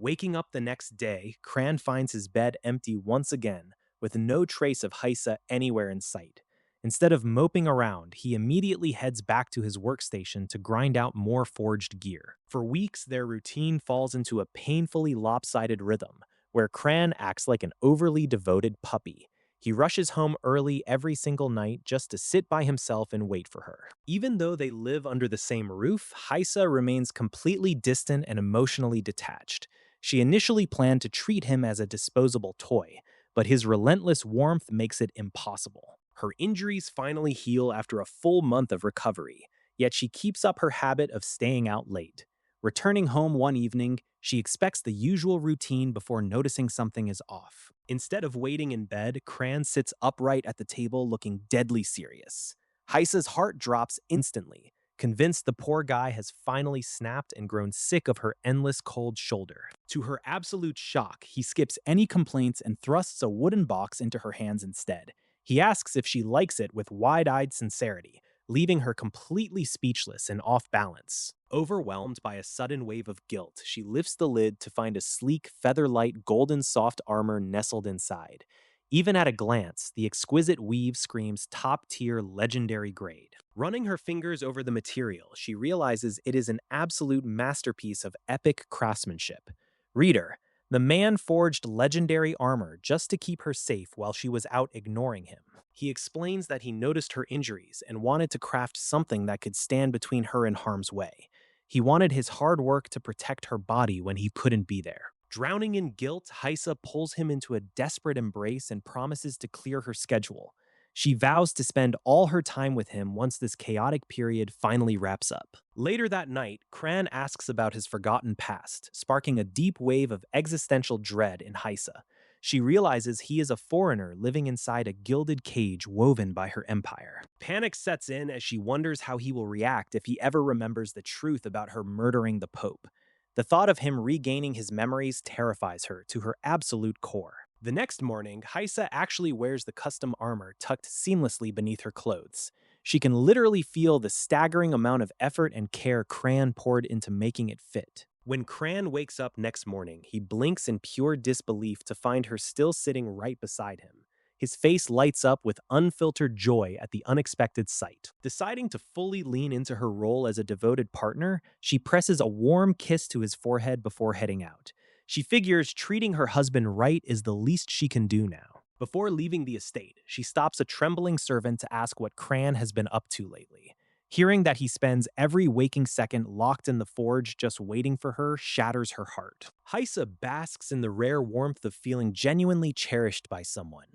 Waking up the next day, Cran finds his bed empty once again, with no trace of Heisa anywhere in sight. Instead of moping around, he immediately heads back to his workstation to grind out more forged gear. For weeks, their routine falls into a painfully lopsided rhythm, where Cran acts like an overly devoted puppy. He rushes home early every single night just to sit by himself and wait for her. Even though they live under the same roof, Heisa remains completely distant and emotionally detached. She initially planned to treat him as a disposable toy, but his relentless warmth makes it impossible. Her injuries finally heal after a full month of recovery, yet she keeps up her habit of staying out late. Returning home one evening, she expects the usual routine before noticing something is off. Instead of waiting in bed, Cran sits upright at the table looking deadly serious. Heisa's heart drops instantly, convinced the poor guy has finally snapped and grown sick of her endless cold shoulder. To her absolute shock, he skips any complaints and thrusts a wooden box into her hands instead. He asks if she likes it with wide-eyed sincerity, leaving her completely speechless and off balance. Overwhelmed by a sudden wave of guilt, she lifts the lid to find a sleek, feather-light, golden soft armor nestled inside. Even at a glance, the exquisite weave screams top-tier legendary grade. Running her fingers over the material, she realizes it is an absolute masterpiece of epic craftsmanship. Reader, the man forged legendary armor just to keep her safe while she was out ignoring him. He explains that he noticed her injuries and wanted to craft something that could stand between her and harm's way. He wanted his hard work to protect her body when he couldn't be there. Drowning in guilt, Heisa pulls him into a desperate embrace and promises to clear her schedule. She vows to spend all her time with him once this chaotic period finally wraps up. Later that night, Cran asks about his forgotten past, sparking a deep wave of existential dread in Heisa. She realizes he is a foreigner living inside a gilded cage woven by her empire. Panic sets in as she wonders how he will react if he ever remembers the truth about her murdering the Pope. The thought of him regaining his memories terrifies her to her absolute core. The next morning, Heisa actually wears the custom armor tucked seamlessly beneath her clothes. She can literally feel the staggering amount of effort and care Cran poured into making it fit. When Cran wakes up next morning, he blinks in pure disbelief to find her still sitting right beside him. His face lights up with unfiltered joy at the unexpected sight. Deciding to fully lean into her role as a devoted partner, she presses a warm kiss to his forehead before heading out. She figures treating her husband right is the least she can do now. Before leaving the estate, she stops a trembling servant to ask what Cran has been up to lately. Hearing that he spends every waking second locked in the forge just waiting for her shatters her heart. Heisa basks in the rare warmth of feeling genuinely cherished by someone.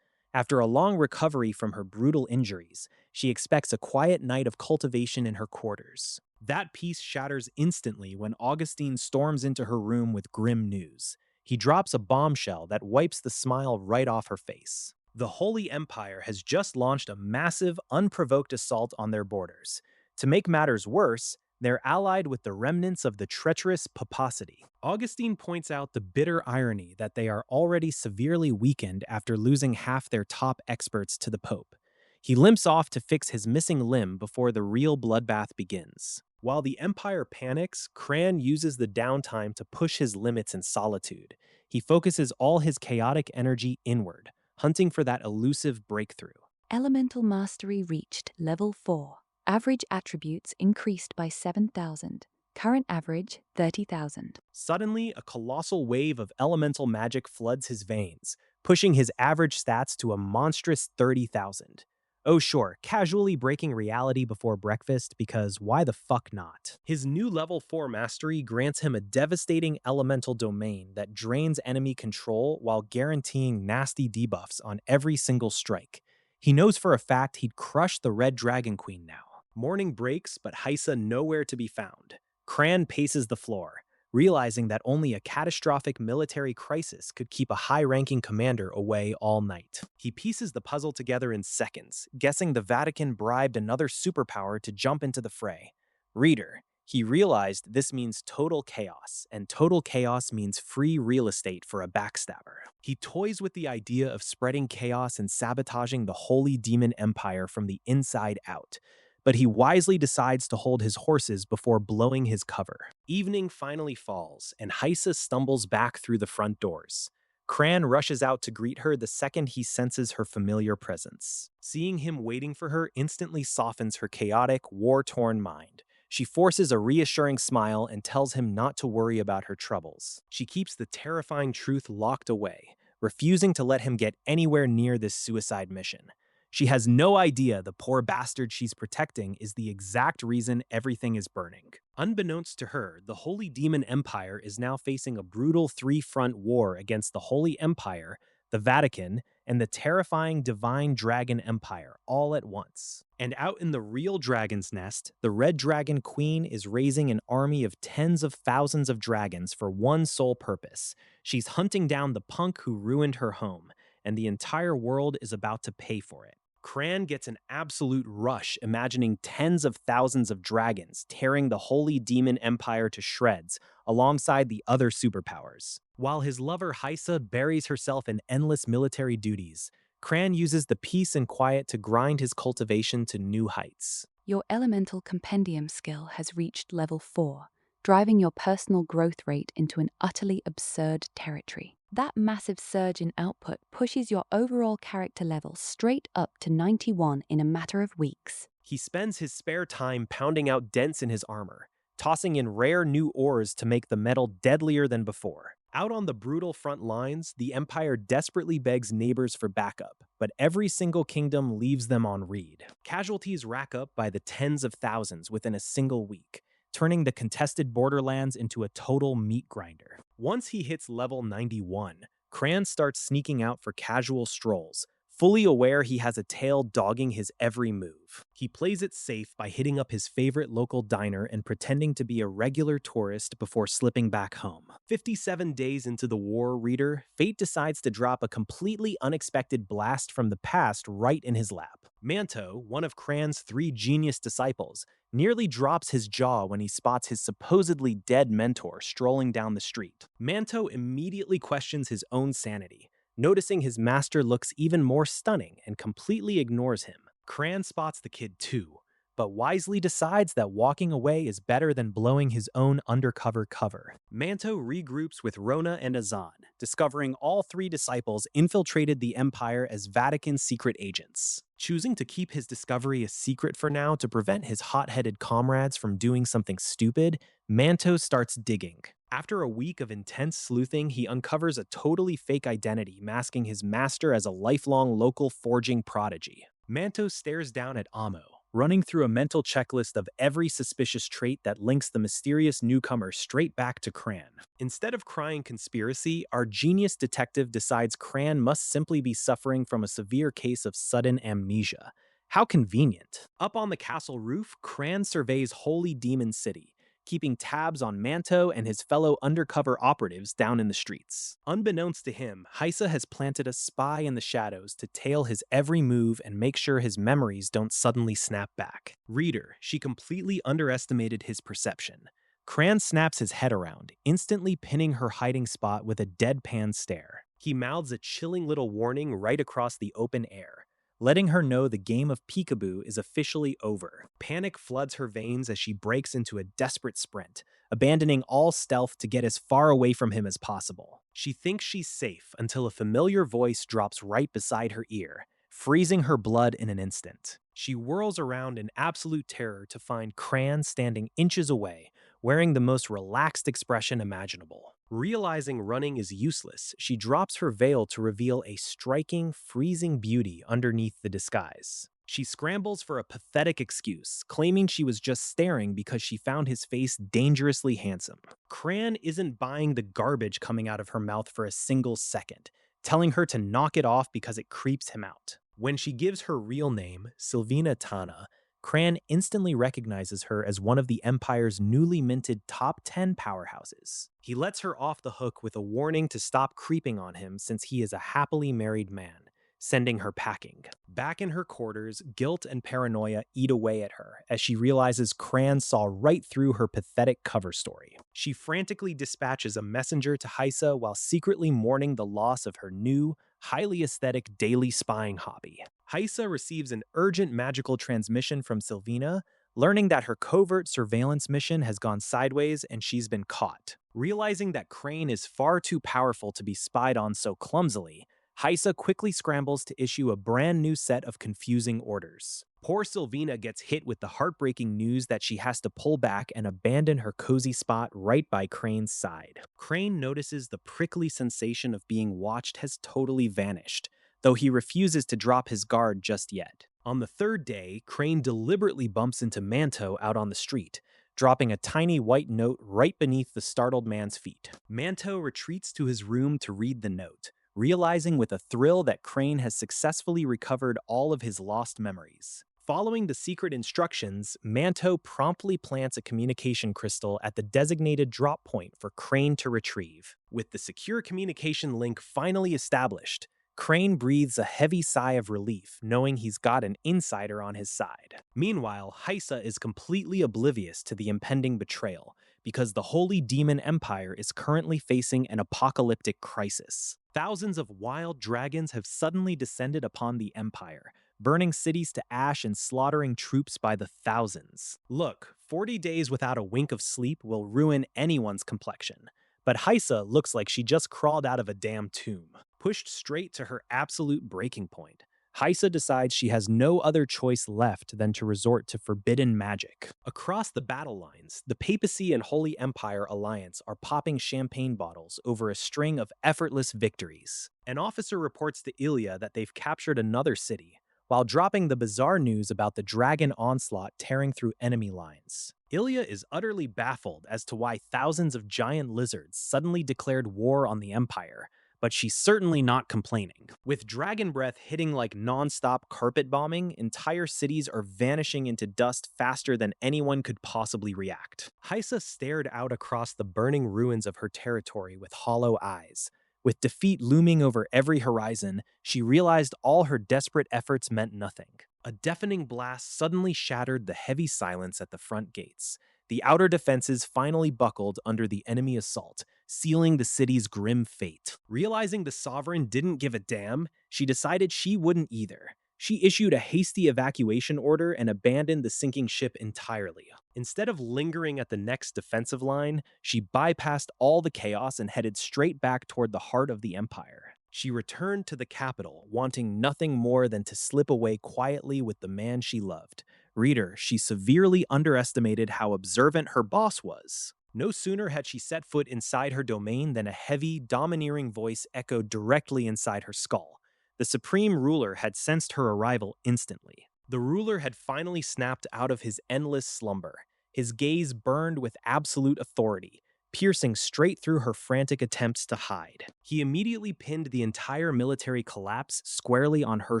After a long recovery from her brutal injuries, she expects a quiet night of cultivation in her quarters. That peace shatters instantly when Augustine storms into her room with grim news. He drops a bombshell that wipes the smile right off her face. The Holy Empire has just launched a massive, unprovoked assault on their borders. To make matters worse, they're allied with the remnants of the treacherous Papacy. Augustine points out the bitter irony that they are already severely weakened after losing half their top experts to the Pope. He limps off to fix his missing limb before the real bloodbath begins. While the Empire panics, Cran uses the downtime to push his limits in solitude. He focuses all his chaotic energy inward, hunting for that elusive breakthrough. Elemental Mastery reached Level 4. Average attributes increased by 7,000. Current average 30,000. Suddenly, a colossal wave of elemental magic floods his veins, pushing his average stats to a monstrous 30,000. Oh sure, casually breaking reality before breakfast because why the fuck not? His new level 4 mastery grants him a devastating elemental domain that drains enemy control while guaranteeing nasty debuffs on every single strike. He knows for a fact he'd crush the Red Dragon Queen now. Morning breaks, but Heisa nowhere to be found. Cran paces the floor, realizing that only a catastrophic military crisis could keep a high-ranking commander away all night. He pieces the puzzle together in seconds, guessing the Vatican bribed another superpower to jump into the fray. Reader, he realized this means total chaos, and total chaos means free real estate for a backstabber. He toys with the idea of spreading chaos and sabotaging the Holy Demon Empire from the inside out. but he wisely decides to hold his horses before blowing his cover. Evening finally falls, and Hysa stumbles back through the front doors. Cran rushes out to greet her the second he senses her familiar presence. Seeing him waiting for her instantly softens her chaotic, war-torn mind. She forces a reassuring smile and tells him not to worry about her troubles. She keeps the terrifying truth locked away, refusing to let him get anywhere near this suicide mission. She has no idea the poor bastard she's protecting is the exact reason everything is burning. Unbeknownst to her, the Holy Demon Empire is now facing a brutal three-front war against the Holy Empire, the Vatican, and the terrifying Divine Dragon Empire all at once. And out in the real dragon's nest, the Red Dragon Queen is raising an army of tens of thousands of dragons for one sole purpose. She's hunting down the punk who ruined her home, and the entire world is about to pay for it. Cran gets an absolute rush imagining tens of thousands of dragons tearing the Holy Demon Empire to shreds alongside the other superpowers. While his lover Hysa buries herself in endless military duties, Cran uses the peace and quiet to grind his cultivation to new heights. Your elemental compendium skill has reached level 4, driving your personal growth rate into an utterly absurd territory. That massive surge in output pushes your overall character level straight up to 91 in a matter of weeks. He spends his spare time pounding out dents in his armor, tossing in rare new ores to make the metal deadlier than before. Out on the brutal front lines, the Empire desperately begs neighbors for backup, but every single kingdom leaves them on read. Casualties rack up by the tens of thousands within a single week, turning the contested borderlands into a total meat grinder. Once he hits level 91, Cran starts sneaking out for casual strolls, fully aware he has a tail dogging his every move. He plays it safe by hitting up his favorite local diner and pretending to be a regular tourist before slipping back home. 57 days into the war, reader, fate decides to drop a completely unexpected blast from the past right in his lap. Manto, one of Cran's 3 genius disciples, nearly drops his jaw when he spots his supposedly dead mentor strolling down the street. Manto immediately questions his own sanity, noticing his master looks even more stunning and completely ignores him. Cran spots the kid too, but wisely decides that walking away is better than blowing his own undercover cover. Manto regroups with Rona and Azan, discovering all 3 disciples infiltrated the Empire as Vatican secret agents. Choosing to keep his discovery a secret for now to prevent his hot-headed comrades from doing something stupid, Manto starts digging. After a week of intense sleuthing, he uncovers a totally fake identity masking his master as a lifelong local forging prodigy. Manto stares down at Amo, running through a mental checklist of every suspicious trait that links the mysterious newcomer straight back to Cran. Instead of crying conspiracy, our genius detective decides Cran must simply be suffering from a severe case of sudden amnesia. How convenient. Up on the castle roof, Cran surveys Holy Demon City, keeping tabs on Manto and his fellow undercover operatives down in the streets. Unbeknownst to him, Hysa has planted a spy in the shadows to tail his every move and make sure his memories don't suddenly snap back. Reader, she completely underestimated his perception. Cran snaps his head around, instantly pinning her hiding spot with a deadpan stare. He mouths a chilling little warning right across the open air, letting her know the game of peekaboo is officially over. Panic floods her veins as she breaks into a desperate sprint, abandoning all stealth to get as far away from him as possible. She thinks she's safe until a familiar voice drops right beside her ear, freezing her blood in an instant. She whirls around in absolute terror to find Cran standing inches away, wearing the most relaxed expression imaginable. Realizing running is useless, she drops her veil to reveal a striking, freezing beauty underneath the disguise. She scrambles for a pathetic excuse, claiming she was just staring because she found his face dangerously handsome. Cran isn't buying the garbage coming out of her mouth for a single second, telling her to knock it off because it creeps him out. When she gives her real name, Sylvina Tana, Cran instantly recognizes her as one of the Empire's newly minted top 10 powerhouses. He lets her off the hook with a warning to stop creeping on him since he is a happily married man, sending her packing. Back in her quarters, guilt and paranoia eat away at her as she realizes Cran saw right through her pathetic cover story. She frantically dispatches a messenger to Heisa while secretly mourning the loss of her new, highly aesthetic daily spying hobby. Heisa receives an urgent magical transmission from Sylvina, learning that her covert surveillance mission has gone sideways and she's been caught. Realizing that Crane is far too powerful to be spied on so clumsily, Heisa quickly scrambles to issue a brand new set of confusing orders. Poor Sylvina gets hit with the heartbreaking news that she has to pull back and abandon her cozy spot right by Crane's side. Crane notices the prickly sensation of being watched has totally vanished, though he refuses to drop his guard just yet. On the third day, Crane deliberately bumps into Manto out on the street, dropping a tiny white note right beneath the startled man's feet. Manto retreats to his room to read the note, realizing with a thrill that Crane has successfully recovered all of his lost memories. Following the secret instructions, Manto promptly plants a communication crystal at the designated drop point for Crane to retrieve. With the secure communication link finally established, Crane breathes a heavy sigh of relief, knowing he's got an insider on his side. Meanwhile, Heisa is completely oblivious to the impending betrayal, because the Holy Demon Empire is currently facing an apocalyptic crisis. Thousands of wild dragons have suddenly descended upon the Empire, burning cities to ash and slaughtering troops by the thousands. Look, 40 days without a wink of sleep will ruin anyone's complexion. But Heisa looks like she just crawled out of a damn tomb. Pushed straight to her absolute breaking point, Heisa decides she has no other choice left than to resort to forbidden magic. Across the battle lines, the Papacy and Holy Empire Alliance are popping champagne bottles over a string of effortless victories. An officer reports to Ilya that they've captured another city, while dropping the bizarre news about the dragon onslaught tearing through enemy lines. Ilya is utterly baffled as to why thousands of giant lizards suddenly declared war on the Empire, but she's certainly not complaining. With dragon breath hitting like non-stop carpet bombing, entire cities are vanishing into dust faster than anyone could possibly react. Heisa stared out across the burning ruins of her territory with hollow eyes. With defeat looming over every horizon, she realized all her desperate efforts meant nothing. A deafening blast suddenly shattered the heavy silence at the front gates. The outer defenses finally buckled under the enemy assault, sealing the city's grim fate. Realizing the Sovereign didn't give a damn, she decided she wouldn't either. She issued a hasty evacuation order and abandoned the sinking ship entirely. Instead of lingering at the next defensive line, she bypassed all the chaos and headed straight back toward the heart of the Empire. She returned to the capital, wanting nothing more than to slip away quietly with the man she loved. Reader, she severely underestimated how observant her boss was. No sooner had she set foot inside her domain than a heavy, domineering voice echoed directly inside her skull. The supreme ruler had sensed her arrival instantly. The ruler had finally snapped out of his endless slumber. His gaze burned with absolute authority, piercing straight through her frantic attempts to hide. He immediately pinned the entire military collapse squarely on her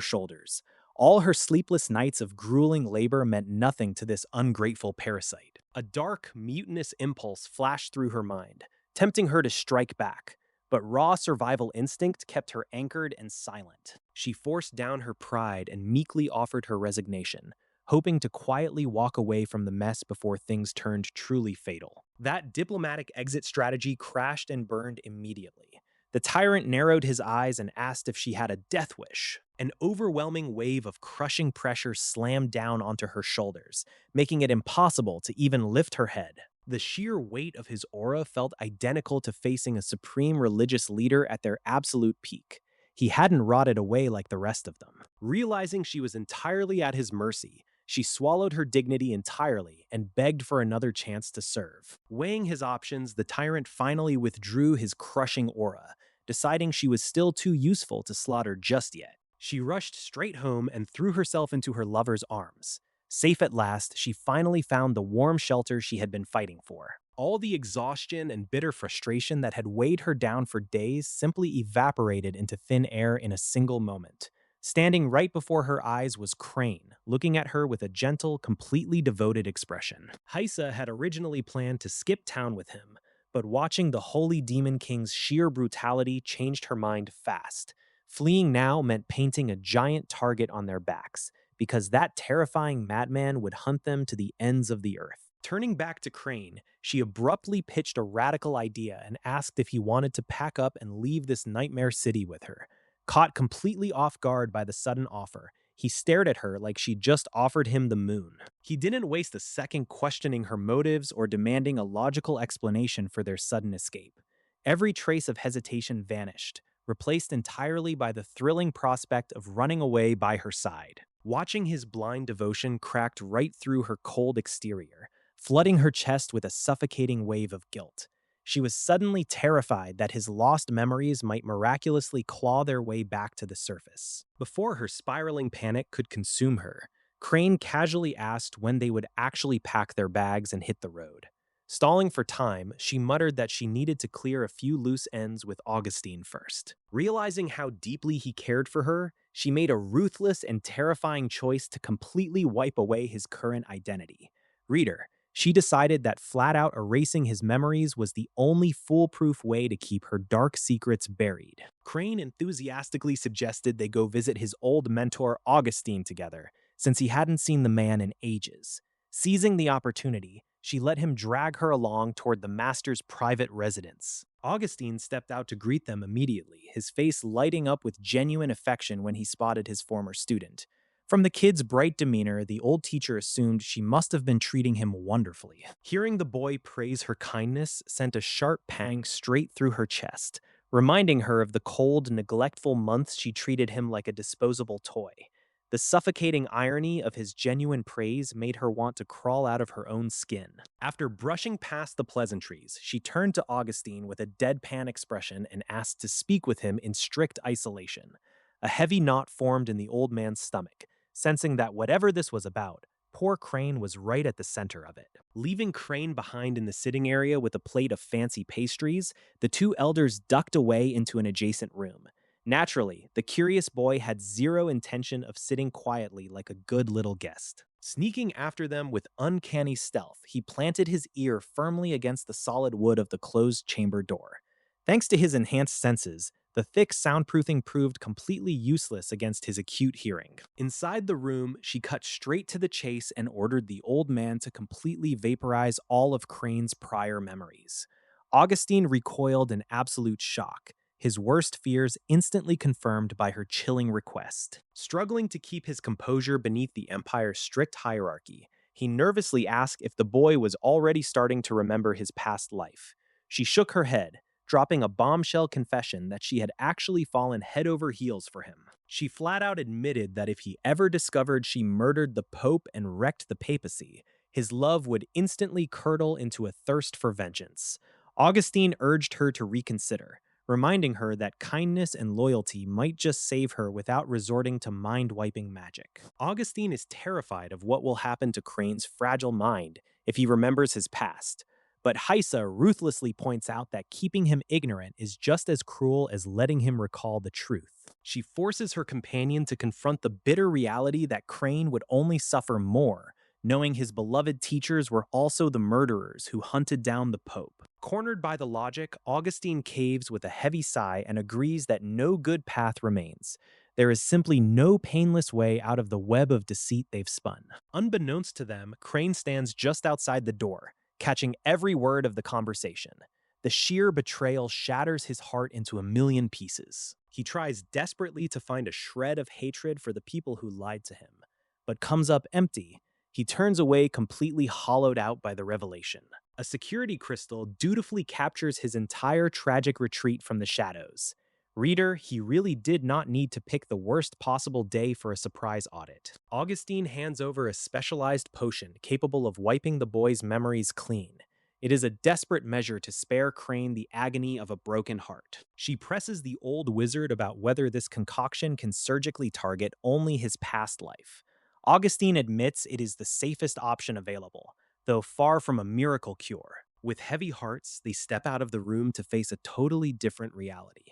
shoulders. All her sleepless nights of grueling labor meant nothing to this ungrateful parasite. A dark, mutinous impulse flashed through her mind, tempting her to strike back. But raw survival instinct kept her anchored and silent. She forced down her pride and meekly offered her resignation, hoping to quietly walk away from the mess before things turned truly fatal. That diplomatic exit strategy crashed and burned immediately. The tyrant narrowed his eyes and asked if she had a death wish. An overwhelming wave of crushing pressure slammed down onto her shoulders, making it impossible to even lift her head. The sheer weight of his aura felt identical to facing a supreme religious leader at their absolute peak. He hadn't rotted away like the rest of them. Realizing she was entirely at his mercy, she swallowed her dignity entirely and begged for another chance to serve. Weighing his options, the tyrant finally withdrew his crushing aura, deciding she was still too useful to slaughter just yet. She rushed straight home and threw herself into her lover's arms. Safe at last, she finally found the warm shelter she had been fighting for. All the exhaustion and bitter frustration that had weighed her down for days simply evaporated into thin air in a single moment. Standing right before her eyes was Crane, looking at her with a gentle, completely devoted expression. Heisa had originally planned to skip town with him, but watching the Holy Demon King's sheer brutality changed her mind fast. Fleeing now meant painting a giant target on their backs, because that terrifying madman would hunt them to the ends of the earth. Turning back to Crane, she abruptly pitched a radical idea and asked if he wanted to pack up and leave this nightmare city with her. Caught completely off guard by the sudden offer, he stared at her like she'd just offered him the moon. He didn't waste a second questioning her motives or demanding a logical explanation for their sudden escape. Every trace of hesitation vanished, replaced entirely by the thrilling prospect of running away by her side. Watching his blind devotion cracked right through her cold exterior, flooding her chest with a suffocating wave of guilt. She was suddenly terrified that his lost memories might miraculously claw their way back to the surface. Before her spiraling panic could consume her, Crane casually asked when they would actually pack their bags and hit the road. Stalling for time, she muttered that she needed to clear a few loose ends with Augustine first. Realizing how deeply he cared for her, she made a ruthless and terrifying choice to completely wipe away his current identity. Reader, she decided that flat-out erasing his memories was the only foolproof way to keep her dark secrets buried. Crane enthusiastically suggested they go visit his old mentor Augustine together, since he hadn't seen the man in ages. Seizing the opportunity, she let him drag her along toward the master's private residence. Augustine stepped out to greet them immediately, his face lighting up with genuine affection when he spotted his former student. From the kid's bright demeanor, the old teacher assumed she must have been treating him wonderfully. Hearing the boy praise her kindness sent a sharp pang straight through her chest, reminding her of the cold, neglectful months she treated him like a disposable toy. The suffocating irony of his genuine praise made her want to crawl out of her own skin. After brushing past the pleasantries, she turned to Augustine with a deadpan expression and asked to speak with him in strict isolation. A heavy knot formed in the old man's stomach, sensing that whatever this was about, poor Crane was right at the center of it. Leaving Crane behind in the sitting area with a plate of fancy pastries, the two elders ducked away into an adjacent room. Naturally, the curious boy had zero intention of sitting quietly like a good little guest. Sneaking after them with uncanny stealth, he planted his ear firmly against the solid wood of the closed chamber door. Thanks to his enhanced senses, the thick soundproofing proved completely useless against his acute hearing. Inside the room, she cut straight to the chase and ordered the old man to completely vaporize all of Crane's prior memories. Augustine recoiled in absolute shock, his worst fears instantly confirmed by her chilling request. Struggling to keep his composure beneath the Empire's strict hierarchy, he nervously asked if the boy was already starting to remember his past life. She shook her head, dropping a bombshell confession that she had actually fallen head over heels for him. She flat out admitted that if he ever discovered she murdered the Pope and wrecked the papacy, his love would instantly curdle into a thirst for vengeance. Augustine urged her to reconsider, reminding her that kindness and loyalty might just save her without resorting to mind-wiping magic. Augustine is terrified of what will happen to Crane's fragile mind if he remembers his past, but Heisa ruthlessly points out that keeping him ignorant is just as cruel as letting him recall the truth. She forces her companion to confront the bitter reality that Crane would only suffer more, knowing his beloved teachers were also the murderers who hunted down the Pope. Cornered by the logic, Augustine caves with a heavy sigh and agrees that no good path remains. There is simply no painless way out of the web of deceit they've spun. Unbeknownst to them, Crane stands just outside the door, catching every word of the conversation. The sheer betrayal shatters his heart into a million pieces. He tries desperately to find a shred of hatred for the people who lied to him, but comes up empty. He turns away completely hollowed out by the revelation. A security crystal dutifully captures his entire tragic retreat from the shadows. Reader, he really did not need to pick the worst possible day for a surprise audit. Augustine hands over a specialized potion capable of wiping the boy's memories clean. It is a desperate measure to spare Crane the agony of a broken heart. She presses the old wizard about whether this concoction can surgically target only his past life. Augustine admits it is the safest option available, though far from a miracle cure. With heavy hearts, they step out of the room to face a totally different reality.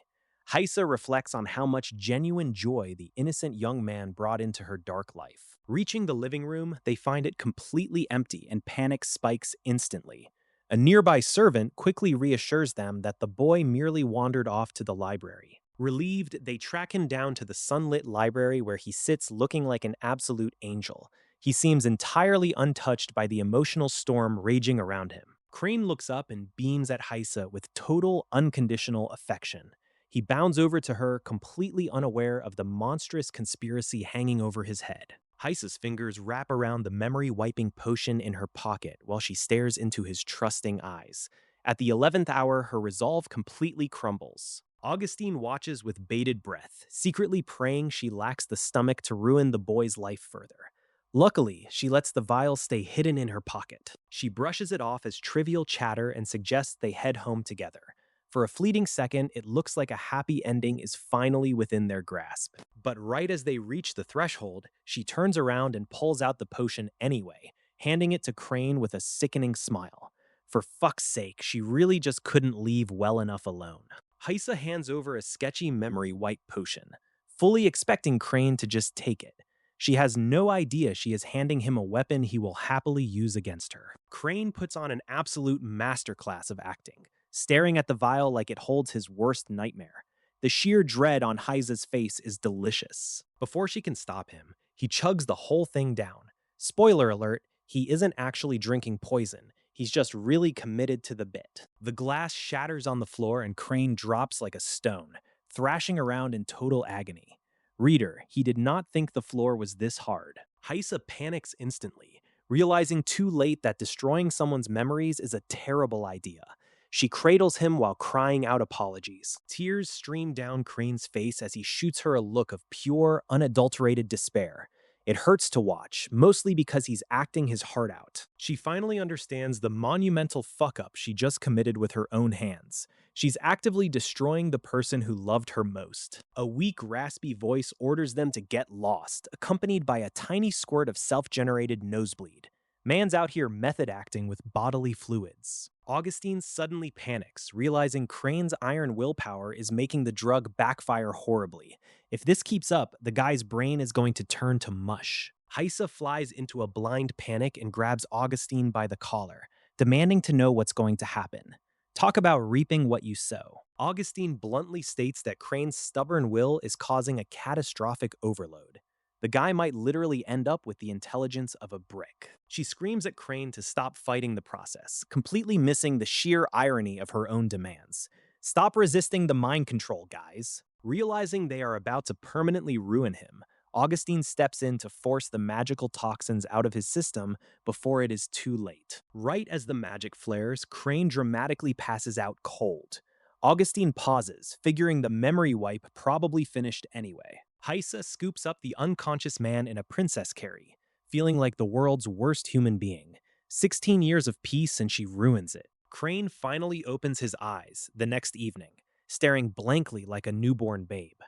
Heisa reflects on how much genuine joy the innocent young man brought into her dark life. Reaching the living room, they find it completely empty and panic spikes instantly. A nearby servant quickly reassures them that the boy merely wandered off to the library. Relieved, they track him down to the sunlit library where he sits looking like an absolute angel. He seems entirely untouched by the emotional storm raging around him. Crane looks up and beams at Heisa with total, unconditional affection. He bounds over to her, completely unaware of the monstrous conspiracy hanging over his head. Heisa's fingers wrap around the memory-wiping potion in her pocket while she stares into his trusting eyes. At the 11th hour, her resolve completely crumbles. Augustine watches with bated breath, secretly praying she lacks the stomach to ruin the boy's life further. Luckily, she lets the vial stay hidden in her pocket. She brushes it off as trivial chatter and suggests they head home together. For a fleeting second, it looks like a happy ending is finally within their grasp. But right as they reach the threshold, she turns around and pulls out the potion anyway, handing it to Crane with a sickening smile. For fuck's sake, she really just couldn't leave well enough alone. Heisa hands over a sketchy memory wipe potion, fully expecting Crane to just take it. She has no idea she is handing him a weapon he will happily use against her. Crane puts on an absolute masterclass of acting, staring at the vial like it holds his worst nightmare. The sheer dread on Heisa's face is delicious. Before she can stop him, he chugs the whole thing down. Spoiler alert, he isn't actually drinking poison. He's just really committed to the bit. The glass shatters on the floor and Crane drops like a stone, thrashing around in total agony. Reader, he did not think the floor was this hard. Heisa panics instantly, realizing too late that destroying someone's memories is a terrible idea. She cradles him while crying out apologies. Tears stream down Crane's face as he shoots her a look of pure, unadulterated despair. It hurts to watch, mostly because he's acting his heart out. She finally understands the monumental fuck-up she just committed with her own hands. She's actively destroying the person who loved her most. A weak, raspy voice orders them to get lost, accompanied by a tiny squirt of self-generated nosebleed. Man's out here method acting with bodily fluids. Augustine suddenly panics, realizing Crane's iron willpower is making the drug backfire horribly. If this keeps up, the guy's brain is going to turn to mush. Heisa flies into a blind panic and grabs Augustine by the collar, demanding to know what's going to happen. Talk about reaping what you sow. Augustine bluntly states that Crane's stubborn will is causing a catastrophic overload. The guy might literally end up with the intelligence of a brick. She screams at Crane to stop fighting the process, completely missing the sheer irony of her own demands. Stop resisting the mind control, guys. Realizing they are about to permanently ruin him, Augustine steps in to force the magical toxins out of his system before it is too late. Right as the magic flares, Crane dramatically passes out cold. Augustine pauses, figuring the memory wipe probably finished anyway. Heisa scoops up the unconscious man in a princess carry, feeling like the world's worst human being. 16 years of peace and she ruins it. Crane finally opens his eyes the next evening, staring blankly like a newborn babe.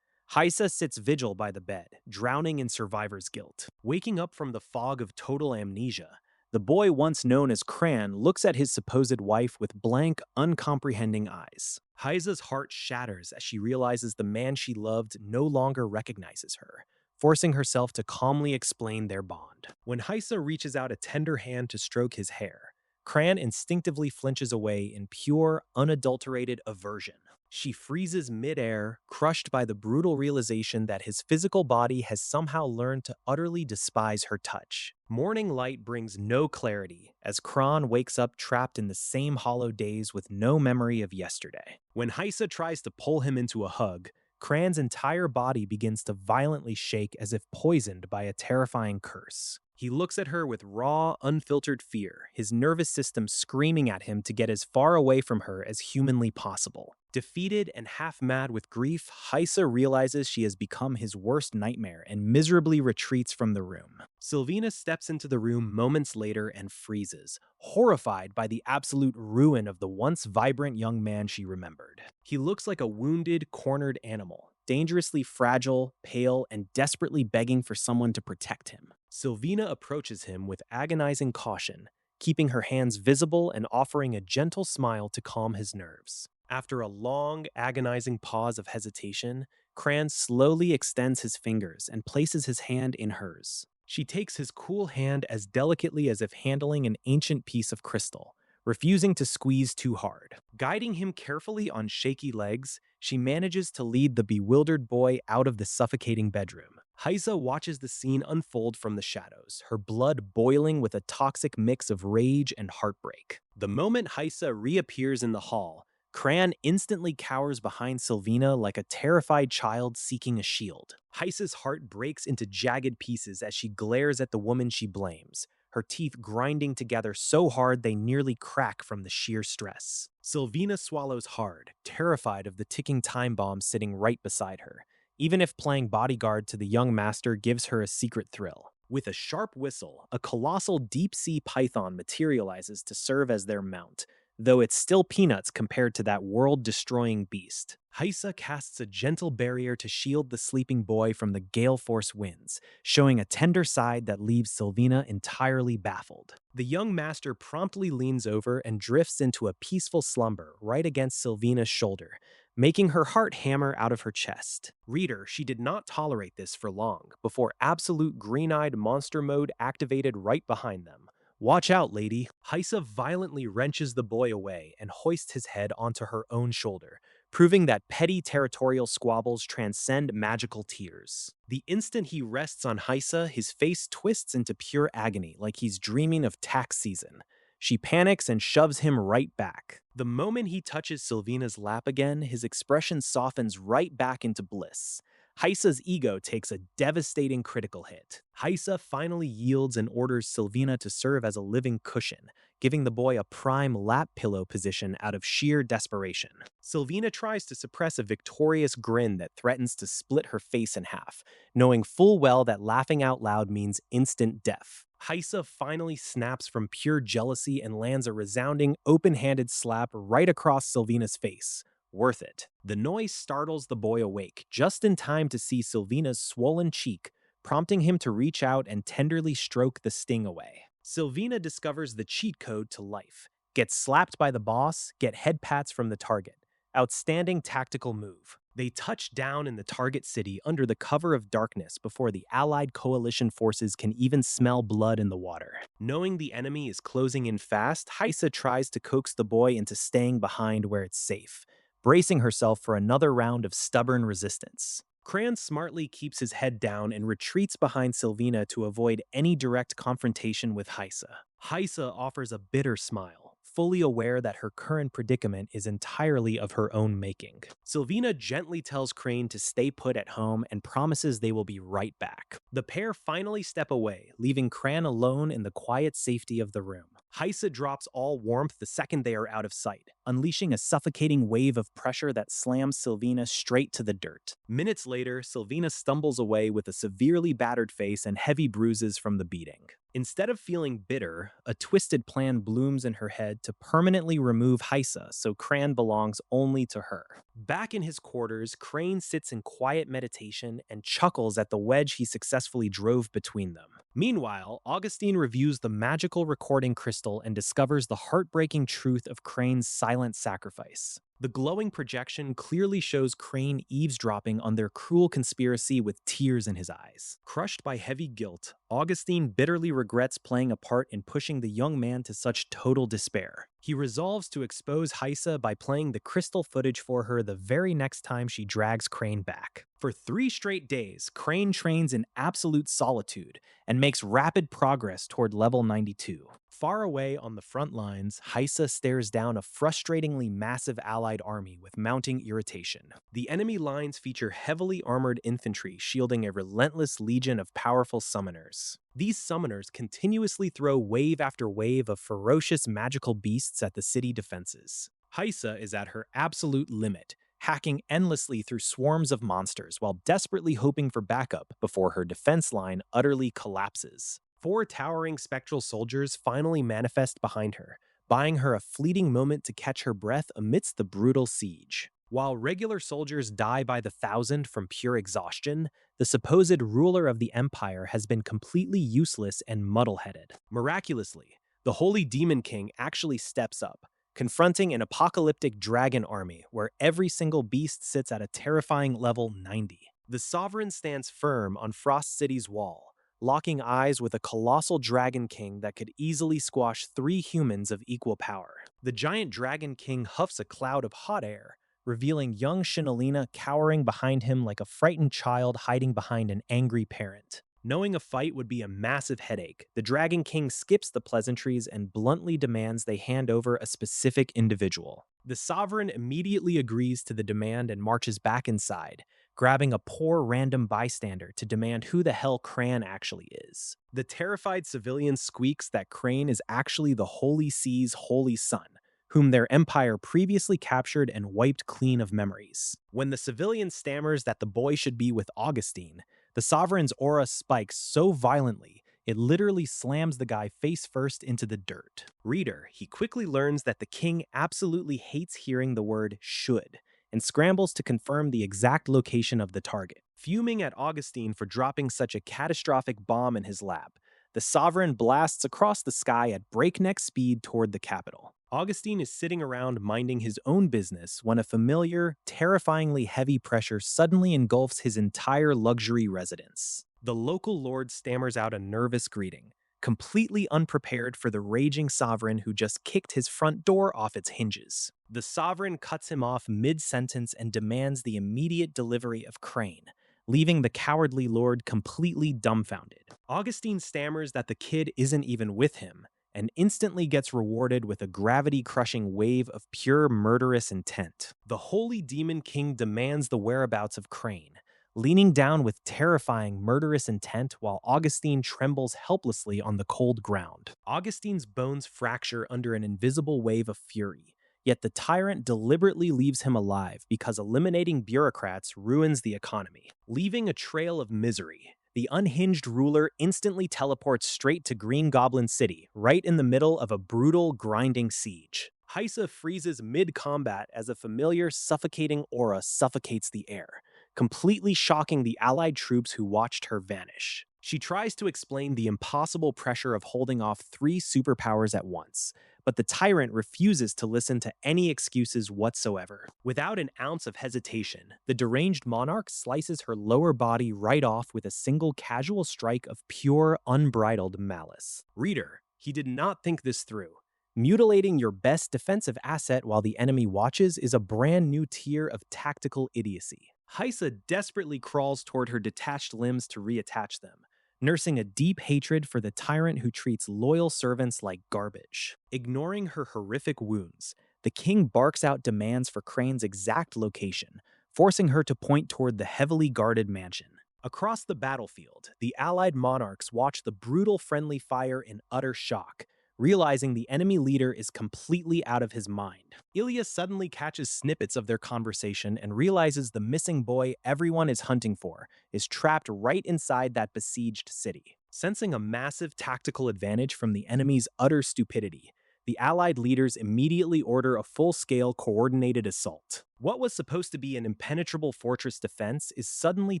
Heisa sits vigil by the bed, drowning in survivor's guilt. Waking up from the fog of total amnesia, the boy once known as Cran looks at his supposed wife with blank, uncomprehending eyes. Heisa's heart shatters as she realizes the man she loved no longer recognizes her, forcing herself to calmly explain their bond. When Heisa reaches out a tender hand to stroke his hair, Cran instinctively flinches away in pure, unadulterated aversion. She freezes midair, crushed by the brutal realization that his physical body has somehow learned to utterly despise her touch. Morning light brings no clarity, as Kron wakes up trapped in the same hollow days with no memory of yesterday. When Heisa tries to pull him into a hug, Cran's entire body begins to violently shake as if poisoned by a terrifying curse. He looks at her with raw, unfiltered fear, his nervous system screaming at him to get as far away from her as humanly possible. Defeated and half-mad with grief, Heisa realizes she has become his worst nightmare and miserably retreats from the room. Sylvina steps into the room moments later and freezes, horrified by the absolute ruin of the once vibrant young man she remembered. He looks like a wounded, cornered animal, dangerously fragile, pale, and desperately begging for someone to protect him. Sylvina approaches him with agonizing caution, keeping her hands visible and offering a gentle smile to calm his nerves. After a long, agonizing pause of hesitation, Cran slowly extends his fingers and places his hand in hers. She takes his cool hand as delicately as if handling an ancient piece of crystal, refusing to squeeze too hard. Guiding him carefully on shaky legs, she manages to lead the bewildered boy out of the suffocating bedroom. Heisa watches the scene unfold from the shadows, her blood boiling with a toxic mix of rage and heartbreak. The moment Heisa reappears in the hall, Cran instantly cowers behind Sylvina like a terrified child seeking a shield. Heisa's heart breaks into jagged pieces as she glares at the woman she blames, her teeth grinding together so hard they nearly crack from the sheer stress. Sylvina swallows hard, terrified of the ticking time bomb sitting right beside her, even if playing bodyguard to the young master gives her a secret thrill. With a sharp whistle, a colossal deep-sea python materializes to serve as their mount, though it's still peanuts compared to that world-destroying beast. Heisa casts a gentle barrier to shield the sleeping boy from the gale force winds, showing a tender side that leaves Sylvina entirely baffled. The young master promptly leans over and drifts into a peaceful slumber right against Sylvina's shoulder, making her heart hammer out of her chest. Reader, she did not tolerate this for long, before absolute green-eyed monster mode activated right behind them. Watch out, lady. Heisa violently wrenches the boy away and hoists his head onto her own shoulder, proving that petty territorial squabbles transcend magical tears. The instant he rests on Heisa, his face twists into pure agony, like he's dreaming of tax season. She panics and shoves him right back. The moment he touches Sylvina's lap again, his expression softens right back into bliss. Heisa's ego takes a devastating critical hit. Heisa finally yields and orders Sylvina to serve as a living cushion, giving the boy a prime lap pillow position out of sheer desperation. Sylvina tries to suppress a victorious grin that threatens to split her face in half, knowing full well that laughing out loud means instant death. Heisa finally snaps from pure jealousy and lands a resounding, open-handed slap right across Sylvina's face. Worth it. The noise startles the boy awake, just in time to see Sylvina's swollen cheek, prompting him to reach out and tenderly stroke the sting away. Sylvina discovers the cheat code to life. Get slapped by the boss, get head pats from the target. Outstanding tactical move. They touch down in the target city under the cover of darkness before the Allied coalition forces can even smell blood in the water. Knowing the enemy is closing in fast, Heisa tries to coax the boy into staying behind where it's safe, bracing herself for another round of stubborn resistance. Cran smartly keeps his head down and retreats behind Sylvina to avoid any direct confrontation with Heisa. Heisa offers a bitter smile, fully aware that her current predicament is entirely of her own making. Sylvina gently tells Crane to stay put at home and promises they will be right back. The pair finally step away, leaving Cran alone in the quiet safety of the room. Heisa drops all warmth the second they are out of sight, unleashing a suffocating wave of pressure that slams Sylvina straight to the dirt. Minutes later, Sylvina stumbles away with a severely battered face and heavy bruises from the beating. Instead of feeling bitter, a twisted plan blooms in her head to permanently remove Heisa so Cran belongs only to her. Back in his quarters, Crane sits in quiet meditation and chuckles at the wedge he successfully drove between them. Meanwhile, Augustine reviews the magical recording crystal and discovers the heartbreaking truth of Crane's silent sacrifice. The glowing projection clearly shows Crane eavesdropping on their cruel conspiracy with tears in his eyes. Crushed by heavy guilt, Augustine bitterly regrets playing a part in pushing the young man to such total despair. He resolves to expose Heisa by playing the crystal footage for her the very next time she drags Crane back. For 3 straight days, Crane trains in absolute solitude and makes rapid progress toward level 92. Far away on the front lines, Heisa stares down a frustratingly massive allied army with mounting irritation. The enemy lines feature heavily armored infantry shielding a relentless legion of powerful summoners. These summoners continuously throw wave after wave of ferocious magical beasts at the city defenses. Heisa is at her absolute limit, hacking endlessly through swarms of monsters while desperately hoping for backup before her defense line utterly collapses. 4 towering spectral soldiers finally manifest behind her, buying her a fleeting moment to catch her breath amidst the brutal siege. While regular soldiers die by the thousand from pure exhaustion, the supposed ruler of the Empire has been completely useless and muddle-headed. Miraculously, the Holy Demon King actually steps up, confronting an apocalyptic dragon army where every single beast sits at a terrifying level 90. The Sovereign stands firm on Frost City's wall, locking eyes with a colossal dragon king that could easily squash 3 humans of equal power. The giant dragon king huffs a cloud of hot air, revealing young Shinolina cowering behind him like a frightened child hiding behind an angry parent. Knowing a fight would be a massive headache, the Dragon King skips the pleasantries and bluntly demands they hand over a specific individual. The sovereign immediately agrees to the demand and marches back inside, grabbing a poor random bystander to demand who the hell Cran actually is. The terrified civilian squeaks that Crane is actually the Holy Sea's holy son, whom their empire previously captured and wiped clean of memories. When the civilian stammers that the boy should be with Augustine, the sovereign's aura spikes so violently, it literally slams the guy face first into the dirt. Reader, he quickly learns that the king absolutely hates hearing the word should, and scrambles to confirm the exact location of the target. Fuming at Augustine for dropping such a catastrophic bomb in his lap, the sovereign blasts across the sky at breakneck speed toward the capital. Augustine is sitting around minding his own business when a familiar, terrifyingly heavy pressure suddenly engulfs his entire luxury residence. The local lord stammers out a nervous greeting, completely unprepared for the raging sovereign who just kicked his front door off its hinges. The sovereign cuts him off mid-sentence and demands the immediate delivery of Crane, leaving the cowardly lord completely dumbfounded. Augustine stammers that the kid isn't even with him, and instantly gets rewarded with a gravity-crushing wave of pure murderous intent. The Holy Demon King demands the whereabouts of Crane, leaning down with terrifying murderous intent while Augustine trembles helplessly on the cold ground. Augustine's bones fracture under an invisible wave of fury, yet the tyrant deliberately leaves him alive because eliminating bureaucrats ruins the economy. Leaving a trail of misery, the unhinged ruler instantly teleports straight to Green Goblin City, right in the middle of a brutal, grinding siege. Hysa freezes mid-combat as a familiar, suffocating aura suffocates the air, completely shocking the allied troops who watched her vanish. She tries to explain the impossible pressure of holding off 3 superpowers at once, but the tyrant refuses to listen to any excuses whatsoever. Without an ounce of hesitation, the deranged monarch slices her lower body right off with a single casual strike of pure, unbridled malice. Reader, he did not think this through. Mutilating your best defensive asset while the enemy watches is a brand new tier of tactical idiocy. Hysa desperately crawls toward her detached limbs to reattach them, nursing a deep hatred for the tyrant who treats loyal servants like garbage. Ignoring her horrific wounds, the king barks out demands for Crane's exact location, forcing her to point toward the heavily guarded mansion. Across the battlefield, the allied monarchs watch the brutal friendly fire in utter shock, realizing the enemy leader is completely out of his mind. Ilya suddenly catches snippets of their conversation and realizes the missing boy everyone is hunting for is trapped right inside that besieged city. Sensing a massive tactical advantage from the enemy's utter stupidity, the Allied leaders immediately order a full-scale coordinated assault. What was supposed to be an impenetrable fortress defense is suddenly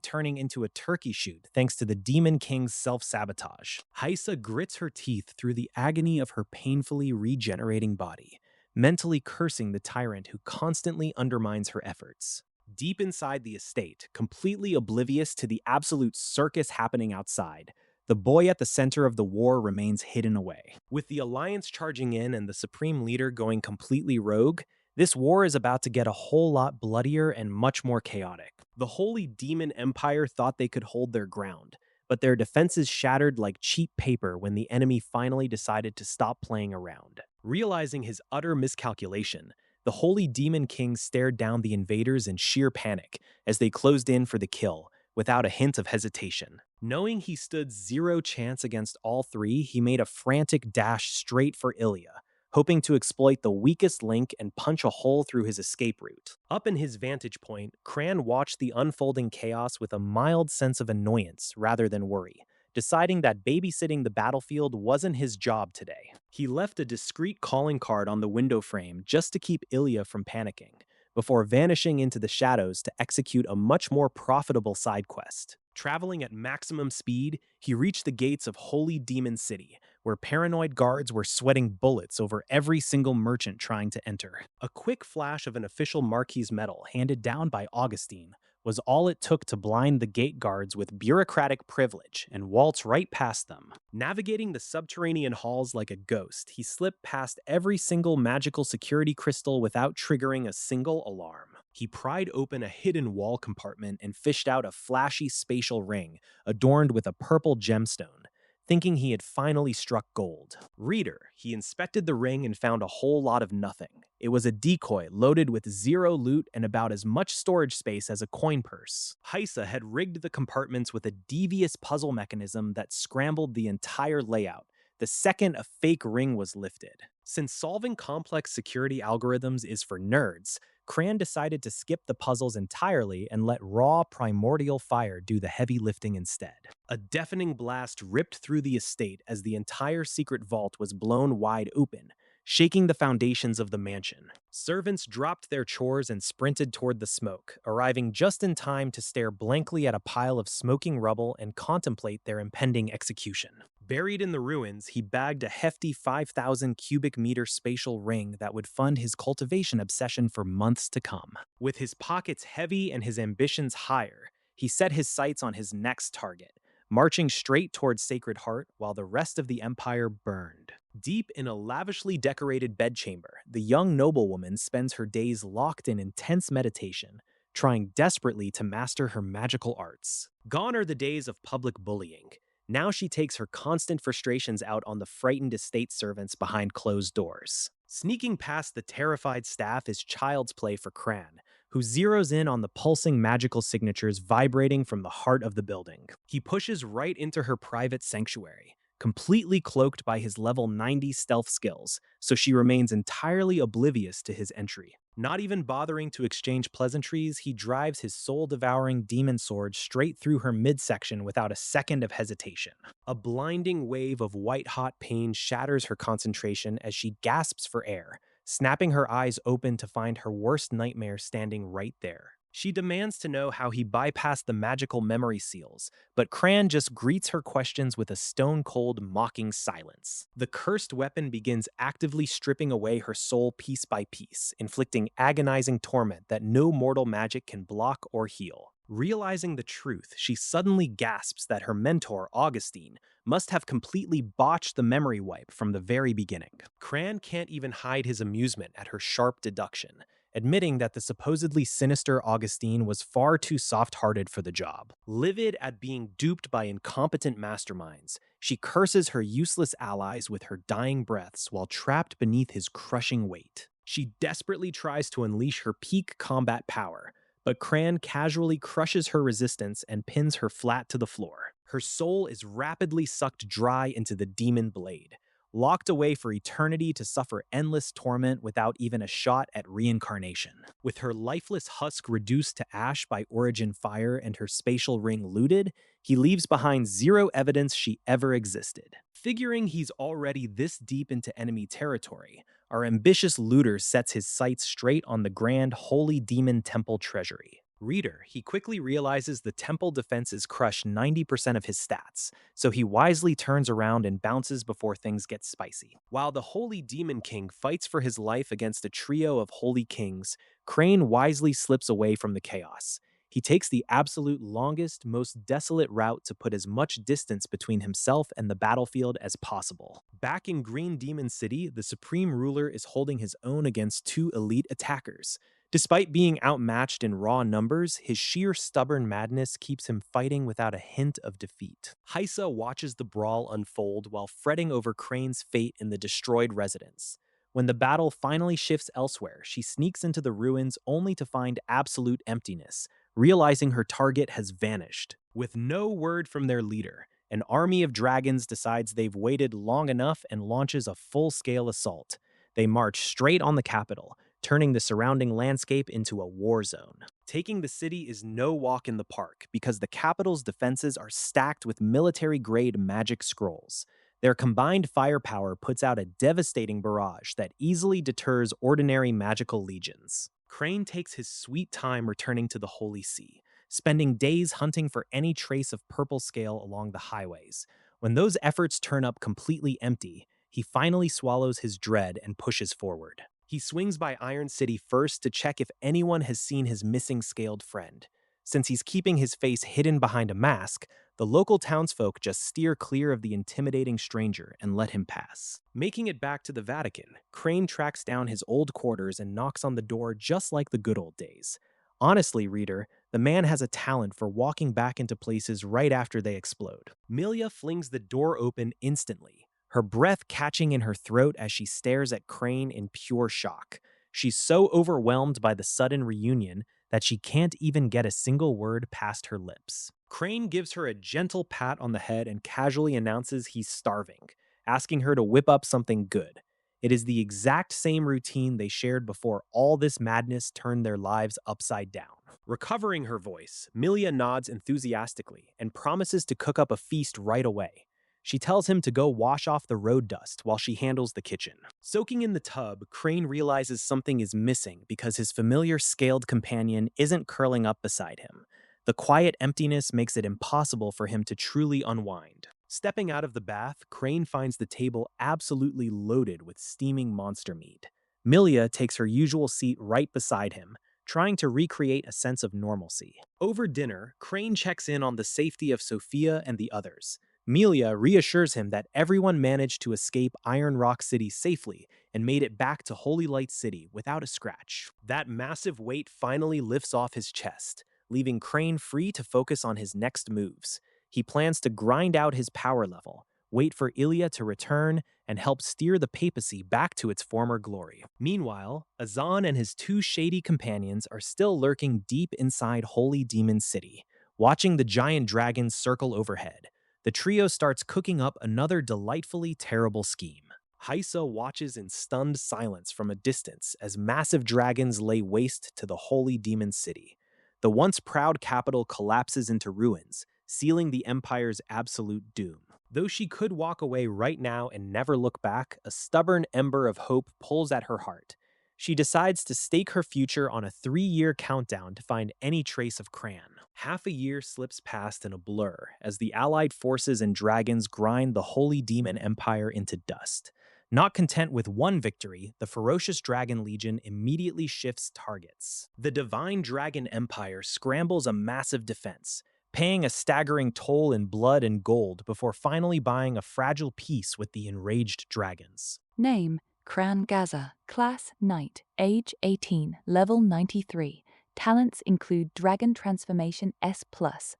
turning into a turkey shoot thanks to the Demon King's self-sabotage. Hysa grits her teeth through the agony of her painfully regenerating body, mentally cursing the tyrant who constantly undermines her efforts. Deep inside the estate, completely oblivious to the absolute circus happening outside, the boy at the center of the war remains hidden away. With the Alliance charging in and the Supreme Leader going completely rogue, this war is about to get a whole lot bloodier and much more chaotic. The Holy Demon Empire thought they could hold their ground, but their defenses shattered like cheap paper when the enemy finally decided to stop playing around. Realizing his utter miscalculation, the Holy Demon King stared down the invaders in sheer panic as they closed in for the kill, without a hint of hesitation. Knowing he stood zero chance against all 3, he made a frantic dash straight for Ilya, hoping to exploit the weakest link and punch a hole through his escape route. Up in his vantage point, Cran watched the unfolding chaos with a mild sense of annoyance rather than worry, deciding that babysitting the battlefield wasn't his job today. He left a discreet calling card on the window frame just to keep Ilya from panicking, before vanishing into the shadows to execute a much more profitable side quest. Traveling at maximum speed, he reached the gates of Holy Demon City, where paranoid guards were sweating bullets over every single merchant trying to enter. A quick flash of an official Marquis medal handed down by Augustine was all it took to blind the gate guards with bureaucratic privilege and waltz right past them. Navigating the subterranean halls like a ghost, he slipped past every single magical security crystal without triggering a single alarm. He pried open a hidden wall compartment and fished out a flashy spatial ring adorned with a purple gemstone, thinking he had finally struck gold. Reader, he inspected the ring and found a whole lot of nothing. It was a decoy loaded with zero loot and about as much storage space as a coin purse. Heisa had rigged the compartments with a devious puzzle mechanism that scrambled the entire layout the second a fake ring was lifted. Since solving complex security algorithms is for nerds, Cran decided to skip the puzzles entirely and let raw primordial fire do the heavy lifting instead. A deafening blast ripped through the estate as the entire secret vault was blown wide open, shaking the foundations of the mansion. Servants dropped their chores and sprinted toward the smoke, arriving just in time to stare blankly at a pile of smoking rubble and contemplate their impending execution. Buried in the ruins, he bagged a hefty 5,000 cubic meter spatial ring that would fund his cultivation obsession for months to come. With his pockets heavy and his ambitions higher, he set his sights on his next target, marching straight towards Sacred Heart while the rest of the empire burned. Deep in a lavishly decorated bedchamber, the young noblewoman spends her days locked in intense meditation, trying desperately to master her magical arts. Gone are the days of public bullying. Now she takes her constant frustrations out on the frightened estate servants behind closed doors. Sneaking past the terrified staff is child's play for Cran, who zeroes in on the pulsing magical signatures vibrating from the heart of the building. He pushes right into her private sanctuary, completely cloaked by his level 90 stealth skills, so she remains entirely oblivious to his entry. Not even bothering to exchange pleasantries, he drives his soul-devouring demon sword straight through her midsection without a second of hesitation. A blinding wave of white-hot pain shatters her concentration as she gasps for air, snapping her eyes open to find her worst nightmare standing right there. She demands to know how he bypassed the magical memory seals, but Cran just greets her questions with a stone-cold, mocking silence. The cursed weapon begins actively stripping away her soul piece by piece, inflicting agonizing torment that no mortal magic can block or heal. Realizing the truth, she suddenly gasps that her mentor, Augustine, must have completely botched the memory wipe from the very beginning. Cran can't even hide his amusement at her sharp deduction, admitting that the supposedly sinister Augustine was far too soft-hearted for the job. Livid at being duped by incompetent masterminds, she curses her useless allies with her dying breaths while trapped beneath his crushing weight. She desperately tries to unleash her peak combat power, but Cran casually crushes her resistance and pins her flat to the floor. Her soul is rapidly sucked dry into the demon blade, locked away for eternity to suffer endless torment without even a shot at reincarnation. With her lifeless husk reduced to ash by origin fire and her spatial ring looted, he leaves behind zero evidence she ever existed. Figuring he's already this deep into enemy territory, our ambitious looter sets his sights straight on the grand holy demon temple treasury. Reader, he quickly realizes the temple defenses crush 90% of his stats, so he wisely turns around and bounces before things get spicy. While the Holy Demon King fights for his life against a trio of Holy Kings, Crane wisely slips away from the chaos. He takes the absolute longest, most desolate route to put as much distance between himself and the battlefield as possible. Back in Green Demon City, the Supreme Ruler is holding his own against two elite attackers. Despite being outmatched in raw numbers, his sheer stubborn madness keeps him fighting without a hint of defeat. Heisa watches the brawl unfold while fretting over Crane's fate in the destroyed residence. When the battle finally shifts elsewhere, she sneaks into the ruins only to find absolute emptiness, realizing her target has vanished. With no word from their leader, an army of dragons decides they've waited long enough and launches a full-scale assault. They march straight on the capital, turning the surrounding landscape into a war zone. Taking the city is no walk in the park because the capital's defenses are stacked with military-grade magic scrolls. Their combined firepower puts out a devastating barrage that easily deters ordinary magical legions. Crane takes his sweet time returning to the Holy See, spending days hunting for any trace of purple scale along the highways. When those efforts turn up completely empty, he finally swallows his dread and pushes forward. He swings by Iron City first to check if anyone has seen his missing scaled friend. Since he's keeping his face hidden behind a mask, the local townsfolk just steer clear of the intimidating stranger and let him pass. Making it back to the Vatican, Crane tracks down his old quarters and knocks on the door just like the good old days. Honestly, reader, the man has a talent for walking back into places right after they explode. Milia flings the door open instantly, her breath catching in her throat as she stares at Crane in pure shock. She's so overwhelmed by the sudden reunion that she can't even get a single word past her lips. Crane gives her a gentle pat on the head and casually announces he's starving, asking her to whip up something good. It is the exact same routine they shared before all this madness turned their lives upside down. Recovering her voice, Milia nods enthusiastically and promises to cook up a feast right away. She tells him to go wash off the road dust while she handles the kitchen. Soaking in the tub, Crane realizes something is missing because his familiar scaled companion isn't curling up beside him. The quiet emptiness makes it impossible for him to truly unwind. Stepping out of the bath, Crane finds the table absolutely loaded with steaming monster meat. Milia takes her usual seat right beside him, trying to recreate a sense of normalcy. Over dinner, Crane checks in on the safety of Sophia and the others. Milia reassures him that everyone managed to escape Iron Rock City safely and made it back to Holy Light City without a scratch. That massive weight finally lifts off his chest, leaving Crane free to focus on his next moves. He plans to grind out his power level, wait for Ilya to return, and help steer the papacy back to its former glory. Meanwhile, Azan and his two shady companions are still lurking deep inside Holy Demon City, watching the giant dragons circle overhead. The trio starts cooking up another delightfully terrible scheme. Haisa watches in stunned silence from a distance as massive dragons lay waste to the Holy Demon City. The once proud capital collapses into ruins, sealing the Empire's absolute doom. Though she could walk away right now and never look back, a stubborn ember of hope pulls at her heart. She decides to stake her future on a 3-year countdown to find any trace of Cran. Half a year slips past in a blur as the Allied forces and dragons grind the Holy Demon Empire into dust. Not content with one victory, the ferocious Dragon Legion immediately shifts targets. The Divine Dragon Empire scrambles a massive defense, paying a staggering toll in blood and gold before finally buying a fragile peace with the enraged dragons. Name, Cran Gaza. Class, Knight. Age, 18. Level, 93. Talents include Dragon Transformation S+,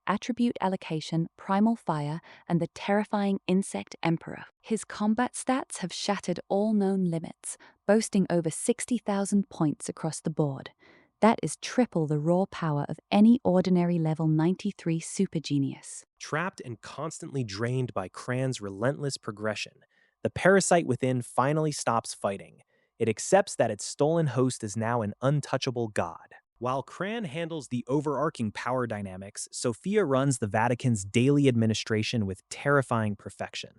Attribute Allocation, Primal Fire, and the terrifying Insect Emperor. His combat stats have shattered all known limits, boasting over 60,000 points across the board. That is triple the raw power of any ordinary level 93 super genius. Trapped and constantly drained by Cran's relentless progression, the parasite within finally stops fighting. It accepts that its stolen host is now an untouchable god. While Cran handles the overarching power dynamics, Sophia runs the Vatican's daily administration with terrifying perfection.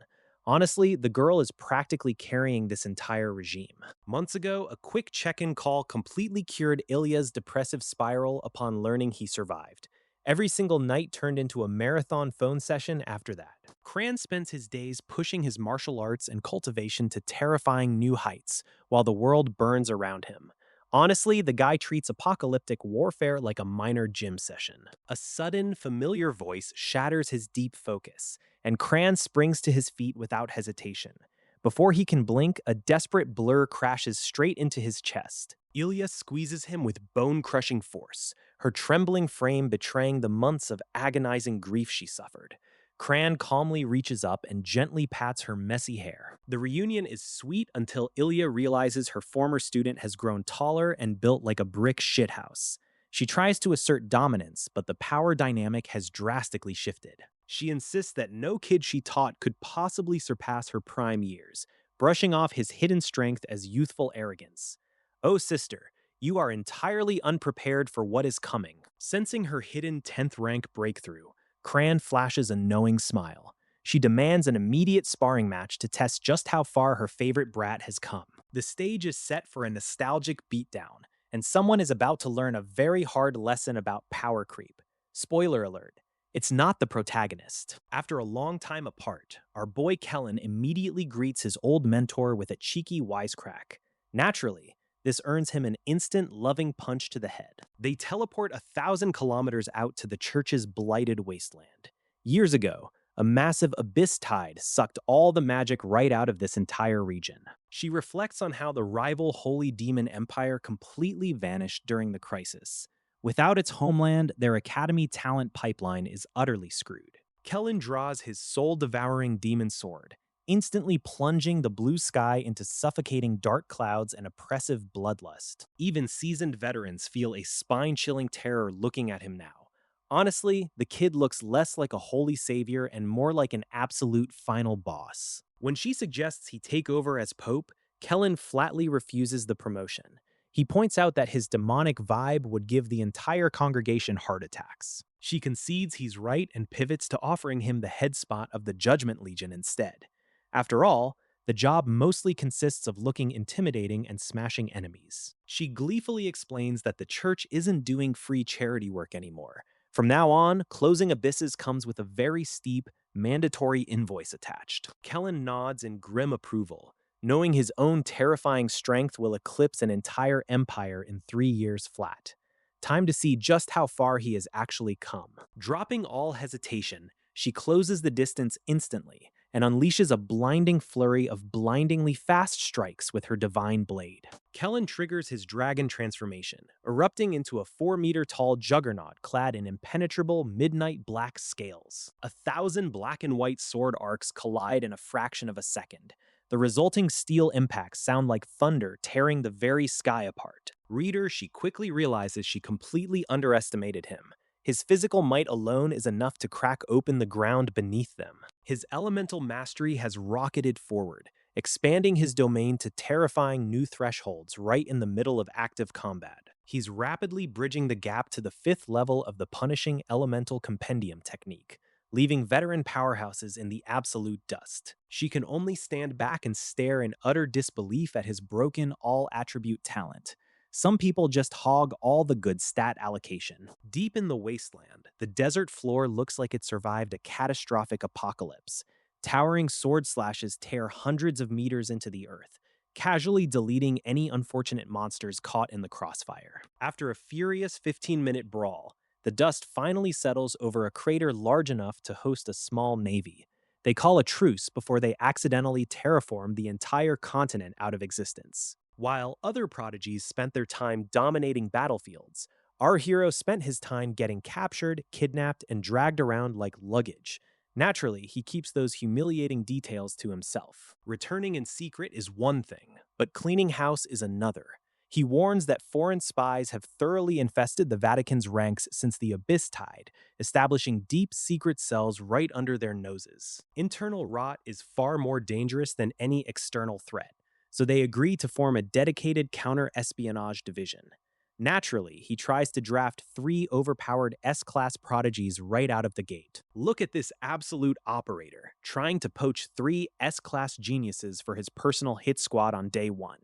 Honestly, the girl is practically carrying this entire regime. Months ago, a quick check-in call completely cured Ilya's depressive spiral upon learning he survived. Every single night turned into a marathon phone session after that. Cran spends his days pushing his martial arts and cultivation to terrifying new heights, while the world burns around him. Honestly, the guy treats apocalyptic warfare like a minor gym session. A sudden, familiar voice shatters his deep focus, and Cran springs to his feet without hesitation. Before he can blink, a desperate blur crashes straight into his chest. Ilya squeezes him with bone-crushing force, her trembling frame betraying the months of agonizing grief she suffered. Cran calmly reaches up and gently pats her messy hair. The reunion is sweet until Ilya realizes her former student has grown taller and built like a brick shithouse. She tries to assert dominance, but the power dynamic has drastically shifted. She insists that no kid she taught could possibly surpass her prime years, brushing off his hidden strength as youthful arrogance. Oh, sister, you are entirely unprepared for what is coming. Sensing her hidden 10th rank breakthrough, Cran flashes a knowing smile. She demands an immediate sparring match to test just how far her favorite brat has come. The stage is set for a nostalgic beatdown, and someone is about to learn a very hard lesson about power creep. Spoiler alert, it's not the protagonist. After a long time apart, our boy Kellen immediately greets his old mentor with a cheeky wisecrack. Naturally, This earns him an instant loving punch to the head. They teleport 1,000 kilometers out to the church's blighted wasteland. Years ago, a massive abyss tide sucked all the magic right out of this entire region. She reflects on how the rival Holy Demon Empire completely vanished during the crisis. Without its homeland, their Academy talent pipeline is utterly screwed. Kellen draws his soul-devouring demon sword, instantly plunging the blue sky into suffocating dark clouds and oppressive bloodlust. Even seasoned veterans feel a spine-chilling terror looking at him now. Honestly, the kid looks less like a holy savior and more like an absolute final boss. When she suggests he take over as pope, Kellen flatly refuses the promotion. He points out that his demonic vibe would give the entire congregation heart attacks. She concedes he's right and pivots to offering him the head spot of the Judgment Legion instead. After all, the job mostly consists of looking intimidating and smashing enemies. She gleefully explains that the church isn't doing free charity work anymore. From now on, closing abysses comes with a very steep, mandatory invoice attached. Kellen nods in grim approval, knowing his own terrifying strength will eclipse an entire empire in 3 years flat. Time to see just how far he has actually come. Dropping all hesitation, she closes the distance instantly and unleashes a blinding flurry of blindingly fast strikes with her divine blade. Kellen triggers his dragon transformation, erupting into a 4-meter-tall juggernaut clad in impenetrable midnight black scales. 1,000 black and white sword arcs collide in a fraction of a second. The resulting steel impacts sound like thunder tearing the very sky apart. Reader, she quickly realizes she completely underestimated him. His physical might alone is enough to crack open the ground beneath them. His elemental mastery has rocketed forward, expanding his domain to terrifying new thresholds right in the middle of active combat. He's rapidly bridging the gap to the 5th level of the punishing elemental compendium technique, leaving veteran powerhouses in the absolute dust. She can only stand back and stare in utter disbelief at his broken all-attribute talent. Some people just hog all the good stat allocation. Deep in the wasteland, the desert floor looks like it survived a catastrophic apocalypse. Towering sword slashes tear hundreds of meters into the earth, casually deleting any unfortunate monsters caught in the crossfire. After a furious 15-minute brawl, the dust finally settles over a crater large enough to host a small navy. They call a truce before they accidentally terraform the entire continent out of existence. While other prodigies spent their time dominating battlefields, our hero spent his time getting captured, kidnapped, and dragged around like luggage. Naturally, he keeps those humiliating details to himself. Returning in secret is one thing, but cleaning house is another. He warns that foreign spies have thoroughly infested the Vatican's ranks since the Abyss Tide, establishing deep secret cells right under their noses. Internal rot is far more dangerous than any external threat, so they agree to form a dedicated counter-espionage division. Naturally, he tries to draft 3 overpowered S-class prodigies right out of the gate. Look at this absolute operator, trying to poach 3 S-class geniuses for his personal hit squad on day 1.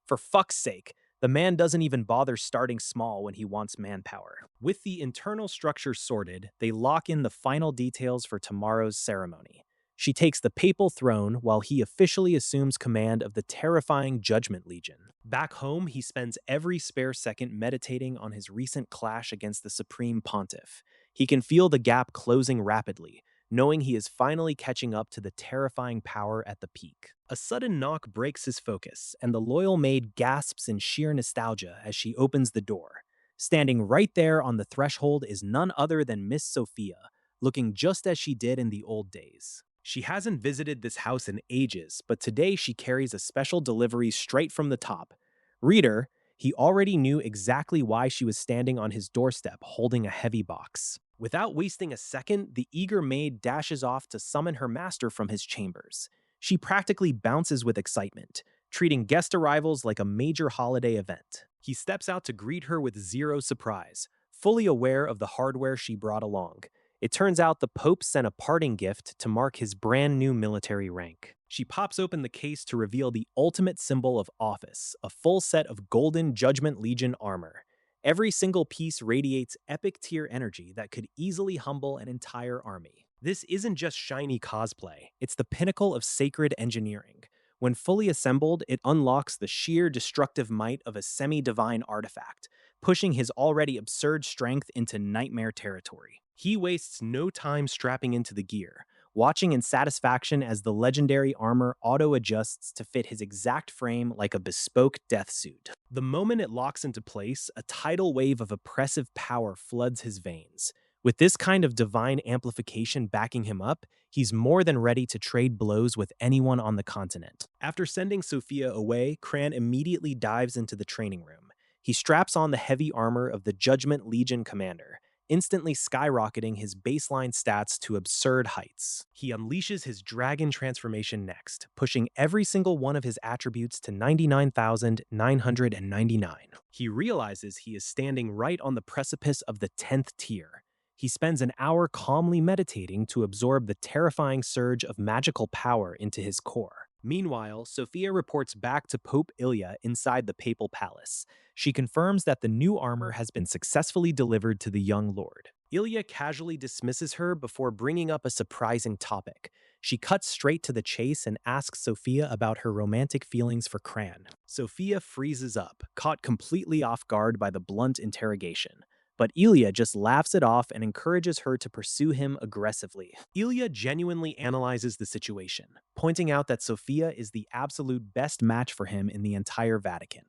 For fuck's sake, the man doesn't even bother starting small when he wants manpower. With the internal structure sorted, they lock in the final details for tomorrow's ceremony. She takes the papal throne while he officially assumes command of the terrifying Judgment Legion. Back home, he spends every spare second meditating on his recent clash against the Supreme Pontiff. He can feel the gap closing rapidly, knowing he is finally catching up to the terrifying power at the peak. A sudden knock breaks his focus, and the loyal maid gasps in sheer nostalgia as she opens the door. Standing right there on the threshold is none other than Miss Sophia, looking just as she did in the old days. She hasn't visited this house in ages, but today she carries a special delivery straight from the top. Reader, he already knew exactly why she was standing on his doorstep holding a heavy box. Without wasting a second, the eager maid dashes off to summon her master from his chambers. She practically bounces with excitement, treating guest arrivals like a major holiday event. He steps out to greet her with zero surprise, fully aware of the hardware she brought along. It turns out the Pope sent a parting gift to mark his brand new military rank. She pops open the case to reveal the ultimate symbol of office, a full set of golden Judgment Legion armor. Every single piece radiates epic tier energy that could easily humble an entire army. This isn't just shiny cosplay, it's the pinnacle of sacred engineering. When fully assembled, it unlocks the sheer destructive might of a semi-divine artifact, pushing his already absurd strength into nightmare territory. He wastes no time strapping into the gear, watching in satisfaction as the legendary armor auto-adjusts to fit his exact frame like a bespoke death suit. The moment it locks into place, a tidal wave of oppressive power floods his veins. With this kind of divine amplification backing him up, he's more than ready to trade blows with anyone on the continent. After sending Sophia away, Cran immediately dives into the training room. He straps on the heavy armor of the Judgment Legion commander, instantly skyrocketing his baseline stats to absurd heights. He unleashes his dragon transformation next, pushing every single one of his attributes to 99,999. He realizes he is standing right on the precipice of the 10th tier. He spends an hour calmly meditating to absorb the terrifying surge of magical power into his core. Meanwhile, Sophia reports back to Pope Ilya inside the papal palace. She confirms that the new armor has been successfully delivered to the young lord. Ilya casually dismisses her before bringing up a surprising topic. She cuts straight to the chase and asks Sophia about her romantic feelings for Cran. Sophia freezes up, caught completely off guard by the blunt interrogation. But Ilya just laughs it off and encourages her to pursue him aggressively. Ilya genuinely analyzes the situation, pointing out that Sophia is the absolute best match for him in the entire Vatican.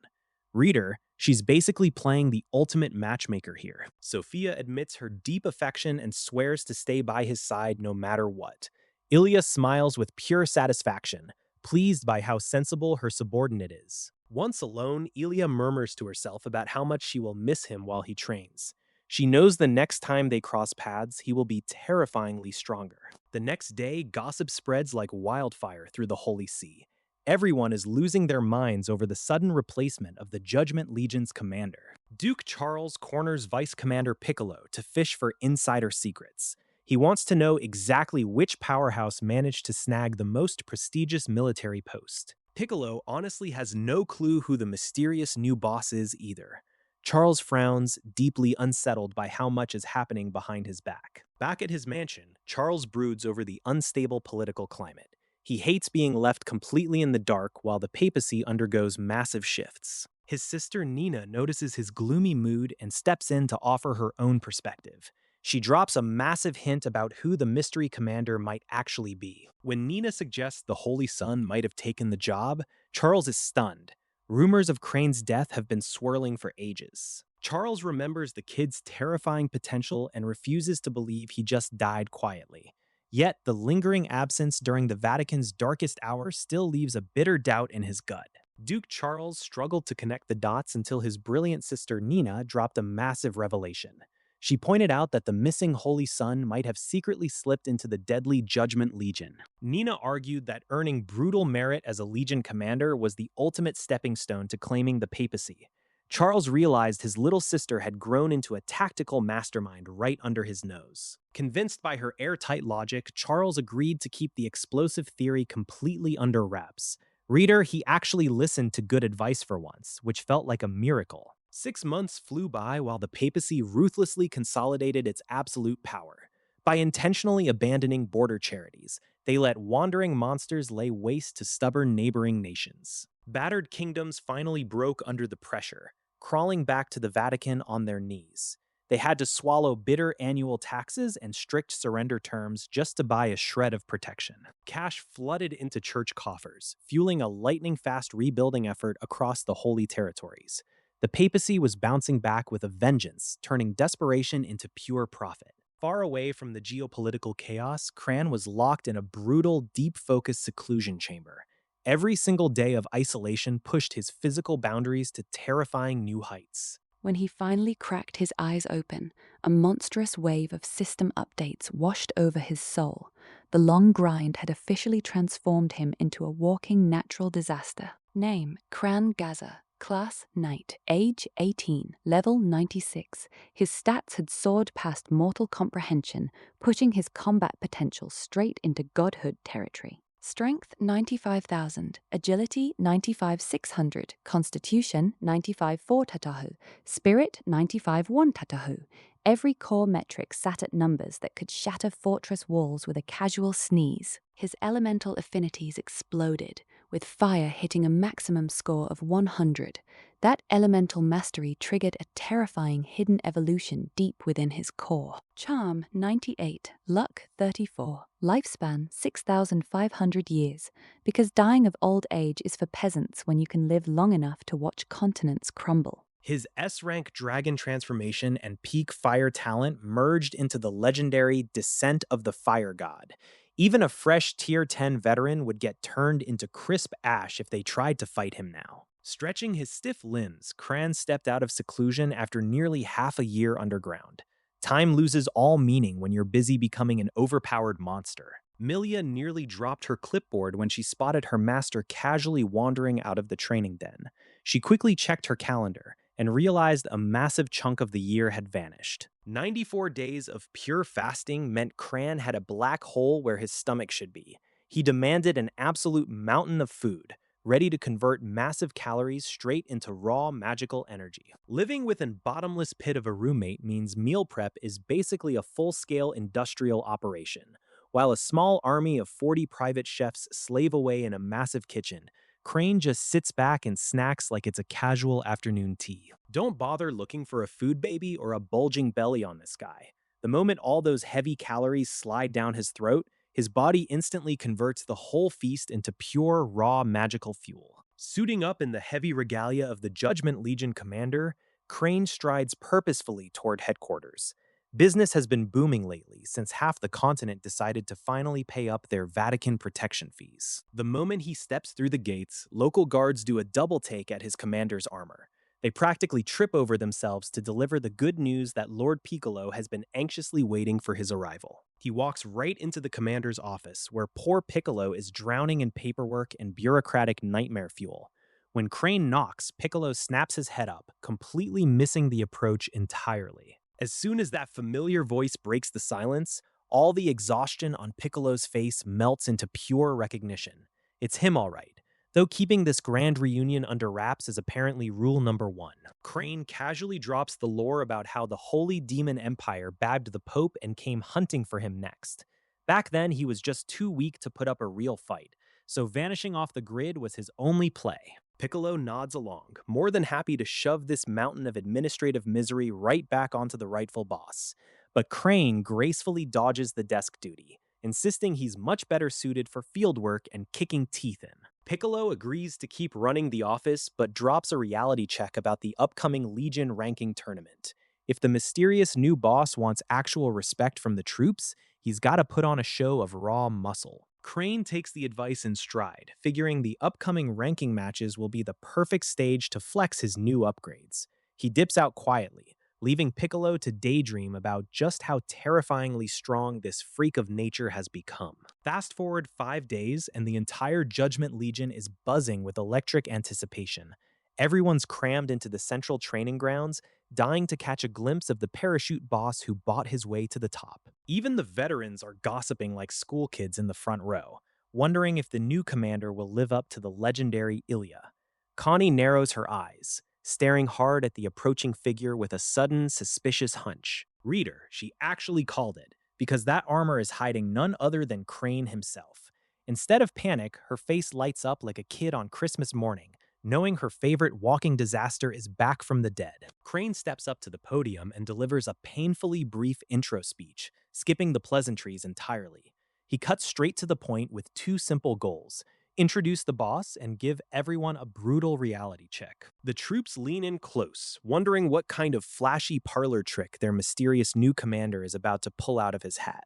Reader, she's basically playing the ultimate matchmaker here. Sophia admits her deep affection and swears to stay by his side no matter what. Ilya smiles with pure satisfaction, pleased by how sensible her subordinate is. Once alone, Ilya murmurs to herself about how much she will miss him while he trains. She knows the next time they cross paths, he will be terrifyingly stronger. The next day, gossip spreads like wildfire through the Holy See. Everyone is losing their minds over the sudden replacement of the Judgment Legion's commander. Duke Charles corners Vice Commander Piccolo to fish for insider secrets. He wants to know exactly which powerhouse managed to snag the most prestigious military post. Piccolo honestly has no clue who the mysterious new boss is either. Charles frowns, deeply unsettled by how much is happening behind his back. Back at his mansion, Charles broods over the unstable political climate. He hates being left completely in the dark while the papacy undergoes massive shifts. His sister Nina notices his gloomy mood and steps in to offer her own perspective. She drops a massive hint about who the mystery commander might actually be. When Nina suggests the Holy Son might have taken the job, Charles is stunned. Rumors of Crane's death have been swirling for ages. Charles remembers the kid's terrifying potential and refuses to believe he just died quietly. Yet, the lingering absence during the Vatican's darkest hour still leaves a bitter doubt in his gut. Duke Charles struggled to connect the dots until his brilliant sister Nina dropped a massive revelation. She pointed out that the missing Holy Son might have secretly slipped into the deadly Judgment Legion. Nina argued that earning brutal merit as a Legion commander was the ultimate stepping stone to claiming the papacy. Charles realized his little sister had grown into a tactical mastermind right under his nose. Convinced by her airtight logic, Charles agreed to keep the explosive theory completely under wraps. Reader, he actually listened to good advice for once, which felt like a miracle. 6 months flew by while the papacy ruthlessly consolidated its absolute power. By intentionally abandoning border charities, they let wandering monsters lay waste to stubborn neighboring nations. Battered kingdoms finally broke under the pressure, crawling back to the Vatican on their knees. They had to swallow bitter annual taxes and strict surrender terms just to buy a shred of protection. Cash flooded into church coffers, fueling a lightning-fast rebuilding effort across the Holy Territories. The papacy was bouncing back with a vengeance, turning desperation into pure profit. Far away from the geopolitical chaos, Cran was locked in a brutal, deep-focused seclusion chamber. Every single day of isolation pushed his physical boundaries to terrifying new heights. When he finally cracked his eyes open, a monstrous wave of system updates washed over his soul. The long grind had officially transformed him into a walking natural disaster. Name: Cran Gaza. Class: Knight. Age: 18. Level: 96. His stats had soared past mortal comprehension, pushing his combat potential straight into godhood territory. Strength: 95,000. Agility: 95,600. Constitution: 95,4 tatahu. Spirit: 95,1 tatahu. Every core metric sat at numbers that could shatter fortress walls with a casual sneeze. His elemental affinities exploded. with fire hitting a maximum score of 100. That elemental mastery triggered a terrifying hidden evolution deep within his core. Charm 98, Luck 34, Lifespan 6,500 years, because dying of old age is for peasants when you can live long enough to watch continents crumble. His S-rank dragon transformation and peak fire talent merged into the legendary Descent of the Fire God. Even a fresh tier 10 veteran would get turned into crisp ash if they tried to fight him now. Stretching his stiff limbs, Cran stepped out of seclusion after nearly half a year underground. Time loses all meaning when you're busy becoming an overpowered monster. Milia nearly dropped her clipboard when she spotted her master casually wandering out of the training den. She quickly checked her calendar and realized a massive chunk of the year had vanished. 94 days of pure fasting meant Cran had a black hole where his stomach should be. He demanded an absolute mountain of food, ready to convert massive calories straight into raw magical energy. Living within bottomless pit of a roommate means meal prep is basically a full-scale industrial operation. While a small army of 40 private chefs slave away in a massive kitchen, Crane just sits back and snacks like it's a casual afternoon tea. Don't bother looking for a food baby or a bulging belly on this guy. The moment all those heavy calories slide down his throat, his body instantly converts the whole feast into pure, raw, magical fuel. Suiting up in the heavy regalia of the Judgment Legion commander, Crane strides purposefully toward headquarters. Business has been booming lately since half the continent decided to finally pay up their Vatican protection fees. The moment he steps through the gates, local guards do a double take at his commander's armor. They practically trip over themselves to deliver the good news that Lord Piccolo has been anxiously waiting for his arrival. He walks right into the commander's office, where poor Piccolo is drowning in paperwork and bureaucratic nightmare fuel. When Crane knocks, Piccolo snaps his head up, completely missing the approach entirely. As soon as that familiar voice breaks the silence, all the exhaustion on Piccolo's face melts into pure recognition. It's him all right, though keeping this grand reunion under wraps is apparently rule number one. Crane casually drops the lore about how the Holy Demon Empire bagged the Pope and came hunting for him next. Back then, he was just too weak to put up a real fight, so vanishing off the grid was his only play. Piccolo nods along, more than happy to shove this mountain of administrative misery right back onto the rightful boss. But Crane gracefully dodges the desk duty, insisting he's much better suited for field work and kicking teeth in. Piccolo agrees to keep running the office, but drops a reality check about the upcoming Legion ranking tournament. If the mysterious new boss wants actual respect from the troops, he's got to put on a show of raw muscle. Crane takes the advice in stride, figuring the upcoming ranking matches will be the perfect stage to flex his new upgrades. He dips out quietly, leaving Piccolo to daydream about just how terrifyingly strong this freak of nature has become. Fast forward 5 days, and the entire Judgment Legion is buzzing with electric anticipation. Everyone's crammed into the central training grounds, dying to catch a glimpse of the parachute boss who bought his way to the top. Even the veterans are gossiping like school kids in the front row, wondering if the new commander will live up to the legendary Ilya. Connie narrows her eyes, staring hard at the approaching figure with a sudden, suspicious hunch. Reader, she actually called it, because that armor is hiding none other than Crane himself. Instead of panic, her face lights up like a kid on Christmas morning, knowing her favorite walking disaster is back from the dead. Crane steps up to the podium and delivers a painfully brief intro speech, skipping the pleasantries entirely. He cuts straight to the point with two simple goals: introduce the boss and give everyone a brutal reality check. The troops lean in close, wondering what kind of flashy parlor trick their mysterious new commander is about to pull out of his hat.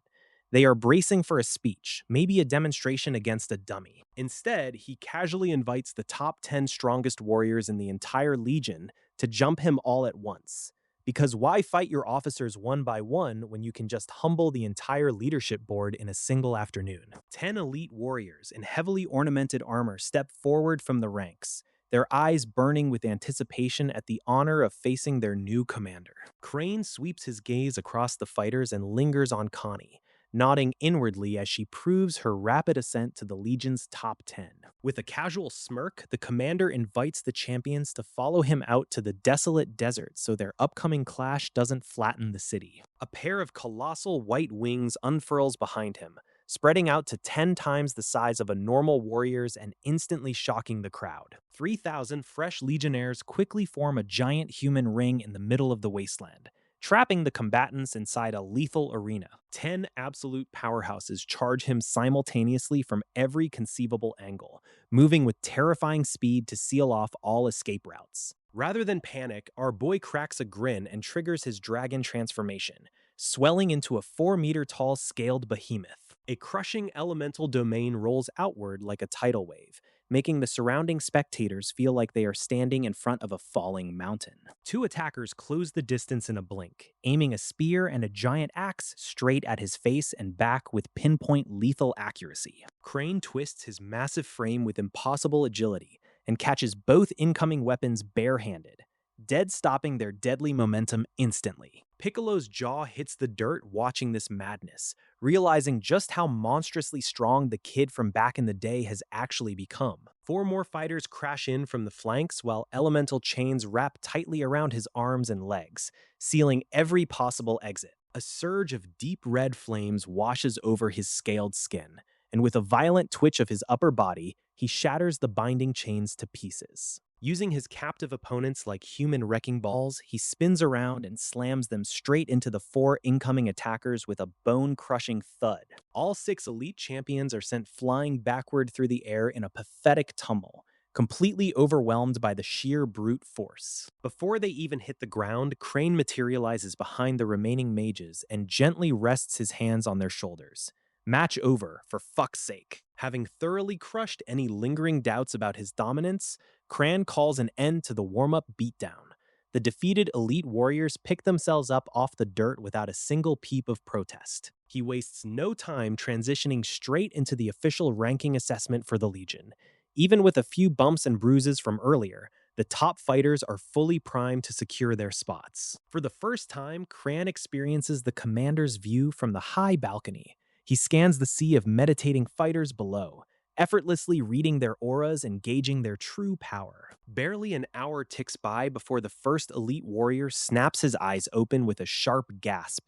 They are bracing for a speech, maybe a demonstration against a dummy. Instead, he casually invites the top 10 strongest warriors in the entire Legion to jump him all at once. Because why fight your officers one by one when you can just humble the entire leadership board in a single afternoon? 10 elite warriors in heavily ornamented armor step forward from the ranks, their eyes burning with anticipation at the honor of facing their new commander. Crane sweeps his gaze across the fighters and lingers on Connie, nodding inwardly as she proves her rapid ascent to the Legion's top 10. With a casual smirk, the commander invites the champions to follow him out to the desolate desert so their upcoming clash doesn't flatten the city. A pair of colossal white wings unfurls behind him, spreading out to 10 times the size of a normal warrior's and instantly shocking the crowd. 3,000 fresh legionnaires quickly form a giant human ring in the middle of the wasteland, trapping the combatants inside a lethal arena. 10 absolute powerhouses charge him simultaneously from every conceivable angle, moving with terrifying speed to seal off all escape routes. Rather than panic, our boy cracks a grin and triggers his dragon transformation, swelling into a 4-meter tall scaled behemoth. A crushing elemental domain rolls outward like a tidal wave, making the surrounding spectators feel like they are standing in front of a falling mountain. Two attackers close the distance in a blink, aiming a spear and a giant axe straight at his face and back with pinpoint lethal accuracy. Crane twists his massive frame with impossible agility and catches both incoming weapons barehanded, dead stopping their deadly momentum instantly. Piccolo's jaw hits the dirt watching this madness, realizing just how monstrously strong the kid from back in the day has actually become. Four more fighters crash in from the flanks while elemental chains wrap tightly around his arms and legs, sealing every possible exit. A surge of deep red flames washes over his scaled skin, and with a violent twitch of his upper body, he shatters the binding chains to pieces. Using his captive opponents like human wrecking balls, he spins around and slams them straight into the 4 incoming attackers with a bone-crushing thud. All 6 elite champions are sent flying backward through the air in a pathetic tumble, completely overwhelmed by the sheer brute force. Before they even hit the ground, Crane materializes behind the remaining mages and gently rests his hands on their shoulders. Match over, for fuck's sake. Having thoroughly crushed any lingering doubts about his dominance, Cran calls an end to the warm-up beatdown. The defeated elite warriors pick themselves up off the dirt without a single peep of protest. He wastes no time transitioning straight into the official ranking assessment for the Legion. Even with a few bumps and bruises from earlier, the top fighters are fully primed to secure their spots. For the first time, Cran experiences the commander's view from the high balcony. He scans the sea of meditating fighters below, effortlessly reading their auras and gauging their true power. Barely an hour ticks by before the first elite warrior snaps his eyes open with a sharp gasp.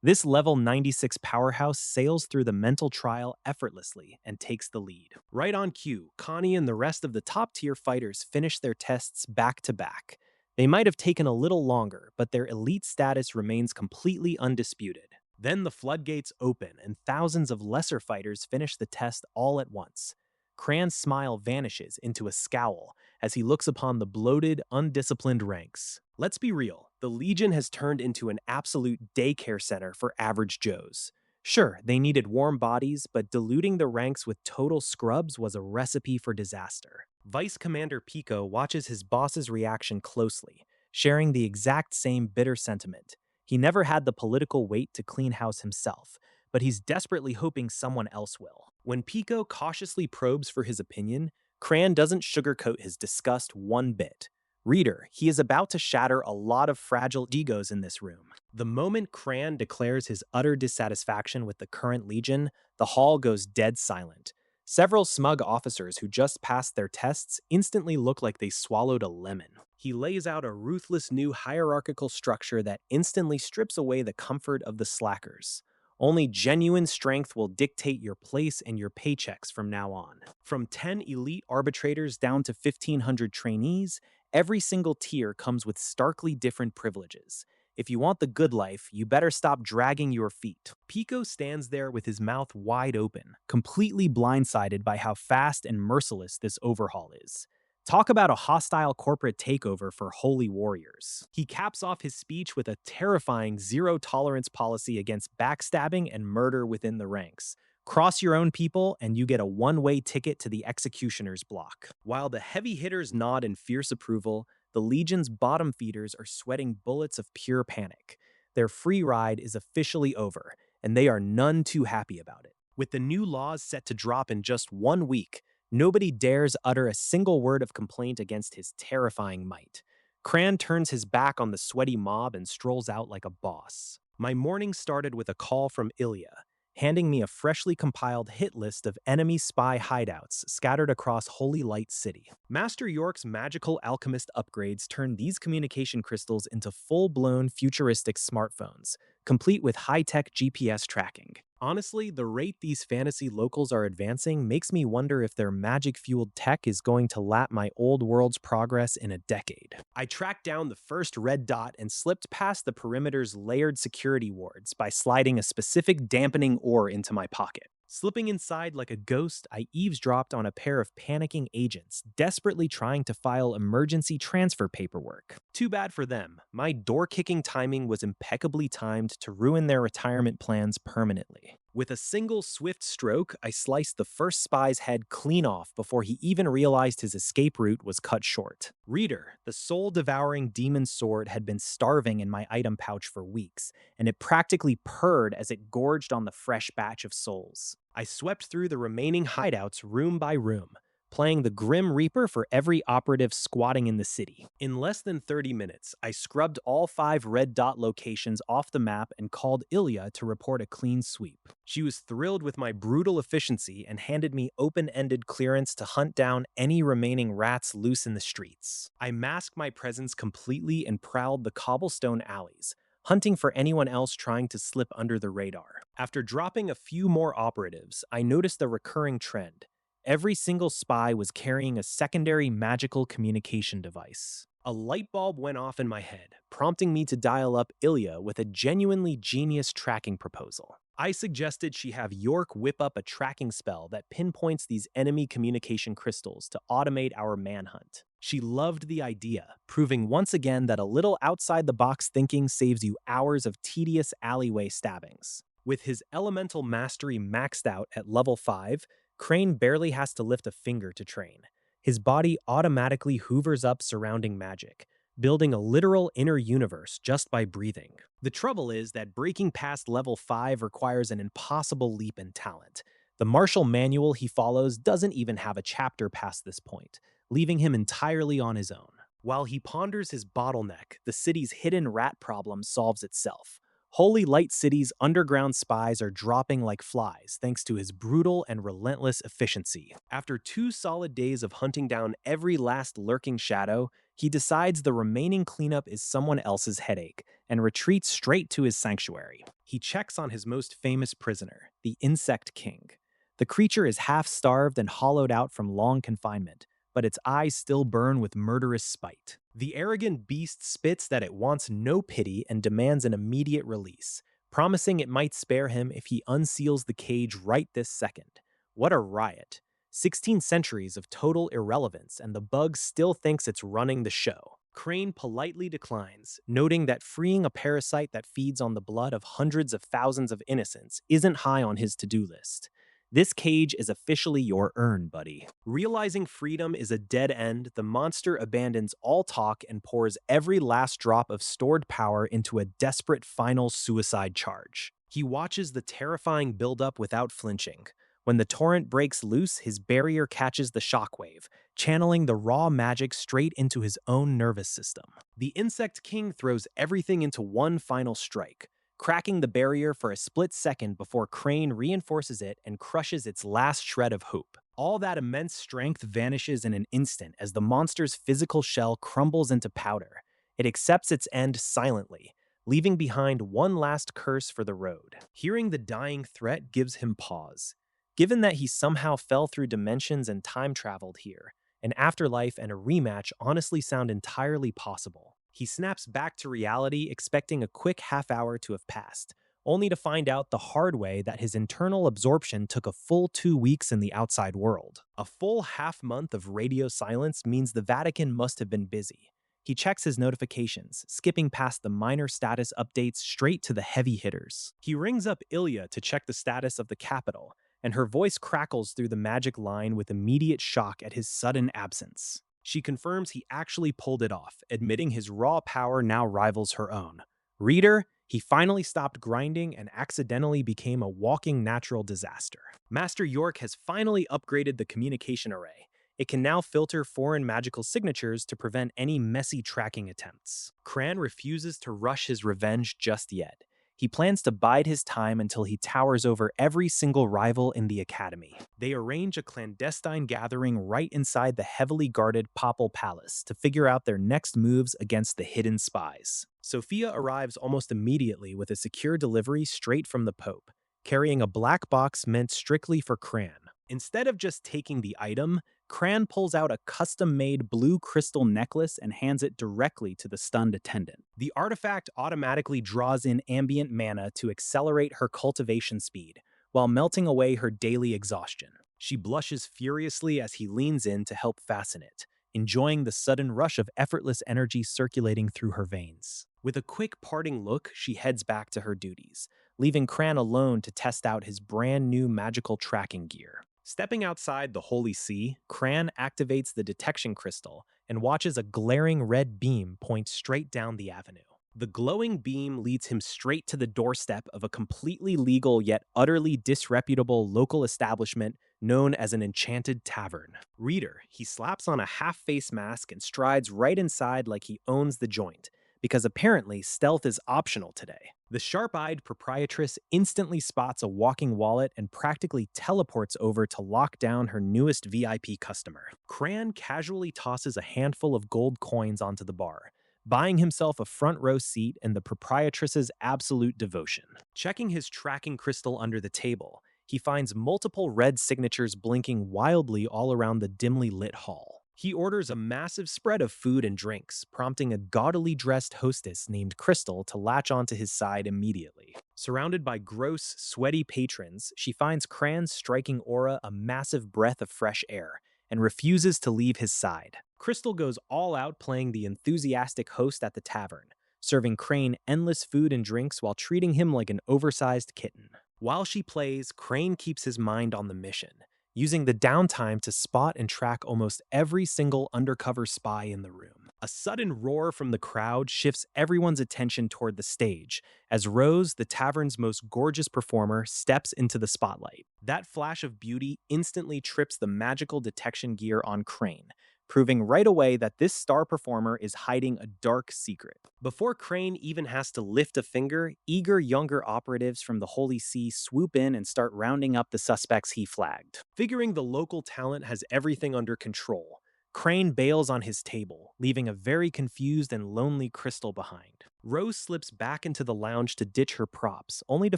This level 96 powerhouse sails through the mental trial effortlessly and takes the lead. Right on cue, Connie and the rest of the top-tier fighters finish their tests back to back. They might have taken a little longer, but their elite status remains completely undisputed. Then the floodgates open and thousands of lesser fighters finish the test all at once. Cran's smile vanishes into a scowl as he looks upon the bloated, undisciplined ranks. Let's be real, the Legion has turned into an absolute daycare center for average Joes. Sure, they needed warm bodies, but diluting the ranks with total scrubs was a recipe for disaster. Vice Commander Pico watches his boss's reaction closely, sharing the exact same bitter sentiment. He never had the political weight to clean house himself, but he's desperately hoping someone else will. When Pico cautiously probes for his opinion, Cran doesn't sugarcoat his disgust one bit. Reader, he is about to shatter a lot of fragile egos in this room. The moment Cran declares his utter dissatisfaction with the current Legion, the hall goes dead silent. Several smug officers who just passed their tests instantly look like they swallowed a lemon. He lays out a ruthless new hierarchical structure that instantly strips away the comfort of the slackers. Only genuine strength will dictate your place and your paychecks from now on. From 10 elite arbitrators down to 1,500 trainees, every single tier comes with starkly different privileges. If you want the good life, you better stop dragging your feet. Pico stands there with his mouth wide open, completely blindsided by how fast and merciless this overhaul is. Talk about a hostile corporate takeover for holy warriors. He caps off his speech with a terrifying zero-tolerance policy against backstabbing and murder within the ranks. Cross your own people, and you get a one-way ticket to the executioner's block. While the heavy hitters nod in fierce approval, the Legion's bottom feeders are sweating bullets of pure panic. Their free ride is officially over, and they are none too happy about it. With the new laws set to drop in just 1 week, nobody dares utter a single word of complaint against his terrifying might. Cran turns his back on the sweaty mob and strolls out like a boss. My morning started with a call from Ilya, handing me a freshly compiled hit list of enemy spy hideouts scattered across Holy Light City. Master York's magical alchemist upgrades turned these communication crystals into full-blown futuristic smartphones, complete with high-tech GPS tracking. Honestly, the rate these fantasy locals are advancing makes me wonder if their magic-fueled tech is going to lap my old world's progress in a decade. I tracked down the first red dot and slipped past the perimeter's layered security wards by sliding a specific dampening ore into my pocket. Slipping inside like a ghost, I eavesdropped on a pair of panicking agents, desperately trying to file emergency transfer paperwork. Too bad for them. My door-kicking timing was impeccably timed to ruin their retirement plans permanently. With a single swift stroke, I sliced the first spy's head clean off before he even realized his escape route was cut short. Reader, the soul-devouring demon sword had been starving in my item pouch for weeks, and it practically purred as it gorged on the fresh batch of souls. I swept through the remaining hideouts room by room, playing the Grim Reaper for every operative squatting in the city. In less than 30 minutes, I scrubbed all 5 red dot locations off the map and called Ilya to report a clean sweep. She was thrilled with my brutal efficiency and handed me open-ended clearance to hunt down any remaining rats loose in the streets. I masked my presence completely and prowled the cobblestone alleys, hunting for anyone else trying to slip under the radar. After dropping a few more operatives, I noticed a recurring trend. Every single spy was carrying a secondary magical communication device. A light bulb went off in my head, prompting me to dial up Ilya with a genuinely genius tracking proposal. I suggested she have York whip up a tracking spell that pinpoints these enemy communication crystals to automate our manhunt. She loved the idea, proving once again that a little outside-the-box thinking saves you hours of tedious alleyway stabbings. With his elemental mastery maxed out at level 5, Crane barely has to lift a finger to train. His body automatically hoovers up surrounding magic, building a literal inner universe just by breathing. The trouble is that breaking past level 5 requires an impossible leap in talent. The martial manual he follows doesn't even have a chapter past this point, leaving him entirely on his own. While he ponders his bottleneck, the city's hidden rat problem solves itself. Holy Light City's underground spies are dropping like flies thanks to his brutal and relentless efficiency. After 2 solid days of hunting down every last lurking shadow, he decides the remaining cleanup is someone else's headache and retreats straight to his sanctuary. He checks on his most famous prisoner, the Insect King. The creature is half-starved and hollowed out from long confinement, but its eyes still burn with murderous spite. The arrogant beast spits that it wants no pity and demands an immediate release, promising it might spare him if he unseals the cage right this second. What a riot. 16 centuries of total irrelevance, and the bug still thinks it's running the show. Crane politely declines, noting that freeing a parasite that feeds on the blood of hundreds of thousands of innocents isn't high on his to-do list. This cage is officially your urn, buddy. Realizing freedom is a dead end, the monster abandons all talk and pours every last drop of stored power into a desperate final suicide charge. He watches the terrifying buildup without flinching. When the torrent breaks loose, his barrier catches the shockwave, channeling the raw magic straight into his own nervous system. The Insect King throws everything into one final strike, cracking the barrier for a split second before Crane reinforces it and crushes its last shred of hope. All that immense strength vanishes in an instant as the monster's physical shell crumbles into powder. It accepts its end silently, leaving behind one last curse for the road. Hearing the dying threat gives him pause. Given that he somehow fell through dimensions and time traveled here, an afterlife and a rematch honestly sound entirely possible. He snaps back to reality, expecting a quick half hour to have passed, only to find out the hard way that his internal absorption took a full 2 weeks in the outside world. A full half month of radio silence means the Vatican must have been busy. He checks his notifications, skipping past the minor status updates straight to the heavy hitters. He rings up Ilya to check the status of the capital, and her voice crackles through the magic line with immediate shock at his sudden absence. She confirms he actually pulled it off, admitting his raw power now rivals her own. Reader, he finally stopped grinding and accidentally became a walking natural disaster. Master York has finally upgraded the communication array. It can now filter foreign magical signatures to prevent any messy tracking attempts. Cran refuses to rush his revenge just yet. He plans to bide his time until he towers over every single rival in the academy. They arrange a clandestine gathering right inside the heavily guarded Papal Palace to figure out their next moves against the hidden spies. Sophia arrives almost immediately with a secure delivery straight from the Pope, carrying a black box meant strictly for Cran. Instead of just taking the item, Cran pulls out a custom-made blue crystal necklace and hands it directly to the stunned attendant. The artifact automatically draws in ambient mana to accelerate her cultivation speed, while melting away her daily exhaustion. She blushes furiously as he leans in to help fasten it, enjoying the sudden rush of effortless energy circulating through her veins. With a quick parting look, she heads back to her duties, leaving Cran alone to test out his brand new magical tracking gear. Stepping outside the Holy See, Cran activates the detection crystal and watches a glaring red beam point straight down the avenue. The glowing beam leads him straight to the doorstep of a completely legal yet utterly disreputable local establishment known as an enchanted tavern. Reader, he slaps on a half-face mask and strides right inside like he owns the joint, because apparently stealth is optional today. The sharp-eyed proprietress instantly spots a walking wallet and practically teleports over to lock down her newest VIP customer. Cran casually tosses a handful of gold coins onto the bar, buying himself a front row seat in the proprietress's absolute devotion. Checking his tracking crystal under the table, he finds multiple red signatures blinking wildly all around the dimly lit hall. He orders a massive spread of food and drinks, prompting a gaudily dressed hostess named Crystal to latch onto his side immediately. Surrounded by gross, sweaty patrons, she finds Cran's striking aura a massive breath of fresh air and refuses to leave his side. Crystal goes all out playing the enthusiastic host at the tavern, serving Crane endless food and drinks while treating him like an oversized kitten. While she plays, Crane keeps his mind on the mission, using the downtime to spot and track almost every single undercover spy in the room. A sudden roar from the crowd shifts everyone's attention toward the stage as Rose, the tavern's most gorgeous performer, steps into the spotlight. That flash of beauty instantly trips the magical detection gear on Crane, proving right away that this star performer is hiding a dark secret. Before Crane even has to lift a finger, eager younger operatives from the Holy See swoop in and start rounding up the suspects he flagged. Figuring the local talent has everything under control, Crane bails on his table, leaving a very confused and lonely Crystal behind. Rose slips back into the lounge to ditch her props, only to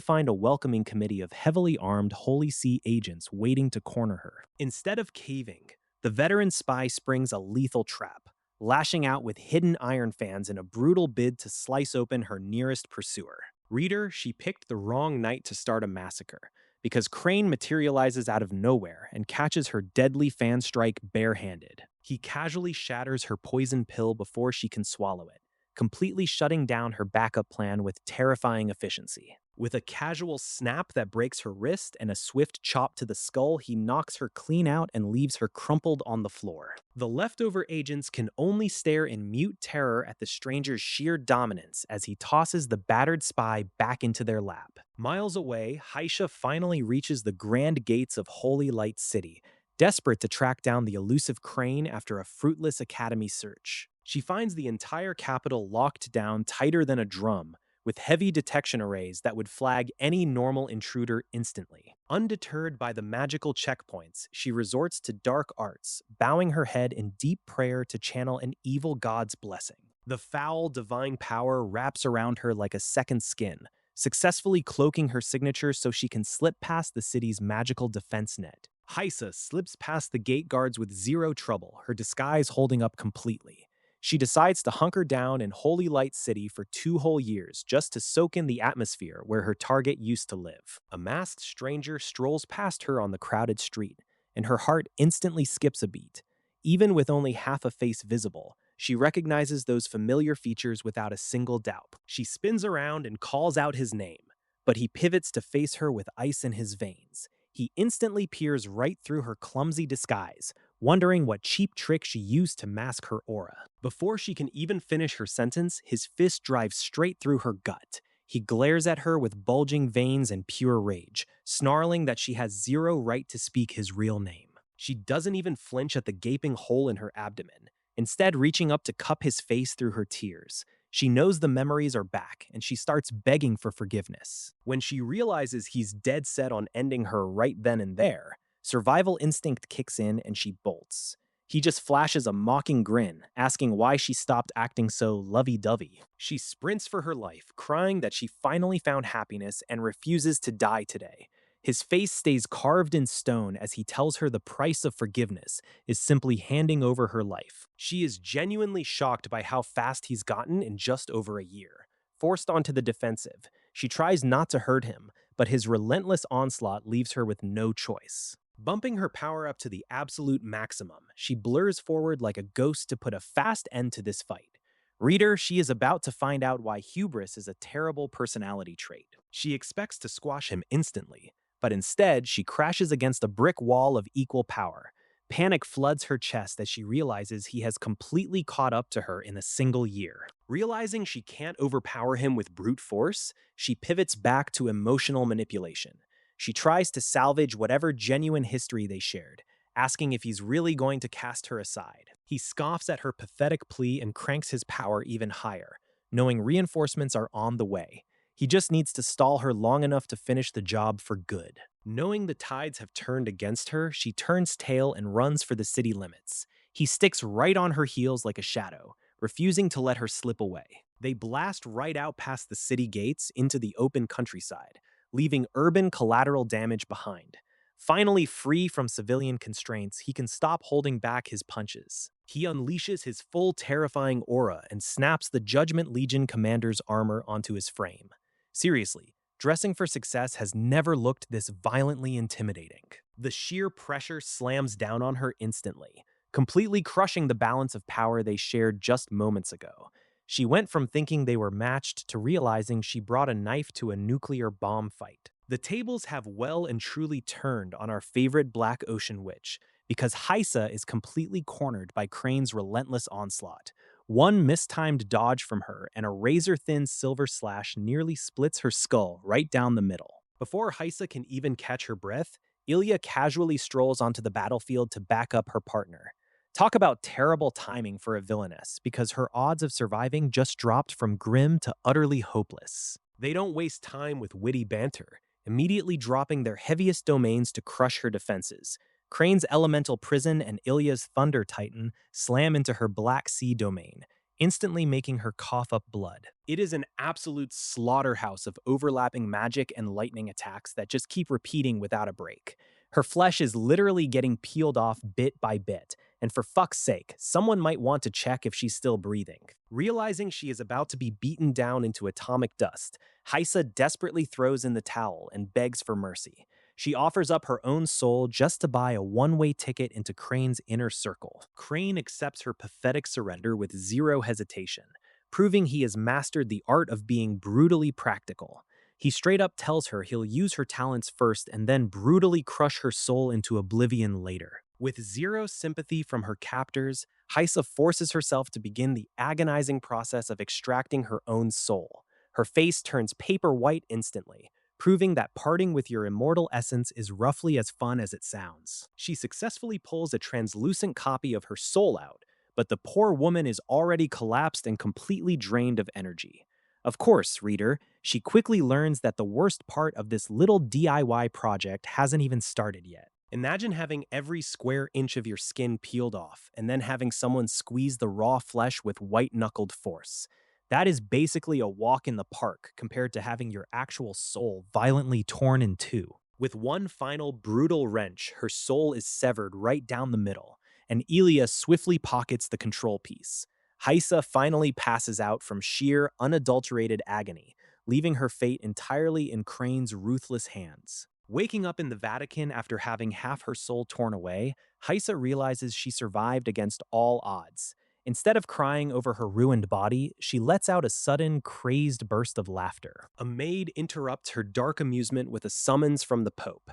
find a welcoming committee of heavily armed Holy See agents waiting to corner her. Instead of caving, the veteran spy springs a lethal trap, lashing out with hidden iron fans in a brutal bid to slice open her nearest pursuer. Reader, she picked the wrong night to start a massacre, because Crane materializes out of nowhere and catches her deadly fan strike barehanded. He casually shatters her poison pill before she can swallow it, completely shutting down her backup plan with terrifying efficiency. With a casual snap that breaks her wrist and a swift chop to the skull, he knocks her clean out and leaves her crumpled on the floor. The leftover agents can only stare in mute terror at the stranger's sheer dominance as he tosses the battered spy back into their lap. Miles away, Haisha finally reaches the grand gates of Holy Light City, desperate to track down the elusive Crane after a fruitless academy search. She finds the entire capital locked down tighter than a drum, with heavy detection arrays that would flag any normal intruder instantly. Undeterred by the magical checkpoints, she resorts to dark arts, bowing her head in deep prayer to channel an evil god's blessing. The foul, divine power wraps around her like a second skin, successfully cloaking her signature so she can slip past the city's magical defense net. Haisa slips past the gate guards with zero trouble, her disguise holding up completely. She decides to hunker down in Holy Light City for 2 whole years just to soak in the atmosphere where her target used to live. A masked stranger strolls past her on the crowded street, and her heart instantly skips a beat. Even with only half a face visible, she recognizes those familiar features without a single doubt. She spins around and calls out his name, but he pivots to face her with ice in his veins. He instantly peers right through her clumsy disguise, wondering what cheap trick she used to mask her aura. Before she can even finish her sentence, his fist drives straight through her gut. He glares at her with bulging veins and pure rage, snarling that she has zero right to speak his real name. She doesn't even flinch at the gaping hole in her abdomen, instead reaching up to cup his face through her tears. She knows the memories are back, and she starts begging for forgiveness. When she realizes he's dead set on ending her right then and there, survival instinct kicks in and she bolts. He just flashes a mocking grin, asking why she stopped acting so lovey-dovey. She sprints for her life, crying that she finally found happiness and refuses to die today. His face stays carved in stone as he tells her the price of forgiveness is simply handing over her life. She is genuinely shocked by how fast he's gotten in just over a year. Forced onto the defensive, she tries not to hurt him, but his relentless onslaught leaves her with no choice. Bumping her power up to the absolute maximum, she blurs forward like a ghost to put a fast end to this fight. Reader, she is about to find out why hubris is a terrible personality trait. She expects to squash him instantly, but instead, she crashes against a brick wall of equal power. Panic floods her chest as she realizes he has completely caught up to her in a single year. Realizing she can't overpower him with brute force, she pivots back to emotional manipulation. She tries to salvage whatever genuine history they shared, asking if he's really going to cast her aside. He scoffs at her pathetic plea and cranks his power even higher, knowing reinforcements are on the way. He just needs to stall her long enough to finish the job for good. Knowing the tides have turned against her, she turns tail and runs for the city limits. He sticks right on her heels like a shadow, refusing to let her slip away. They blast right out past the city gates into the open countryside, leaving urban collateral damage behind. Finally free from civilian constraints, he can stop holding back his punches. He unleashes his full terrifying aura and snaps the Judgment Legion commander's armor onto his frame. Seriously, dressing for success has never looked this violently intimidating. The sheer pressure slams down on her instantly, completely crushing the balance of power they shared just moments ago. She went from thinking they were matched to realizing she brought a knife to a nuclear bomb fight. The tables have well and truly turned on our favorite Black Ocean witch, because Haisa is completely cornered by Crane's relentless onslaught. One mistimed dodge from her, and a razor-thin silver slash nearly splits her skull right down the middle. Before Haisa can even catch her breath, Ilya casually strolls onto the battlefield to back up her partner. Talk about terrible timing for a villainess, because her odds of surviving just dropped from grim to utterly hopeless. They don't waste time with witty banter, immediately dropping their heaviest domains to crush her defenses. Crane's Elemental Prison and Ilya's Thunder Titan slam into her Black Sea domain, instantly making her cough up blood. It is an absolute slaughterhouse of overlapping magic and lightning attacks that just keep repeating without a break. Her flesh is literally getting peeled off bit by bit, and for fuck's sake, someone might want to check if she's still breathing. Realizing she is about to be beaten down into atomic dust, Haisa desperately throws in the towel and begs for mercy. She offers up her own soul just to buy a one-way ticket into Crane's inner circle. Crane accepts her pathetic surrender with zero hesitation, proving he has mastered the art of being brutally practical. He straight up tells her he'll use her talents first and then brutally crush her soul into oblivion later. With zero sympathy from her captors, Haisa forces herself to begin the agonizing process of extracting her own soul. Her face turns paper white instantly, proving that parting with your immortal essence is roughly as fun as it sounds. She successfully pulls a translucent copy of her soul out, but the poor woman is already collapsed and completely drained of energy. Of course, reader, she quickly learns that the worst part of this little DIY project hasn't even started yet. Imagine having every square inch of your skin peeled off, and then having someone squeeze the raw flesh with white-knuckled force. That is basically a walk in the park compared to having your actual soul violently torn in two. With one final brutal wrench, her soul is severed right down the middle, and Ilya swiftly pockets the control piece. Haisa finally passes out from sheer, unadulterated agony, leaving her fate entirely in Crane's ruthless hands. Waking up in the Vatican after having half her soul torn away, Haisa realizes she survived against all odds. Instead of crying over her ruined body, she lets out a sudden, crazed burst of laughter. A maid interrupts her dark amusement with a summons from the Pope.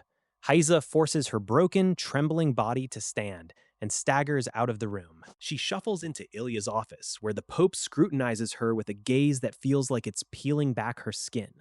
Haisa forces her broken, trembling body to stand and staggers out of the room. She shuffles into Ilya's office, where the Pope scrutinizes her with a gaze that feels like it's peeling back her skin.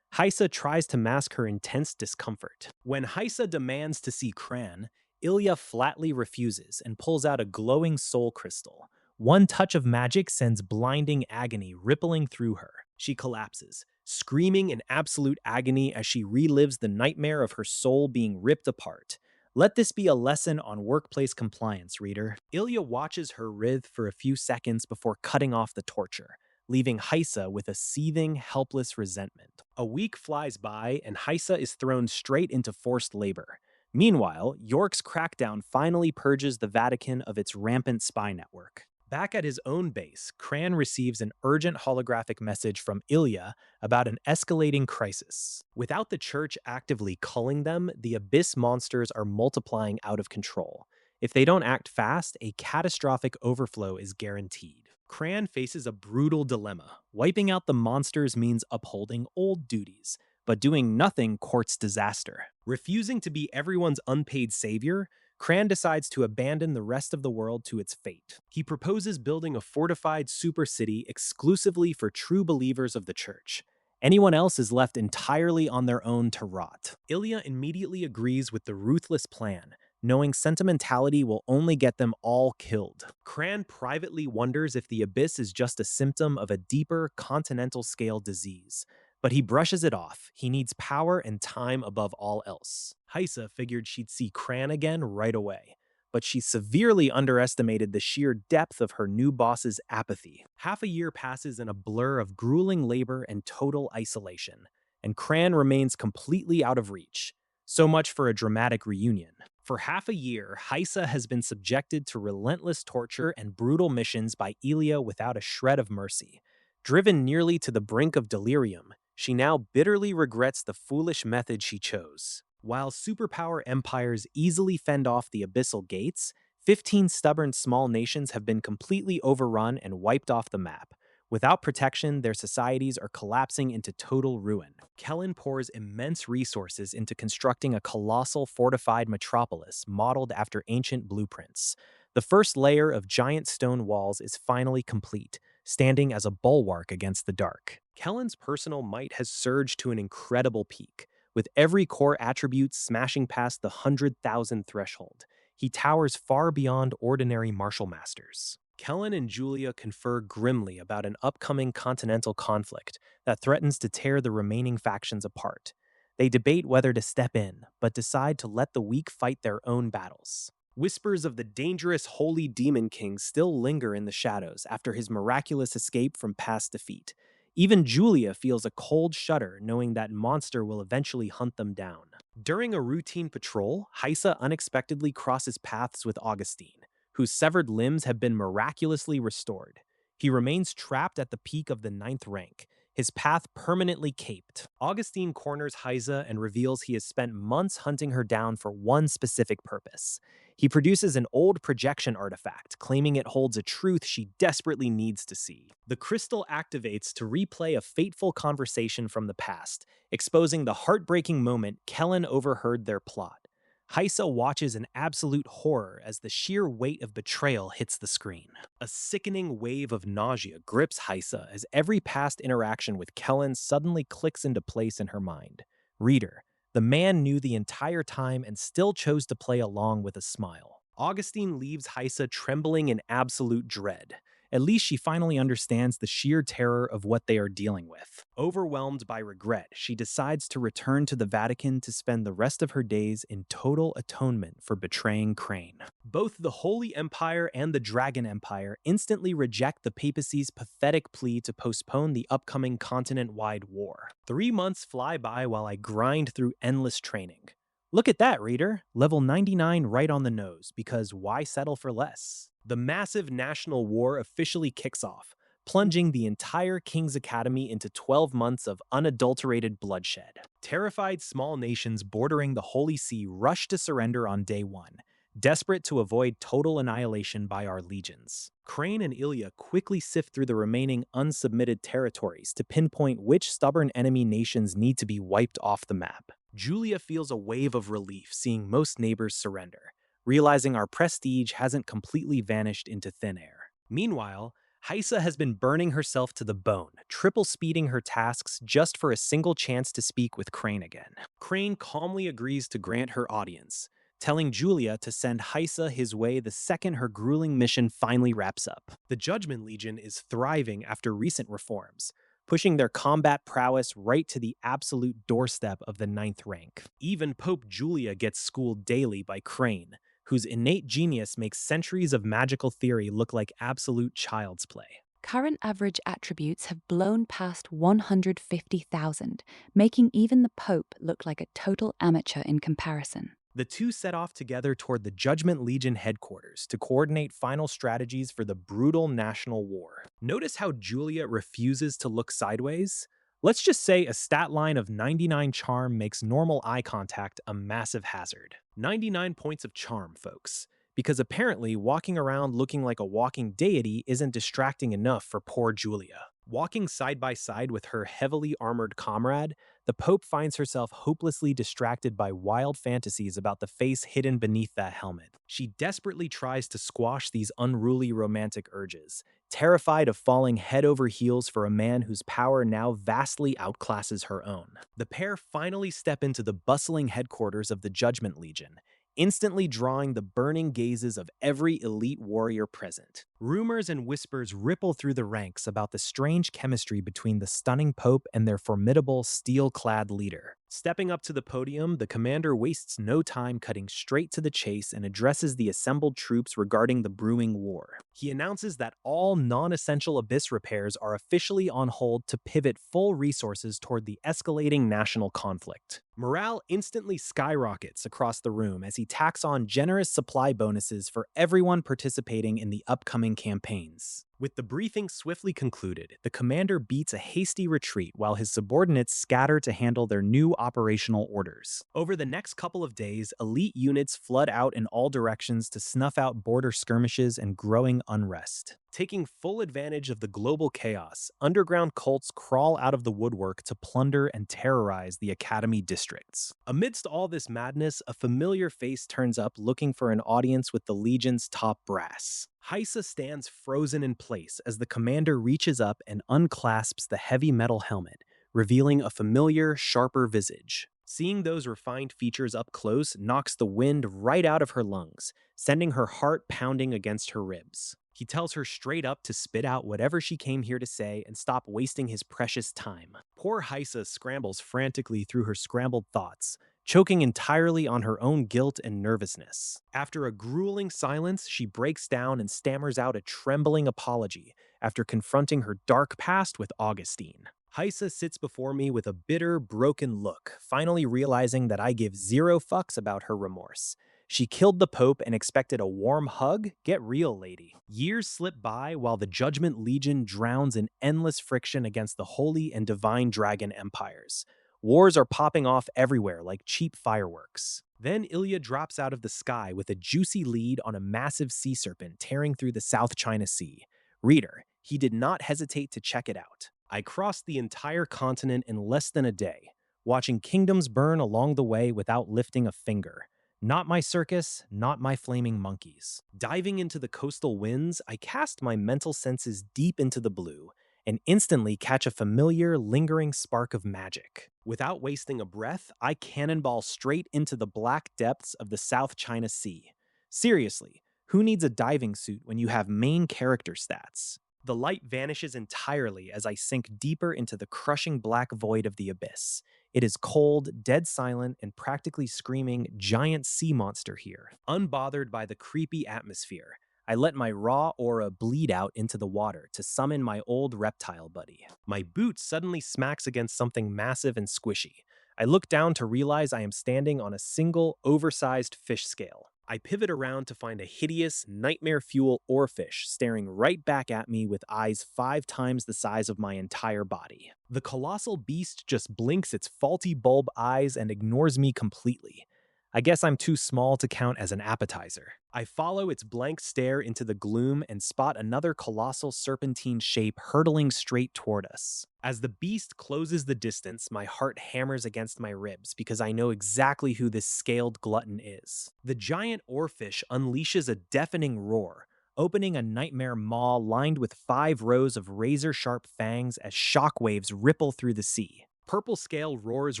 Haisa tries to mask her intense discomfort. When Haisa demands to see Cran, Ilya flatly refuses and pulls out a glowing soul crystal. One touch of magic sends blinding agony rippling through her. She collapses, screaming in absolute agony as she relives the nightmare of her soul being ripped apart. Let this be a lesson on workplace compliance, reader. Ilya watches her writhe for a few seconds before cutting off the torture, leaving Heisa with a seething, helpless resentment. A week flies by, and Heisa is thrown straight into forced labor. Meanwhile, York's crackdown finally purges the Vatican of its rampant spy network. Back at his own base, Cran receives an urgent holographic message from Ilya about an escalating crisis. Without the church actively culling them, the abyss monsters are multiplying out of control. If they don't act fast, a catastrophic overflow is guaranteed. Cran faces a brutal dilemma. Wiping out the monsters means upholding old duties, but doing nothing courts disaster. Refusing to be everyone's unpaid savior, Cran decides to abandon the rest of the world to its fate. He proposes building a fortified super city exclusively for true believers of the church. Anyone else is left entirely on their own to rot. Ilya immediately agrees with the ruthless plan, knowing sentimentality will only get them all killed. Cran privately wonders if the abyss is just a symptom of a deeper, continental-scale disease. But he brushes it off. He needs power and time above all else. Heisa figured she'd see Cran again right away, but she severely underestimated the sheer depth of her new boss's apathy. Half a year passes in a blur of grueling labor and total isolation, and Cran remains completely out of reach. So much for a dramatic reunion. For half a year, Heisa has been subjected to relentless torture and brutal missions by Ilya without a shred of mercy. Driven nearly to the brink of delirium, she now bitterly regrets the foolish method she chose. While superpower empires easily fend off the abyssal gates, 15 stubborn small nations have been completely overrun and wiped off the map. Without protection, their societies are collapsing into total ruin. Kellen pours immense resources into constructing a colossal fortified metropolis modeled after ancient blueprints. The first layer of giant stone walls is finally complete, standing as a bulwark against the dark. Kellen's personal might has surged to an incredible peak, with every core attribute smashing past the 100,000 threshold. He towers far beyond ordinary martial masters. Kellen and Julia confer grimly about an upcoming continental conflict that threatens to tear the remaining factions apart. They debate whether to step in, but decide to let the weak fight their own battles. Whispers of the dangerous Holy Demon King still linger in the shadows after his miraculous escape from past defeat. Even Julia feels a cold shudder knowing that monster will eventually hunt them down. During a routine patrol, Heisa unexpectedly crosses paths with Augustine, whose severed limbs have been miraculously restored. He remains trapped at the peak of the 9th rank, his path permanently caped. Augustine corners Heisa and reveals he has spent months hunting her down for one specific purpose. He produces an old projection artifact, claiming it holds a truth she desperately needs to see. The crystal activates to replay a fateful conversation from the past, exposing the heartbreaking moment Kellen overheard their plot. Heisa watches in absolute horror as the sheer weight of betrayal hits the screen. A sickening wave of nausea grips Heisa as every past interaction with Kellen suddenly clicks into place in her mind. Reader, the man knew the entire time and still chose to play along with a smile. Augustine leaves Heisa trembling in absolute dread. At least she finally understands the sheer terror of what they are dealing with. Overwhelmed by regret, she decides to return to the Vatican to spend the rest of her days in total atonement for betraying Crane. Both the Holy Empire and the Dragon Empire instantly reject the papacy's pathetic plea to postpone the upcoming continent-wide war. 3 months fly by while I grind through endless training. Look at that, reader. Level 99 right on the nose, because why settle for less? The massive national war officially kicks off, plunging the entire King's Academy into 12 months of unadulterated bloodshed. Terrified small nations bordering the Holy See rush to surrender on day one, desperate to avoid total annihilation by our legions. Crane and Ilya quickly sift through the remaining unsubmitted territories to pinpoint which stubborn enemy nations need to be wiped off the map. Julia feels a wave of relief seeing most neighbors surrender, realizing our prestige hasn't completely vanished into thin air. Meanwhile, Heisa has been burning herself to the bone, triple speeding her tasks just for a single chance to speak with Crane again. Crane calmly agrees to grant her audience, telling Julia to send Heisa his way the second her grueling mission finally wraps up. The Judgment Legion is thriving after recent reforms, pushing their combat prowess right to the absolute doorstep of the ninth rank. Even Pope Julia gets schooled daily by Crane, whose innate genius makes centuries of magical theory look like absolute child's play. Current average attributes have blown past 150,000, making even the Pope look like a total amateur in comparison. The two set off together toward the Judgment Legion headquarters to coordinate final strategies for the brutal national war. Notice how Julia refuses to look sideways? Let's just say a stat line of 99 charm makes normal eye contact a massive hazard. 99 points of charm, folks. Because apparently, walking around looking like a walking deity isn't distracting enough for poor Julia. Walking side by side with her heavily armored comrade, the Pope finds herself hopelessly distracted by wild fantasies about the face hidden beneath that helmet. She desperately tries to squash these unruly romantic urges, terrified of falling head over heels for a man whose power now vastly outclasses her own. The pair finally step into the bustling headquarters of the Judgment Legion, instantly drawing the burning gazes of every elite warrior present. Rumors and whispers ripple through the ranks about the strange chemistry between the stunning Pope and their formidable, steel-clad leader. Stepping up to the podium, the commander wastes no time cutting straight to the chase and addresses the assembled troops regarding the brewing war. He announces that all non-essential abyss repairs are officially on hold to pivot full resources toward the escalating national conflict. Morale instantly skyrockets across the room as he tacks on generous supply bonuses for everyone participating in the upcoming campaigns. With the briefing swiftly concluded, the commander beats a hasty retreat while his subordinates scatter to handle their new operational orders. Over the next couple of days, elite units flood out in all directions to snuff out border skirmishes and growing unrest. Taking full advantage of the global chaos, underground cults crawl out of the woodwork to plunder and terrorize the academy districts. Amidst all this madness, a familiar face turns up looking for an audience with the Legion's top brass. Hysa stands frozen in place as the commander reaches up and unclasps the heavy metal helmet, revealing a familiar, sharper visage. Seeing those refined features up close knocks the wind right out of her lungs, sending her heart pounding against her ribs. He tells her straight up to spit out whatever she came here to say and stop wasting his precious time. Poor Hysa scrambles frantically through her scrambled thoughts, choking entirely on her own guilt and nervousness. After a grueling silence, she breaks down and stammers out a trembling apology after confronting her dark past with Augustine. Hysa sits before me with a bitter, broken look, finally realizing that I give zero fucks about her remorse. She killed the Pope and expected a warm hug? Get real, lady. Years slip by while the Judgment Legion drowns in endless friction against the Holy and Divine Dragon empires. Wars are popping off everywhere like cheap fireworks. Then Ilya drops out of the sky with a juicy lead on a massive sea serpent tearing through the South China Sea. Reader, he did not hesitate to check it out. I crossed the entire continent in less than a day, watching kingdoms burn along the way without lifting a finger. Not my circus, not my flaming monkeys. Diving into the coastal winds, I cast my mental senses deep into the blue and instantly catch a familiar, lingering spark of magic. Without wasting a breath, I cannonball straight into the black depths of the South China Sea. Seriously, who needs a diving suit when you have main character stats? The light vanishes entirely as I sink deeper into the crushing black void of the abyss. It is cold, dead silent, and practically screaming giant sea monster here. Unbothered by the creepy atmosphere, I let my raw aura bleed out into the water to summon my old reptile buddy. My boot suddenly smacks against something massive and squishy. I look down to realize I am standing on a single, oversized fish scale. I pivot around to find a hideous, nightmare fuel oarfish staring right back at me with eyes 5 times the size of my entire body. The colossal beast just blinks its faulty bulb eyes and ignores me completely. I guess I'm too small to count as an appetizer. I follow its blank stare into the gloom and spot another colossal serpentine shape hurtling straight toward us. As the beast closes the distance, my heart hammers against my ribs because I know exactly who this scaled glutton is. The giant oarfish unleashes a deafening roar, opening a nightmare maw lined with 5 rows of razor-sharp fangs as shockwaves ripple through the sea. Purple Scale roars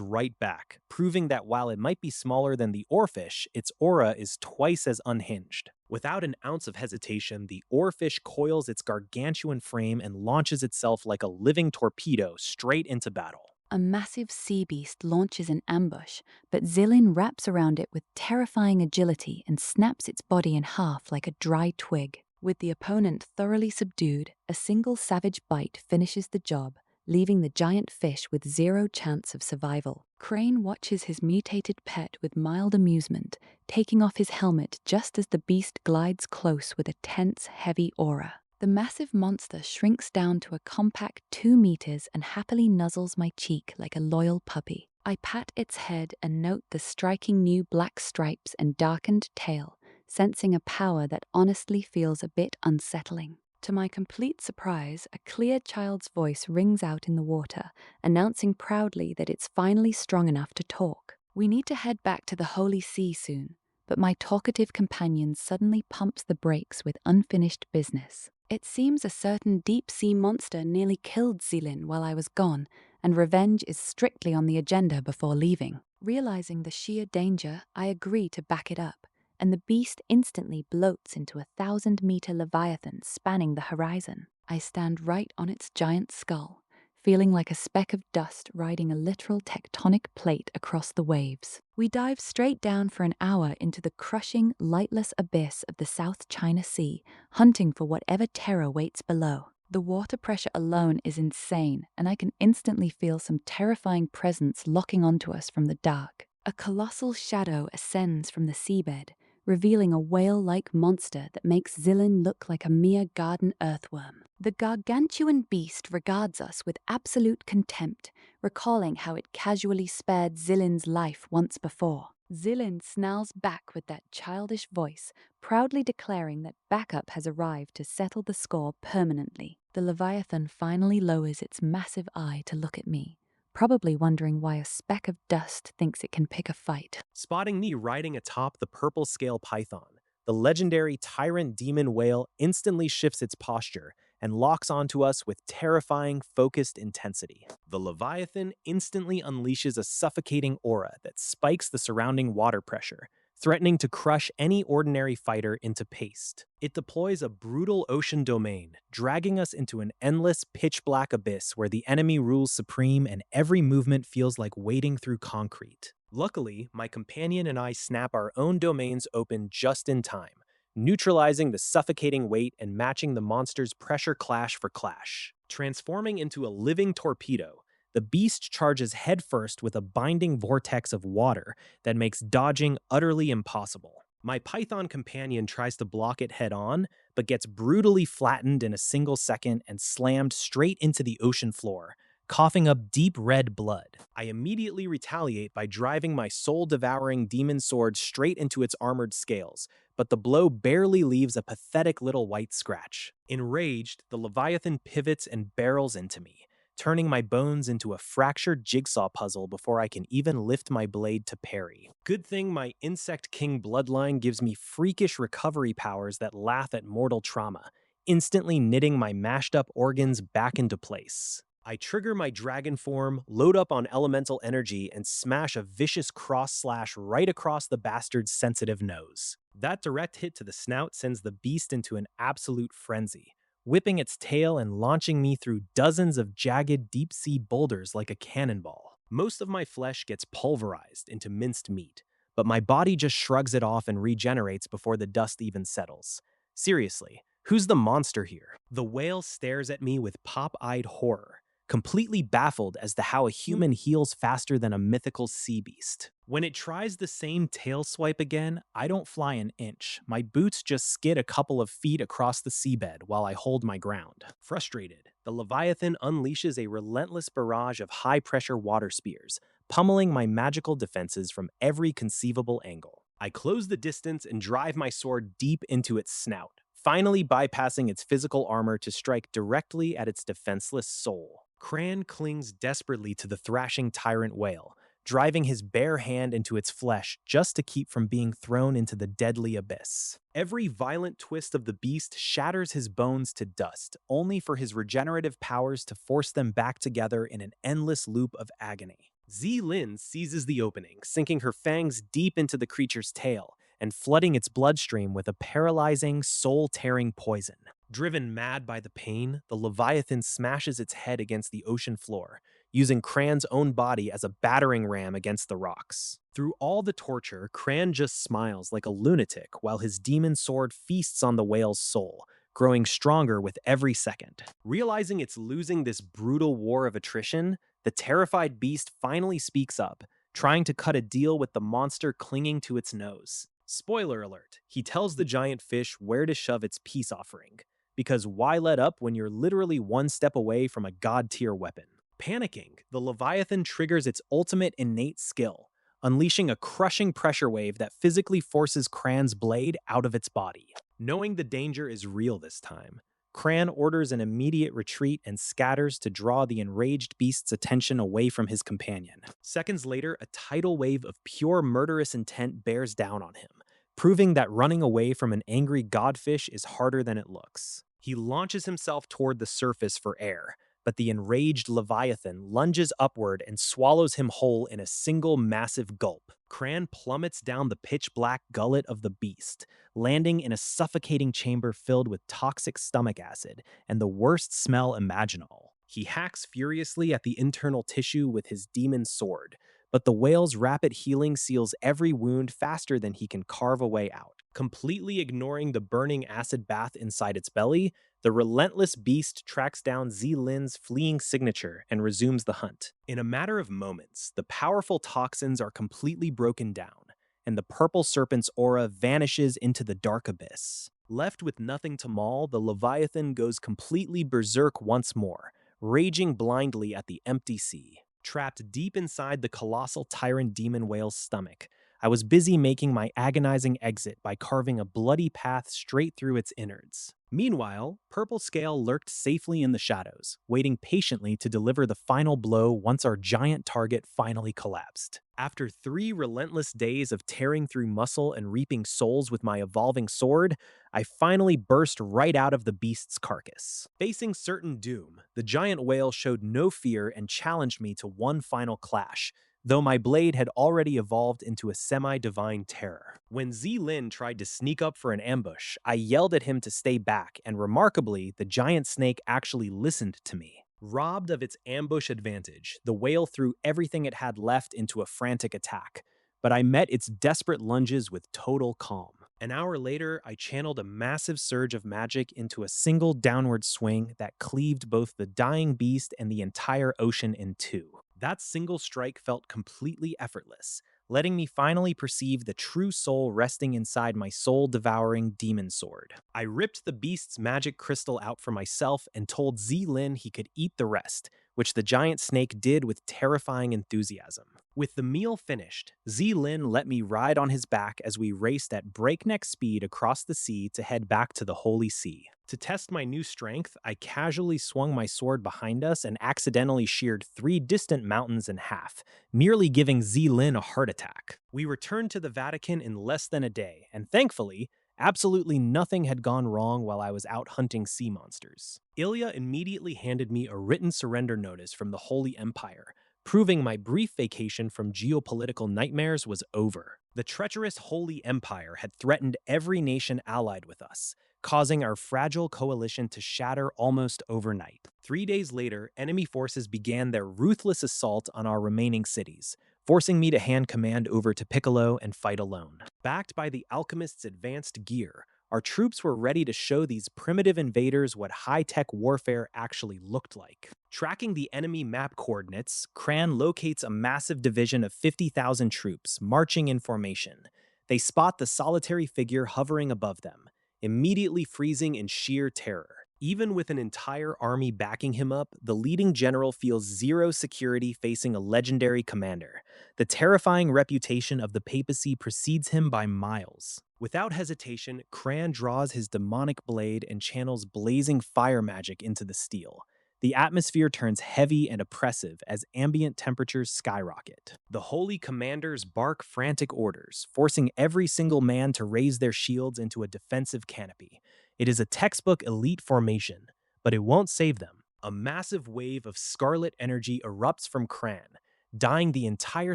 right back, proving that while it might be smaller than the oarfish, its aura is twice as unhinged. Without an ounce of hesitation, the oarfish coils its gargantuan frame and launches itself like a living torpedo straight into battle. A massive sea beast launches an ambush, but Zilin wraps around it with terrifying agility and snaps its body in half like a dry twig. With the opponent thoroughly subdued, a single savage bite finishes the job, leaving the giant fish with zero chance of survival. Crane watches his mutated pet with mild amusement, taking off his helmet just as the beast glides close with a tense, heavy aura. The massive monster shrinks down to a compact 2 meters and happily nuzzles my cheek like a loyal puppy. I pat its head and note the striking new black stripes and darkened tail, sensing a power that honestly feels a bit unsettling. To my complete surprise, a clear child's voice rings out in the water, announcing proudly that it's finally strong enough to talk. We need to head back to the Holy See soon, but my talkative companion suddenly pumps the brakes with unfinished business. It seems a certain deep-sea monster nearly killed Zilin while I was gone, and revenge is strictly on the agenda before leaving. Realizing the sheer danger, I agree to back it up, and the beast instantly bloats into a 1,000-meter leviathan spanning the horizon. I stand right on its giant skull, feeling like a speck of dust riding a literal tectonic plate across the waves. We dive straight down for an hour into the crushing, lightless abyss of the South China Sea, hunting for whatever terror waits below. The water pressure alone is insane, and I can instantly feel some terrifying presence locking onto us from the dark. A colossal shadow ascends from the seabed, revealing a whale-like monster that makes Zilin look like a mere garden earthworm. The gargantuan beast regards us with absolute contempt, recalling how it casually spared Zilin's life once before. Zilin snarls back with that childish voice, proudly declaring that backup has arrived to settle the score permanently. The Leviathan finally lowers its massive eye to look at me, probably wondering why a speck of dust thinks it can pick a fight. Spotting me riding atop the purple scale python, the legendary tyrant demon whale instantly shifts its posture and locks onto us with terrifying, focused intensity. The Leviathan instantly unleashes a suffocating aura that spikes the surrounding water pressure, threatening to crush any ordinary fighter into paste. It deploys a brutal ocean domain, dragging us into an endless pitch-black abyss where the enemy rules supreme and every movement feels like wading through concrete. Luckily, my companion and I snap our own domains open just in time, neutralizing the suffocating weight and matching the monster's pressure clash for clash. Transforming into a living torpedo, the beast charges headfirst with a binding vortex of water that makes dodging utterly impossible. My python companion tries to block it head on, but gets brutally flattened in a single second and slammed straight into the ocean floor, coughing up deep red blood. I immediately retaliate by driving my soul-devouring demon sword straight into its armored scales, but the blow barely leaves a pathetic little white scratch. Enraged, the Leviathan pivots and barrels into me, turning my bones into a fractured jigsaw puzzle before I can even lift my blade to parry. Good thing my Insect King bloodline gives me freakish recovery powers that laugh at mortal trauma, instantly knitting my mashed-up organs back into place. I trigger my dragon form, load up on elemental energy, and smash a vicious cross-slash right across the bastard's sensitive nose. That direct hit to the snout sends the beast into an absolute frenzy, whipping its tail and launching me through dozens of jagged deep-sea boulders like a cannonball. Most of my flesh gets pulverized into minced meat, but my body just shrugs it off and regenerates before the dust even settles. Seriously, who's the monster here? The whale stares at me with pop-eyed horror, completely baffled as to how a human heals faster than a mythical sea beast. When it tries the same tail swipe again, I don't fly an inch. My boots just skid a couple of feet across the seabed while I hold my ground. Frustrated, the Leviathan unleashes a relentless barrage of high-pressure water spears, pummeling my magical defenses from every conceivable angle. I close the distance and drive my sword deep into its snout, finally bypassing its physical armor to strike directly at its defenseless soul. Cran clings desperately to the thrashing tyrant whale, driving his bare hand into its flesh just to keep from being thrown into the deadly abyss. Every violent twist of the beast shatters his bones to dust, only for his regenerative powers to force them back together in an endless loop of agony. Zi Lin seizes the opening, sinking her fangs deep into the creature's tail, and flooding its bloodstream with a paralyzing, soul-tearing poison. Driven mad by the pain, the Leviathan smashes its head against the ocean floor, using Cran's own body as a battering ram against the rocks. Through all the torture, Cran just smiles like a lunatic while his demon sword feasts on the whale's soul, growing stronger with every second. Realizing it's losing this brutal war of attrition, the terrified beast finally speaks up, trying to cut a deal with the monster clinging to its nose. Spoiler alert, he tells the giant fish where to shove its peace offering, because why let up when you're literally one step away from a god-tier weapon? Panicking, the Leviathan triggers its ultimate innate skill, unleashing a crushing pressure wave that physically forces Cran's blade out of its body. Knowing the danger is real this time, Cran orders an immediate retreat and scatters to draw the enraged beast's attention away from his companion. Seconds later, a tidal wave of pure murderous intent bears down on him, proving that running away from an angry godfish is harder than it looks. He launches himself toward the surface for air, but the enraged Leviathan lunges upward and swallows him whole in a single massive gulp. Cran plummets down the pitch-black gullet of the beast, landing in a suffocating chamber filled with toxic stomach acid and the worst smell imaginable. He hacks furiously at the internal tissue with his demon sword, but the whale's rapid healing seals every wound faster than he can carve a way out. Completely ignoring the burning acid bath inside its belly, the relentless beast tracks down Zi-Lin's fleeing signature and resumes the hunt. In a matter of moments, the powerful toxins are completely broken down, and the purple serpent's aura vanishes into the dark abyss. Left with nothing to maul, the Leviathan goes completely berserk once more, raging blindly at the empty sea. Trapped deep inside the colossal tyrant demon whale's stomach, I was busy making my agonizing exit by carving a bloody path straight through its innards. Meanwhile, Purple Scale lurked safely in the shadows, waiting patiently to deliver the final blow once our giant target finally collapsed. After 3 relentless days of tearing through muscle and reaping souls with my evolving sword, I finally burst right out of the beast's carcass. Facing certain doom, the giant whale showed no fear and challenged me to one final clash, though my blade had already evolved into a semi-divine terror. When Zi-Lin tried to sneak up for an ambush, I yelled at him to stay back, and remarkably, the giant snake actually listened to me. Robbed of its ambush advantage, the whale threw everything it had left into a frantic attack, but I met its desperate lunges with total calm. An hour later, I channeled a massive surge of magic into a single downward swing that cleaved both the dying beast and the entire ocean in two. That single strike felt completely effortless, letting me finally perceive the true soul resting inside my soul-devouring demon sword. I ripped the beast's magic crystal out for myself and told Zi-Lin he could eat the rest, which the giant snake did with terrifying enthusiasm. With the meal finished, Zi-Lin let me ride on his back as we raced at breakneck speed across the sea to head back to the Holy See. To test my new strength, I casually swung my sword behind us and accidentally sheared 3 distant mountains in half, merely giving Zi-Lin a heart attack. We returned to the Vatican in less than a day, and thankfully, absolutely nothing had gone wrong while I was out hunting sea monsters. Ilya immediately handed me a written surrender notice from the Holy Empire, proving my brief vacation from geopolitical nightmares was over. The treacherous Holy Empire had threatened every nation allied with us, causing our fragile coalition to shatter almost overnight. 3 days later, enemy forces began their ruthless assault on our remaining cities, forcing me to hand command over to Piccolo and fight alone. Backed by the alchemist's advanced gear, our troops were ready to show these primitive invaders what high-tech warfare actually looked like. Tracking the enemy map coordinates, Cran locates a massive division of 50,000 troops marching in formation. They spot the solitary figure hovering above them, immediately freezing in sheer terror. Even with an entire army backing him up, the leading general feels zero security facing a legendary commander. The terrifying reputation of the papacy precedes him by miles. Without hesitation, Cran draws his demonic blade and channels blazing fire magic into the steel. The atmosphere turns heavy and oppressive as ambient temperatures skyrocket. The holy commanders bark frantic orders, forcing every single man to raise their shields into a defensive canopy. It is a textbook elite formation, but it won't save them. A massive wave of scarlet energy erupts from Cran, dyeing the entire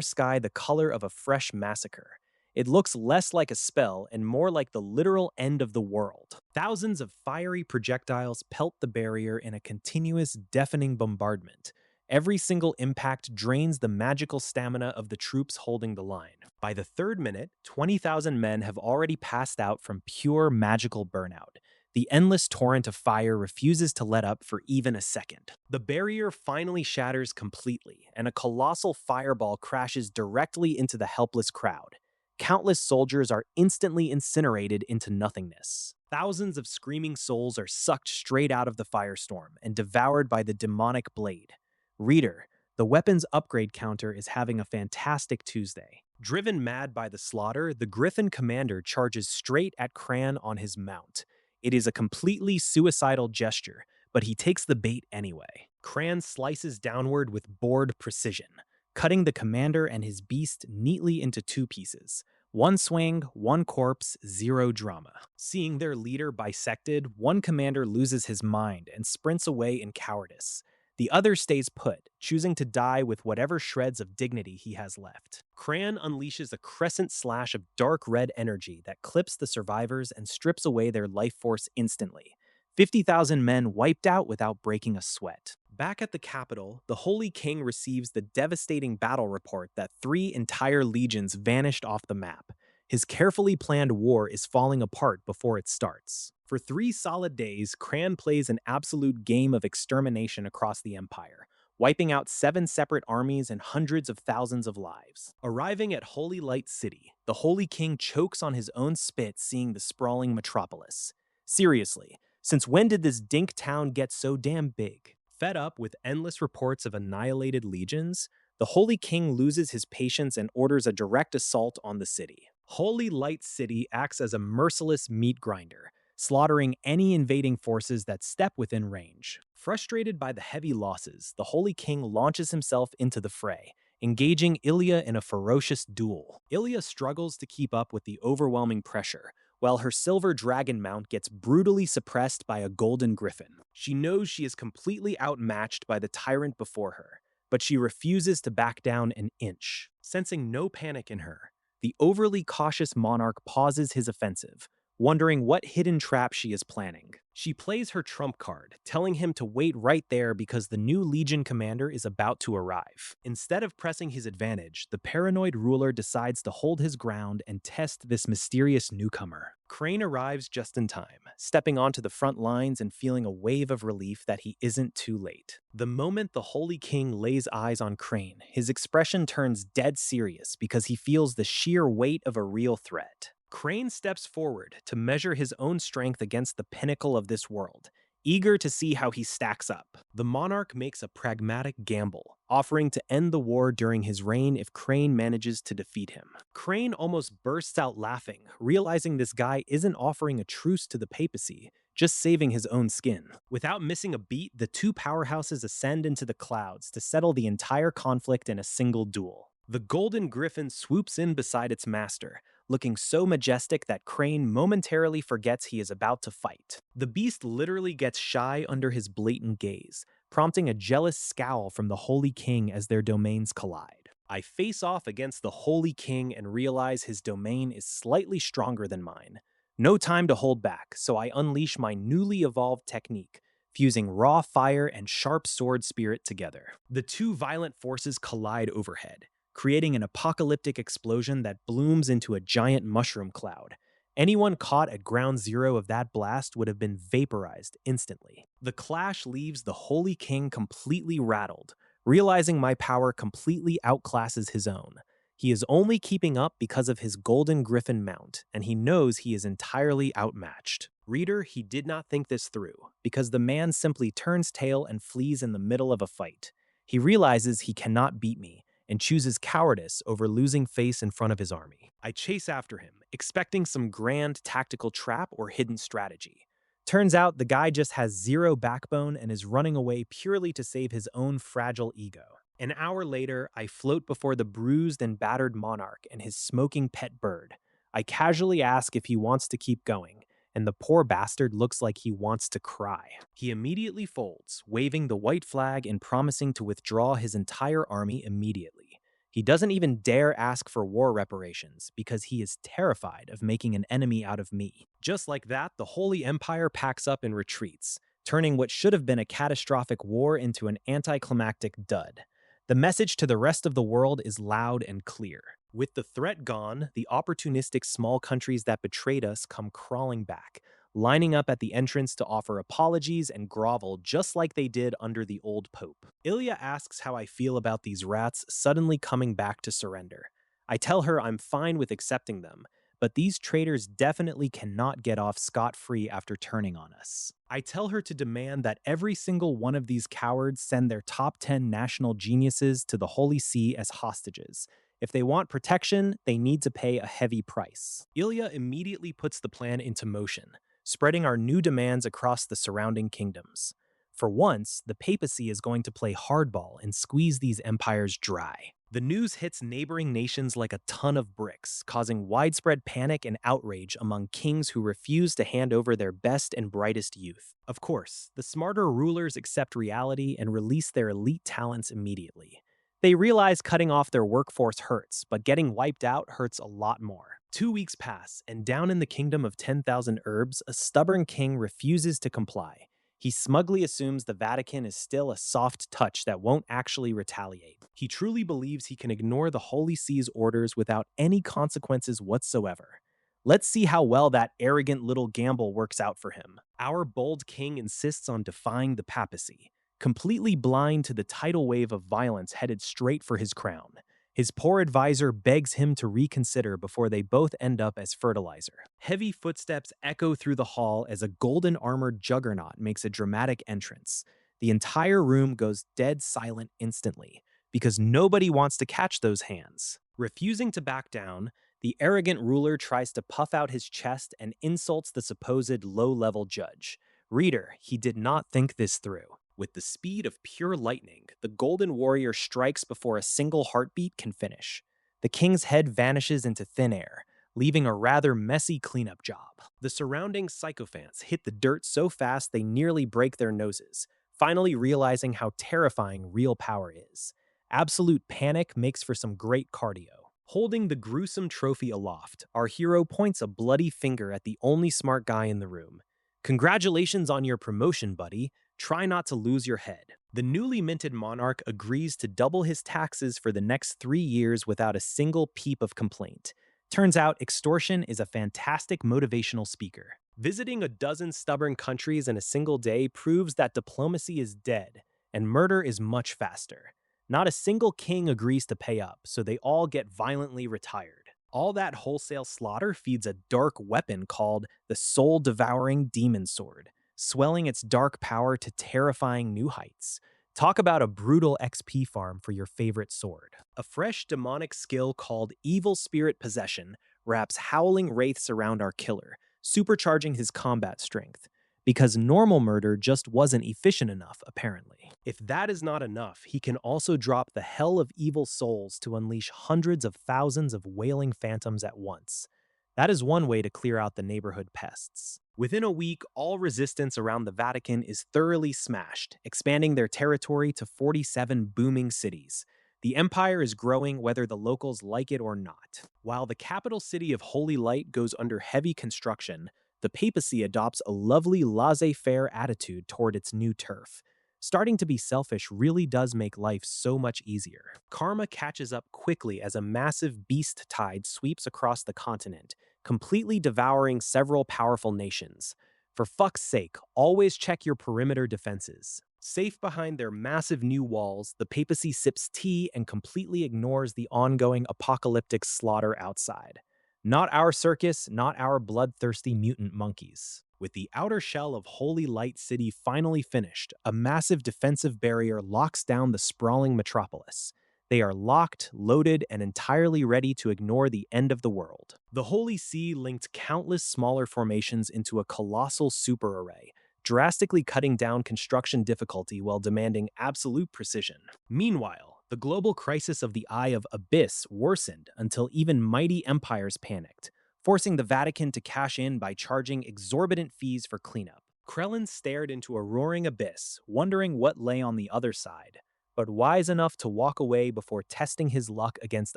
sky the color of a fresh massacre. It looks less like a spell and more like the literal end of the world. Thousands of fiery projectiles pelt the barrier in a continuous, deafening bombardment. Every single impact drains the magical stamina of the troops holding the line. By the third minute, 20,000 men have already passed out from pure magical burnout. The endless torrent of fire refuses to let up for even a second. The barrier finally shatters completely, and a colossal fireball crashes directly into the helpless crowd. Countless soldiers are instantly incinerated into nothingness. Thousands of screaming souls are sucked straight out of the firestorm and devoured by the demonic blade. Reader, the weapon's upgrade counter is having a fantastic Tuesday. Driven mad by the slaughter, the Griffin commander charges straight at Cran on his mount. It is a completely suicidal gesture, but he takes the bait anyway. Cran slices downward with bored precision, cutting the commander and his beast neatly into two pieces. One swing, one corpse, zero drama. Seeing their leader bisected, one commander loses his mind and sprints away in cowardice. The other stays put, choosing to die with whatever shreds of dignity he has left. Cran unleashes a crescent slash of dark red energy that clips the survivors and strips away their life force instantly. 50,000 men wiped out without breaking a sweat. Back at the capital, the Holy King receives the devastating battle report that 3 entire legions vanished off the map. His carefully planned war is falling apart before it starts. For 3 solid days, Cran plays an absolute game of extermination across the Empire, wiping out 7 separate armies and hundreds of thousands of lives. Arriving at Holy Light City, the Holy King chokes on his own spit seeing the sprawling metropolis. Seriously, since when did this dink town get so damn big? Fed up with endless reports of annihilated legions, the Holy King loses his patience and orders a direct assault on the city. Holy Light City acts as a merciless meat grinder, slaughtering any invading forces that step within range. Frustrated by the heavy losses, the Holy King launches himself into the fray, engaging Ilya in a ferocious duel. Ilya struggles to keep up with the overwhelming pressure, while her silver dragon mount gets brutally suppressed by a golden griffin. She knows she is completely outmatched by the tyrant before her, but she refuses to back down an inch. Sensing no panic in her, the overly cautious monarch pauses his offensive, wondering what hidden trap she is planning. She plays her trump card, telling him to wait right there because the new Legion commander is about to arrive. Instead of pressing his advantage, the paranoid ruler decides to hold his ground and test this mysterious newcomer. Crane arrives just in time, stepping onto the front lines and feeling a wave of relief that he isn't too late. The moment the Holy King lays eyes on Crane, his expression turns dead serious because he feels the sheer weight of a real threat. Crane steps forward to measure his own strength against the pinnacle of this world, eager to see how he stacks up. The monarch makes a pragmatic gamble, offering to end the war during his reign if Crane manages to defeat him. Crane almost bursts out laughing, realizing this guy isn't offering a truce to the papacy, just saving his own skin. Without missing a beat, the two powerhouses ascend into the clouds to settle the entire conflict in a single duel. The Golden Griffin swoops in beside its master, looking so majestic that Crane momentarily forgets he is about to fight. The beast literally gets shy under his blatant gaze, prompting a jealous scowl from the Holy King as their domains collide. I face off against the Holy King and realize his domain is slightly stronger than mine. No time to hold back, so I unleash my newly evolved technique, fusing raw fire and sharp sword spirit together. The two violent forces collide overhead, creating an apocalyptic explosion that blooms into a giant mushroom cloud. Anyone caught at ground zero of that blast would have been vaporized instantly. The clash leaves the Holy King completely rattled, realizing my power completely outclasses his own. He is only keeping up because of his golden griffin mount, and he knows he is entirely outmatched. Reader, he did not think this through, because the man simply turns tail and flees in the middle of a fight. He realizes he cannot beat me, and chooses cowardice over losing face in front of his army. I chase after him, expecting some grand tactical trap or hidden strategy. Turns out the guy just has zero backbone and is running away purely to save his own fragile ego. An hour later, I float before the bruised and battered monarch and his smoking pet bird. I casually ask if he wants to keep going, and the poor bastard looks like he wants to cry. He immediately folds, waving the white flag and promising to withdraw his entire army immediately. He doesn't even dare ask for war reparations because he is terrified of making an enemy out of me. Just like that, the Holy Empire packs up and retreats, turning what should have been a catastrophic war into an anticlimactic dud. The message to the rest of the world is loud and clear. With the threat gone, the opportunistic small countries that betrayed us come crawling back, lining up at the entrance to offer apologies and grovel just like they did under the old pope. Ilya asks how I feel about these rats suddenly coming back to surrender. I tell her I'm fine with accepting them, but these traitors definitely cannot get off scot-free after turning on us. I tell her to demand that every single one of these cowards send their top 10 national geniuses to the Holy See as hostages. If they want protection, they need to pay a heavy price. Ilya immediately puts the plan into motion, spreading our new demands across the surrounding kingdoms. For once, the papacy is going to play hardball and squeeze these empires dry. The news hits neighboring nations like a ton of bricks, causing widespread panic and outrage among kings who refuse to hand over their best and brightest youth. Of course, the smarter rulers accept reality and release their elite talents immediately. They realize cutting off their workforce hurts, but getting wiped out hurts a lot more. 2 weeks pass, and down in the kingdom of 10,000 herbs, a stubborn king refuses to comply. He smugly assumes the Vatican is still a soft touch that won't actually retaliate. He truly believes he can ignore the Holy See's orders without any consequences whatsoever. Let's see how well that arrogant little gamble works out for him. Our bold king insists on defying the papacy, completely blind to the tidal wave of violence headed straight for his crown. His poor advisor begs him to reconsider before they both end up as fertilizer. Heavy footsteps echo through the hall as a golden-armored juggernaut makes a dramatic entrance. The entire room goes dead silent instantly, because nobody wants to catch those hands. Refusing to back down, the arrogant ruler tries to puff out his chest and insults the supposed low-level judge. Reader, he did not think this through. With the speed of pure lightning, the Golden Warrior strikes before a single heartbeat can finish. The king's head vanishes into thin air, leaving a rather messy cleanup job. The surrounding sycophants hit the dirt so fast they nearly break their noses, finally realizing how terrifying real power is. Absolute panic makes for some great cardio. Holding the gruesome trophy aloft, our hero points a bloody finger at the only smart guy in the room. Congratulations on your promotion, buddy. Try not to lose your head. The newly minted monarch agrees to double his taxes for the next 3 years without a single peep of complaint. Turns out extortion is a fantastic motivational speaker. Visiting a dozen stubborn countries in a single day proves that diplomacy is dead, and murder is much faster. Not a single king agrees to pay up, so they all get violently retired. All that wholesale slaughter feeds a dark weapon called the Soul-Devouring Demon Sword, swelling its dark power to terrifying new heights. Talk about a brutal XP farm for your favorite sword. A fresh demonic skill called Evil Spirit Possession wraps howling wraiths around our killer, supercharging his combat strength. Because normal murder just wasn't efficient enough, apparently. If that is not enough, he can also drop the Hell of Evil Souls to unleash hundreds of thousands of wailing phantoms at once. That is one way to clear out the neighborhood pests. Within a week, all resistance around the Vatican is thoroughly smashed, expanding their territory to 47 booming cities. The empire is growing whether the locals like it or not. While the capital city of Holy Light goes under heavy construction, the papacy adopts a lovely laissez-faire attitude toward its new turf. Starting to be selfish really does make life so much easier. Karma catches up quickly as a massive beast tide sweeps across the continent, completely devouring several powerful nations. For fuck's sake, always check your perimeter defenses. Safe behind their massive new walls, the papacy sips tea and completely ignores the ongoing apocalyptic slaughter outside. Not our circus, not our bloodthirsty mutant monkeys. With the outer shell of Holy Light City finally finished, a massive defensive barrier locks down the sprawling metropolis. They are locked, loaded, and entirely ready to ignore the end of the world. The Holy See linked countless smaller formations into a colossal super array, drastically cutting down construction difficulty while demanding absolute precision. Meanwhile, the global crisis of the Eye of Abyss worsened until even mighty empires panicked, forcing the Vatican to cash in by charging exorbitant fees for cleanup. Krellin stared into a roaring abyss, wondering what lay on the other side. but wise enough to walk away before testing his luck against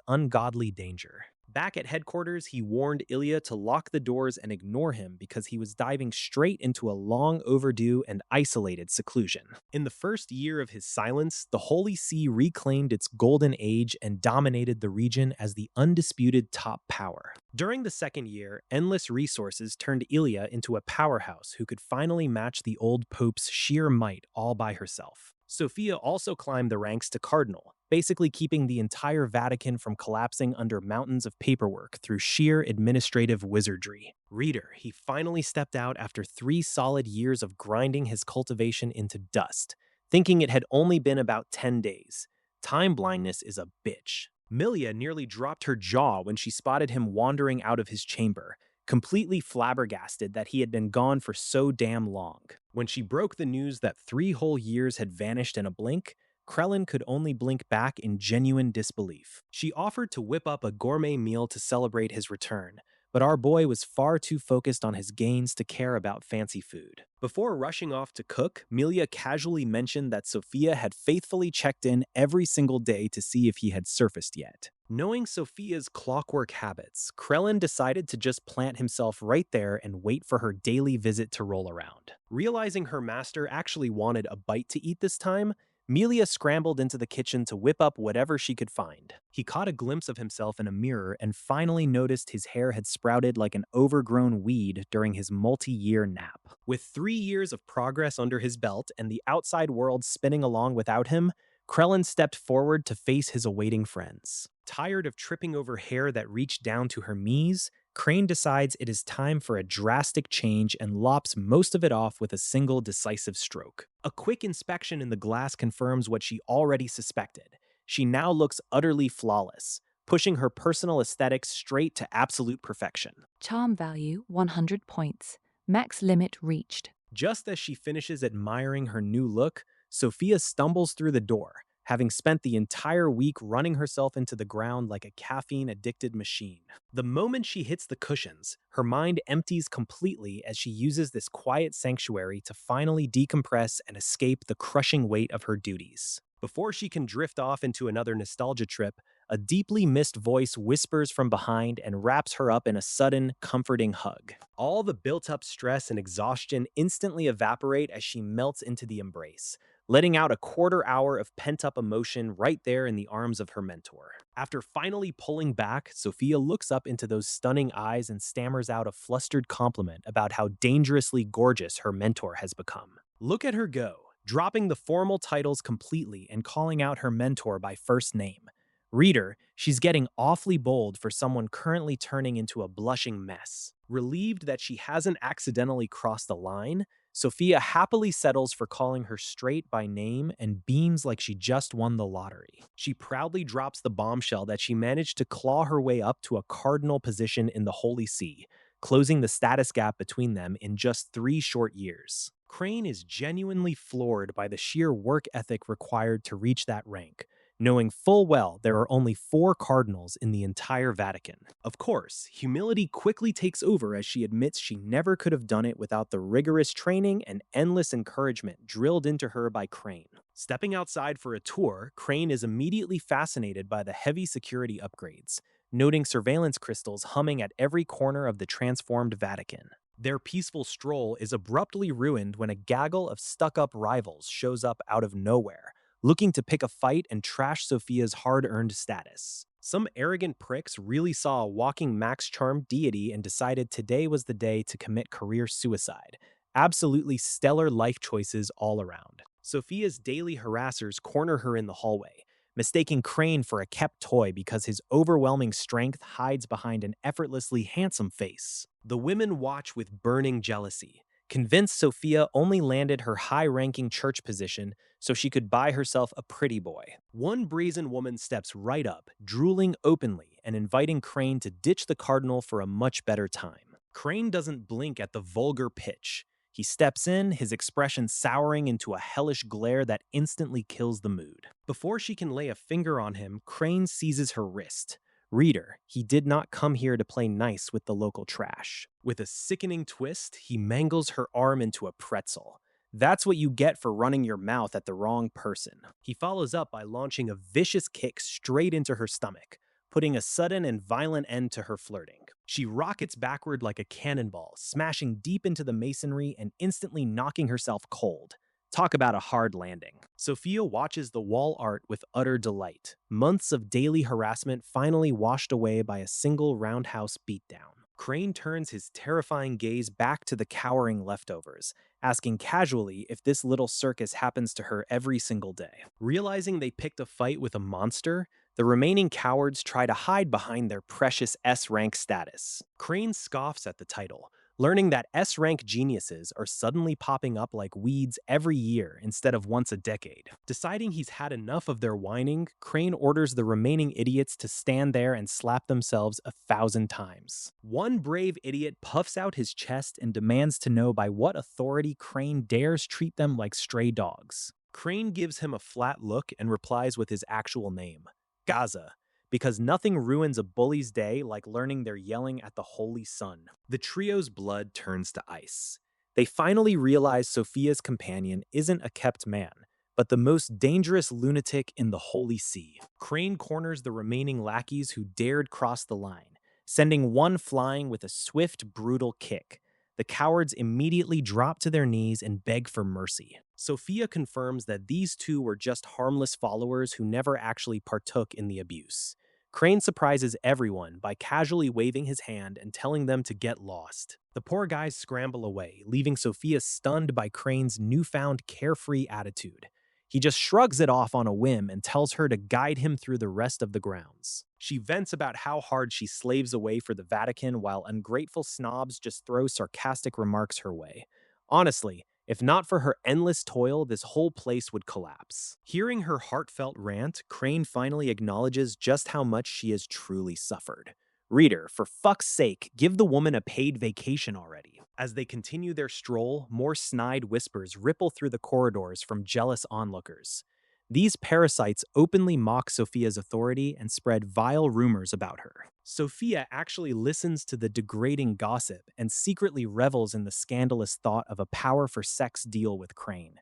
ungodly danger. Back at headquarters, he warned Ilya to lock the doors and ignore him because he was diving straight into a long overdue and isolated seclusion. In the first year of his silence, the Holy See reclaimed its golden age and dominated the region as the undisputed top power. During the second year, endless resources turned Ilya into a powerhouse who could finally match the old pope's sheer might all by herself. Sophia also climbed the ranks to cardinal, basically keeping the entire Vatican from collapsing under mountains of paperwork through sheer administrative wizardry. Reader, he finally stepped out after 3 solid years of grinding his cultivation into dust, thinking it had only been about 10 days. Time blindness is a bitch. Milia nearly dropped her jaw when she spotted him wandering out of his chamber, completely flabbergasted that he had been gone for so damn long. When she broke the news that 3 whole years had vanished in a blink, Krellin could only blink back in genuine disbelief. She offered to whip up a gourmet meal to celebrate his return, but our boy was far too focused on his gains to care about fancy food. Before rushing off to cook, Milia casually mentioned that Sophia had faithfully checked in every single day to see if he had surfaced yet. Knowing Sophia's clockwork habits, Krellin decided to just plant himself right there and wait for her daily visit to roll around. Realizing her master actually wanted a bite to eat this time, Melia scrambled into the kitchen to whip up whatever she could find. He caught a glimpse of himself in a mirror and finally noticed his hair had sprouted like an overgrown weed during his multi-year nap. With 3 years of progress under his belt and the outside world spinning along without him, Krellin stepped forward to face his awaiting friends. Tired of tripping over hair that reached down to her knees, Crane decides it is time for a drastic change and lops most of it off with a single decisive stroke. A quick inspection in the glass confirms what she already suspected. She now looks utterly flawless, pushing her personal aesthetics straight to absolute perfection. Charm value 100 points. Max limit reached. Just as she finishes admiring her new look, Sophia stumbles through the door, having spent the entire week running herself into the ground like a caffeine-addicted machine. The moment she hits the cushions, her mind empties completely as she uses this quiet sanctuary to finally decompress and escape the crushing weight of her duties. Before she can drift off into another nostalgia trip, a deeply missed voice whispers from behind and wraps her up in a sudden, comforting hug. All the built-up stress and exhaustion instantly evaporate as she melts into the embrace, letting out a quarter hour of pent-up emotion right there in the arms of her mentor. After finally pulling back, Sophia looks up into those stunning eyes and stammers out a flustered compliment about how dangerously gorgeous her mentor has become. Look at her go, dropping the formal titles completely and calling out her mentor by first name. Reader, she's getting awfully bold for someone currently turning into a blushing mess. Relieved that she hasn't accidentally crossed the line, Sophia happily settles for calling her straight by name and beams like she just won the lottery. She proudly drops the bombshell that she managed to claw her way up to a cardinal position in the Holy See, closing the status gap between them in just 3 short years. Crane is genuinely floored by the sheer work ethic required to reach that rank, knowing full well there are only 4 cardinals in the entire Vatican. Of course, humility quickly takes over as she admits she never could have done it without the rigorous training and endless encouragement drilled into her by Crane. Stepping outside for a tour, Crane is immediately fascinated by the heavy security upgrades, noting surveillance crystals humming at every corner of the transformed Vatican. Their peaceful stroll is abruptly ruined when a gaggle of stuck-up rivals shows up out of nowhere, looking to pick a fight and trash Sophia's hard-earned status. Some arrogant pricks really saw a walking Max Charm deity and decided today was the day to commit career suicide. Absolutely stellar life choices all around. Sophia's daily harassers corner her in the hallway, mistaking Crane for a kept toy because his overwhelming strength hides behind an effortlessly handsome face. The women watch with burning jealousy, convinced Sophia only landed her high-ranking church position so she could buy herself a pretty boy. One brazen woman steps right up, drooling openly and inviting Crane to ditch the cardinal for a much better time. Crane doesn't blink at the vulgar pitch. He steps in, his expression souring into a hellish glare that instantly kills the mood. Before she can lay a finger on him, Crane seizes her wrist. Reader, he did not come here to play nice with the local trash. With a sickening twist, he mangles her arm into a pretzel. That's what you get for running your mouth at the wrong person. He follows up by launching a vicious kick straight into her stomach, putting a sudden and violent end to her flirting. She rockets backward like a cannonball, smashing deep into the masonry and instantly knocking herself cold. Talk about a hard landing. Sophia watches the wall art with utter delight. Months of daily harassment finally washed away by a single roundhouse beatdown. Crane turns his terrifying gaze back to the cowering leftovers, asking casually if this little circus happens to her every single day. Realizing they picked a fight with a monster, the remaining cowards try to hide behind their precious S-rank status. Crane scoffs at the title, learning that S-rank geniuses are suddenly popping up like weeds every year instead of once a decade. Deciding he's had enough of their whining, Crane orders the remaining idiots to stand there and slap themselves 1,000 times. One brave idiot puffs out his chest and demands to know by what authority Crane dares treat them like stray dogs. Crane gives him a flat look and replies with his actual name, Gaza, because nothing ruins a bully's day like learning they're yelling at the holy sun. The trio's blood turns to ice. They finally realize Sophia's companion isn't a kept man, but the most dangerous lunatic in the Holy See. Crane corners the remaining lackeys who dared cross the line, sending one flying with a swift, brutal kick. The cowards immediately drop to their knees and beg for mercy. Sophia confirms that these two were just harmless followers who never actually partook in the abuse. Crane surprises everyone by casually waving his hand and telling them to get lost. The poor guys scramble away, leaving Sophia stunned by Crane's newfound carefree attitude. He just shrugs it off on a whim and tells her to guide him through the rest of the grounds. She vents about how hard she slaves away for the Vatican while ungrateful snobs just throw sarcastic remarks her way. Honestly, if not for her endless toil, this whole place would collapse. Hearing her heartfelt rant, Crane finally acknowledges just how much she has truly suffered. Reader, for fuck's sake, give the woman a paid vacation already. As they continue their stroll, more snide whispers ripple through the corridors from jealous onlookers. These parasites openly mock Sophia's authority and spread vile rumors about her. Sophia actually listens to the degrading gossip and secretly revels in the scandalous thought of a power for sex deal with Crane.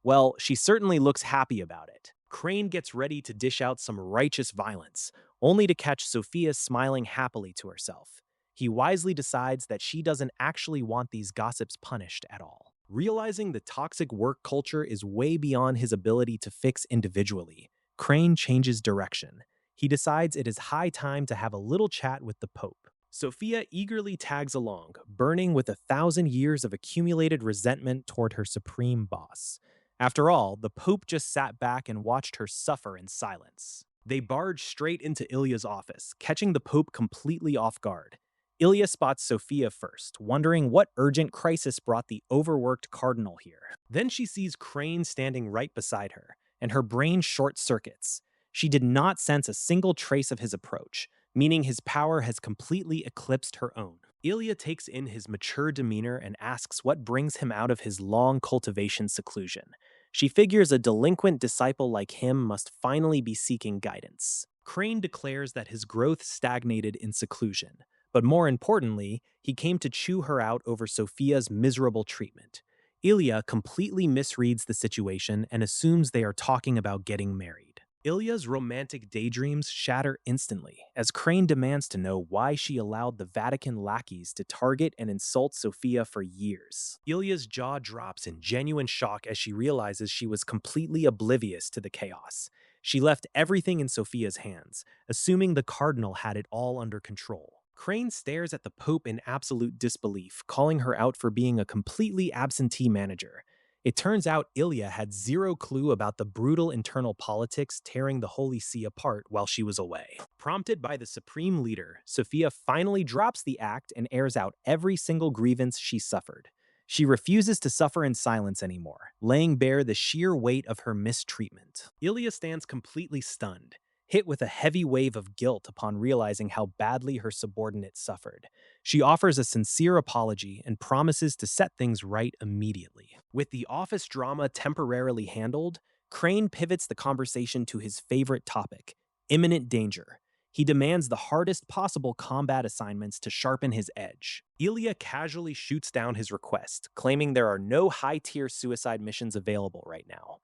Well, she certainly looks happy about it. Crane gets ready to dish out some righteous violence, only to catch Sophia smiling happily to herself. He wisely decides that she doesn't actually want these gossips punished at all. Realizing the toxic work culture is way beyond his ability to fix individually, Crane changes direction. He decides it is high time to have a little chat with the Pope. Sophia eagerly tags along, burning with 1,000 years of accumulated resentment toward her supreme boss. After all, the Pope just sat back and watched her suffer in silence. They barge straight into Ilya's office, catching the Pope completely off guard. Ilya spots Sophia first, wondering what urgent crisis brought the overworked cardinal here. Then she sees Crane standing right beside her, and her brain short-circuits. She did not sense a single trace of his approach, meaning his power has completely eclipsed her own. Ilya takes in his mature demeanor and asks what brings him out of his long cultivation seclusion. She figures a delinquent disciple like him must finally be seeking guidance. Crane declares that his growth stagnated in seclusion, but more importantly, he came to chew her out over Sophia's miserable treatment. Ilya completely misreads the situation and assumes they are talking about getting married. Ilya's romantic daydreams shatter instantly as Crane demands to know why she allowed the Vatican lackeys to target and insult Sophia for years. Ilya's jaw drops in genuine shock as she realizes she was completely oblivious to the chaos. She left everything in Sophia's hands, assuming the cardinal had it all under control. Crane stares at the Pope in absolute disbelief, calling her out for being a completely absentee manager. It turns out Ilya had zero clue about the brutal internal politics tearing the Holy See apart while she was away. Prompted by the supreme leader, Sophia finally drops the act and airs out every single grievance she suffered. She refuses to suffer in silence anymore, laying bare the sheer weight of her mistreatment. Ilya stands completely stunned, hit with a heavy wave of guilt upon realizing how badly her subordinate suffered. She offers a sincere apology and promises to set things right immediately. With the office drama temporarily handled, Crane pivots the conversation to his favorite topic, imminent danger. He demands the hardest possible combat assignments to sharpen his edge. Ilya casually shoots down his request, claiming there are no high-tier suicide missions available right now.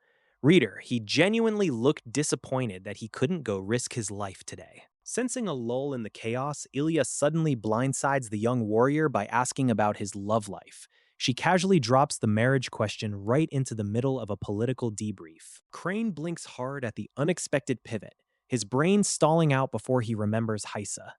Reader, he genuinely looked disappointed that he couldn't go risk his life today. Sensing a lull in the chaos, Ilya suddenly blindsides the young warrior by asking about his love life. She casually drops the marriage question right into the middle of a political debrief. Crane blinks hard at the unexpected pivot, his brain stalling out before he remembers Heisa.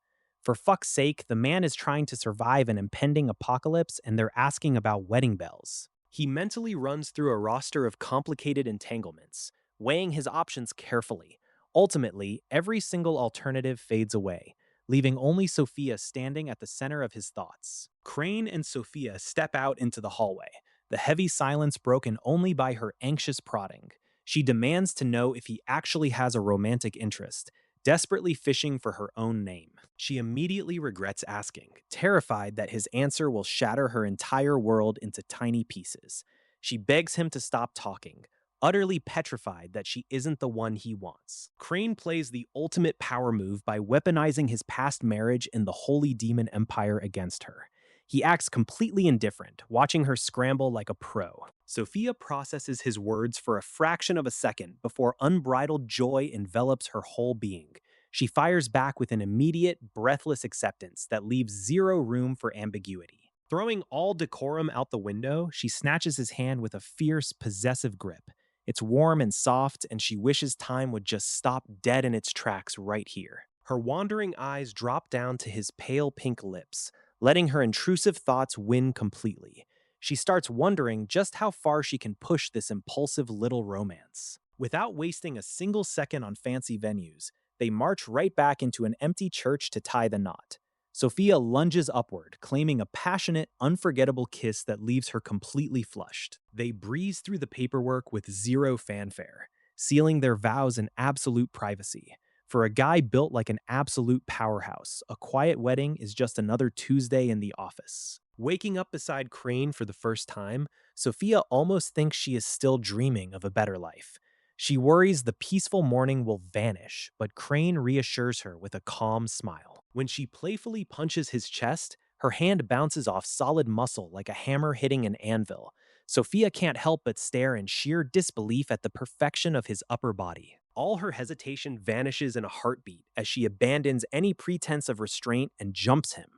For fuck's sake, the man is trying to survive an impending apocalypse and they're asking about wedding bells. He mentally runs through a roster of complicated entanglements, weighing his options carefully. Ultimately, every single alternative fades away, leaving only Sophia standing at the center of his thoughts. Crane and Sophia step out into the hallway, the heavy silence broken only by her anxious prodding. She demands to know if he actually has a romantic interest, desperately fishing for her own name. She immediately regrets asking, terrified that his answer will shatter her entire world into tiny pieces. She begs him to stop talking, utterly petrified that she isn't the one he wants. Crane plays the ultimate power move by weaponizing his past marriage and the Holy Demon Empire against her. He acts completely indifferent, watching her scramble like a pro. Sophia processes his words for a fraction of a second before unbridled joy envelops her whole being. She fires back with an immediate, breathless acceptance that leaves zero room for ambiguity. Throwing all decorum out the window, she snatches his hand with a fierce, possessive grip. It's warm and soft, and she wishes time would just stop dead in its tracks right here. Her wandering eyes drop down to his pale pink lips, letting her intrusive thoughts win completely. She starts wondering just how far she can push this impulsive little romance. Without wasting a single second on fancy venues, they march right back into an empty church to tie the knot. Sophia lunges upward, claiming a passionate, unforgettable kiss that leaves her completely flushed. They breeze through the paperwork with zero fanfare, sealing their vows in absolute privacy. For a guy built like an absolute powerhouse, a quiet wedding is just another Tuesday in the office. Waking up beside Crane for the first time, Sophia almost thinks she is still dreaming of a better life. She worries the peaceful morning will vanish, but Crane reassures her with a calm smile. When she playfully punches his chest, her hand bounces off solid muscle like a hammer hitting an anvil. Sophia can't help but stare in sheer disbelief at the perfection of his upper body. All her hesitation vanishes in a heartbeat as she abandons any pretense of restraint and jumps him.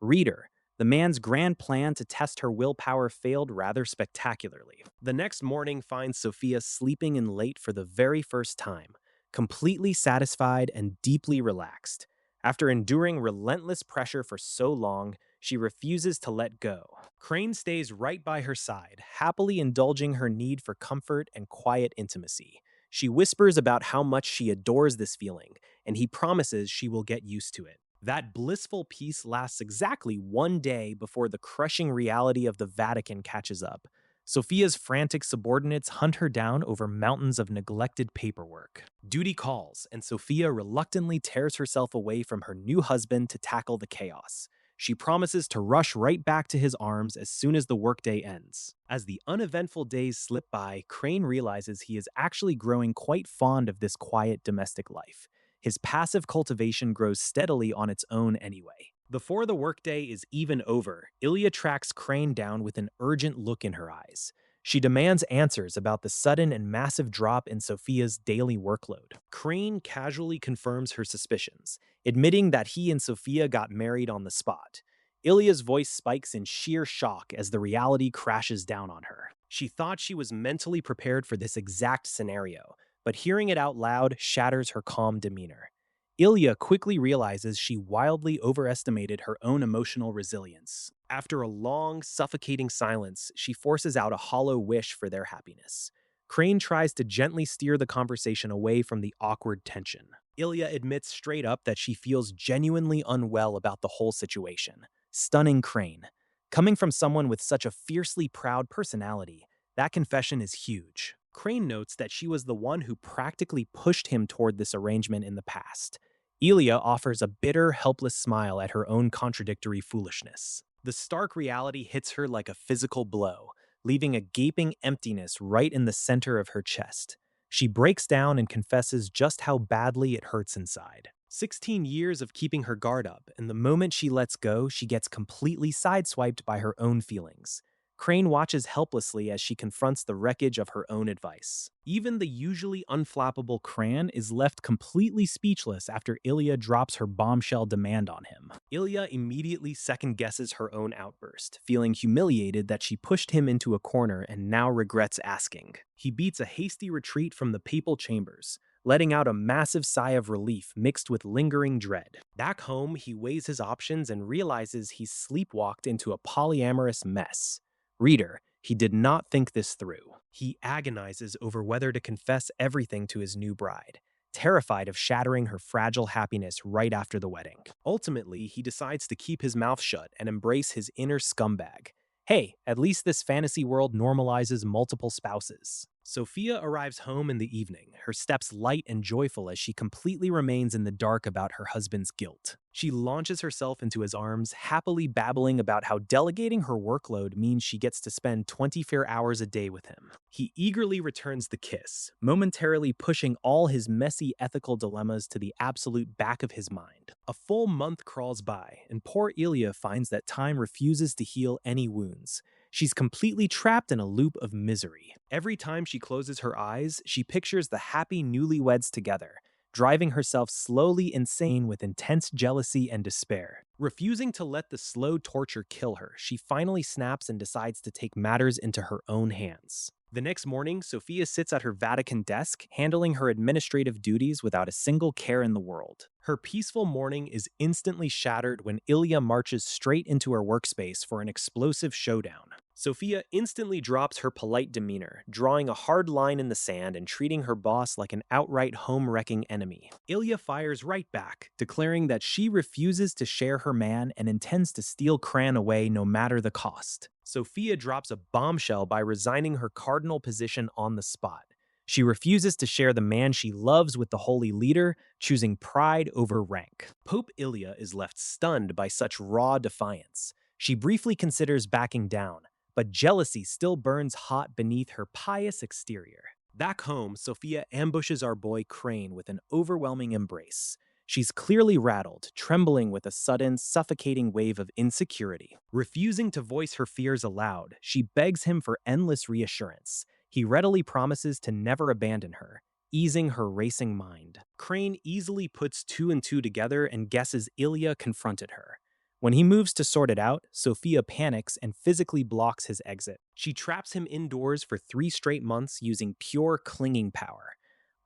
Reader, the man's grand plan to test her willpower failed rather spectacularly. The next morning finds Sophia sleeping in late for the very first time, completely satisfied and deeply relaxed. After enduring relentless pressure for so long, she refuses to let go. Crane stays right by her side, happily indulging her need for comfort and quiet intimacy. She whispers about how much she adores this feeling, and he promises she will get used to it. That blissful peace lasts exactly one day before the crushing reality of the Vatican catches up. Sophia's frantic subordinates hunt her down over mountains of neglected paperwork. Duty calls, and Sophia reluctantly tears herself away from her new husband to tackle the chaos. She promises to rush right back to his arms as soon as the workday ends. As the uneventful days slip by, Crane realizes he is actually growing quite fond of this quiet domestic life. His passive cultivation grows steadily on its own anyway. Before the workday is even over, Ilya tracks Crane down with an urgent look in her eyes. She demands answers about the sudden and massive drop in Sophia's daily workload. Crane casually confirms her suspicions, admitting that he and Sophia got married on the spot. Ilya's voice spikes in sheer shock as the reality crashes down on her. She thought she was mentally prepared for this exact scenario, but hearing it out loud shatters her calm demeanor. Ilya quickly realizes she wildly overestimated her own emotional resilience. After a long, suffocating silence, she forces out a hollow wish for their happiness. Crane tries to gently steer the conversation away from the awkward tension. Ilya admits straight up that she feels genuinely unwell about the whole situation, stunning Crane. Coming from someone with such a fiercely proud personality, that confession is huge. Crane notes that she was the one who practically pushed him toward this arrangement in the past. Ilya offers a bitter, helpless smile at her own contradictory foolishness. The stark reality hits her like a physical blow, leaving a gaping emptiness right in the center of her chest. She breaks down and confesses just how badly it hurts inside. 16 years of keeping her guard up, and the moment she lets go, she gets completely sideswiped by her own feelings. Crane watches helplessly as she confronts the wreckage of her own advice. Even the usually unflappable Cran is left completely speechless after Ilya drops her bombshell demand on him. Ilya immediately second-guesses her own outburst, feeling humiliated that she pushed him into a corner and now regrets asking. He beats a hasty retreat from the papal chambers, letting out a massive sigh of relief mixed with lingering dread. Back home, he weighs his options and realizes he's sleepwalked into a polyamorous mess. Reader, he did not think this through. He agonizes over whether to confess everything to his new bride, terrified of shattering her fragile happiness right after the wedding. Ultimately, he decides to keep his mouth shut and embrace his inner scumbag. Hey, at least this fantasy world normalizes multiple spouses. Sophia arrives home in the evening, her steps light and joyful as she completely remains in the dark about her husband's guilt. She launches herself into his arms, happily babbling about how delegating her workload means she gets to spend 24 hours a day with him. He eagerly returns the kiss, momentarily pushing all his messy ethical dilemmas to the absolute back of his mind. A full month crawls by, and poor Ilya finds that time refuses to heal any wounds. She's completely trapped in a loop of misery. Every time she closes her eyes, she pictures the happy newlyweds together, driving herself slowly insane with intense jealousy and despair. Refusing to let the slow torture kill her, she finally snaps and decides to take matters into her own hands. The next morning, Sophia sits at her Vatican desk, handling her administrative duties without a single care in the world. Her peaceful morning is instantly shattered when Ilya marches straight into her workspace for an explosive showdown. Sophia instantly drops her polite demeanor, drawing a hard line in the sand and treating her boss like an outright home-wrecking enemy. Ilya fires right back, declaring that she refuses to share her man and intends to steal Cran away no matter the cost. Sophia drops a bombshell by resigning her cardinal position on the spot. She refuses to share the man she loves with the holy leader, choosing pride over rank. Pope Ilya is left stunned by such raw defiance. She briefly considers backing down, but jealousy still burns hot beneath her pious exterior. Back home, Sophia ambushes our boy Crane with an overwhelming embrace. She's clearly rattled, trembling with a sudden, suffocating wave of insecurity. Refusing to voice her fears aloud, she begs him for endless reassurance. He readily promises to never abandon her, easing her racing mind. Crane easily puts two and two together and guesses Ilya confronted her. When he moves to sort it out, Sophia panics and physically blocks his exit. She traps him indoors for 3 straight months using pure clinging power.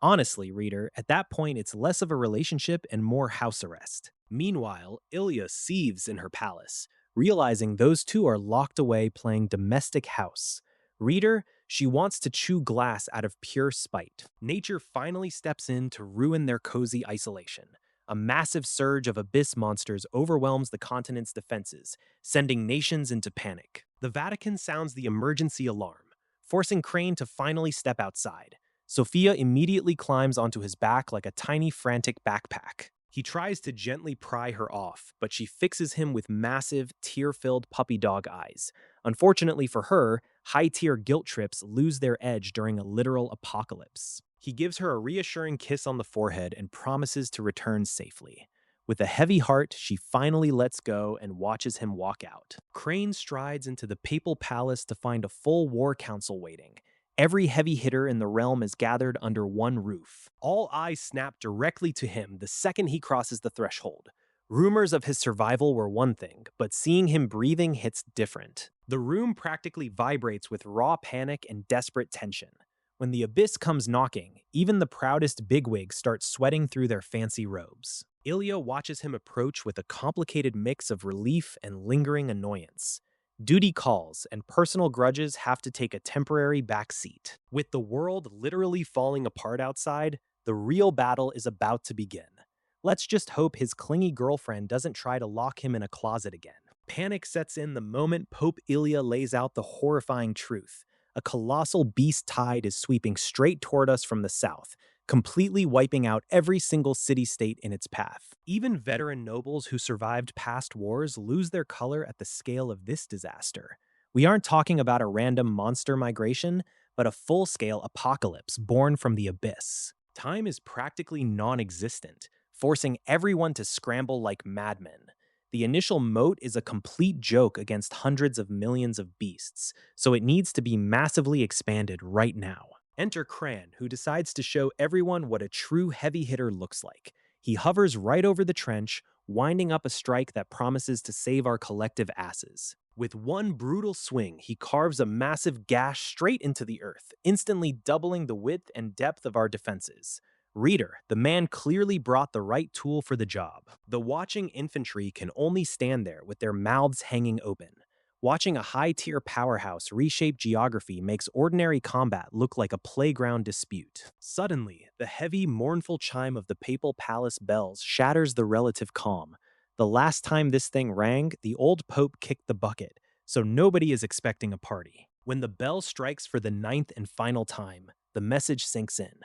Honestly, reader, at that point it's less of a relationship and more house arrest. Meanwhile, Ilya seethes in her palace, realizing those two are locked away playing domestic house. Reader, she wants to chew glass out of pure spite. Nature finally steps in to ruin their cozy isolation. A massive surge of abyss monsters overwhelms the continent's defenses, sending nations into panic. The Vatican sounds the emergency alarm, forcing Crane to finally step outside. Sophia immediately climbs onto his back like a tiny, frantic backpack. He tries to gently pry her off, but she fixes him with massive, tear-filled puppy dog eyes. Unfortunately for her, high-tier guilt trips lose their edge during a literal apocalypse. He gives her a reassuring kiss on the forehead and promises to return safely. With a heavy heart, she finally lets go and watches him walk out. Crane strides into the papal palace to find a full war council waiting. Every heavy hitter in the realm is gathered under one roof. All eyes snap directly to him the second he crosses the threshold. Rumors of his survival were one thing, but seeing him breathing hits different. The room practically vibrates with raw panic and desperate tension. When the abyss comes knocking, even the proudest bigwigs start sweating through their fancy robes. Ilya watches him approach with a complicated mix of relief and lingering annoyance. Duty calls, and personal grudges have to take a temporary back seat. With the world literally falling apart outside, the real battle is about to begin. Let's just hope his clingy girlfriend doesn't try to lock him in a closet again. Panic sets in the moment Pope Ilya lays out the horrifying truth. A colossal beast tide is sweeping straight toward us from the south, completely wiping out every single city-state in its path. Even veteran nobles who survived past wars lose their color at the scale of this disaster. We aren't talking about a random monster migration, but a full-scale apocalypse born from the abyss. Time is practically non-existent, forcing everyone to scramble like madmen. The initial moat is a complete joke against hundreds of millions of beasts, so it needs to be massively expanded right now. Enter Cran, who decides to show everyone what a true heavy hitter looks like. He hovers right over the trench, winding up a strike that promises to save our collective asses. With one brutal swing, he carves a massive gash straight into the earth, instantly doubling the width and depth of our defenses. Reader, the man clearly brought the right tool for the job. The watching infantry can only stand there with their mouths hanging open. Watching a high-tier powerhouse reshape geography makes ordinary combat look like a playground dispute. Suddenly, the heavy, mournful chime of the Papal Palace bells shatters the relative calm. The last time this thing rang, the old pope kicked the bucket, so nobody is expecting a party. When the bell strikes for the ninth and final time, the message sinks in.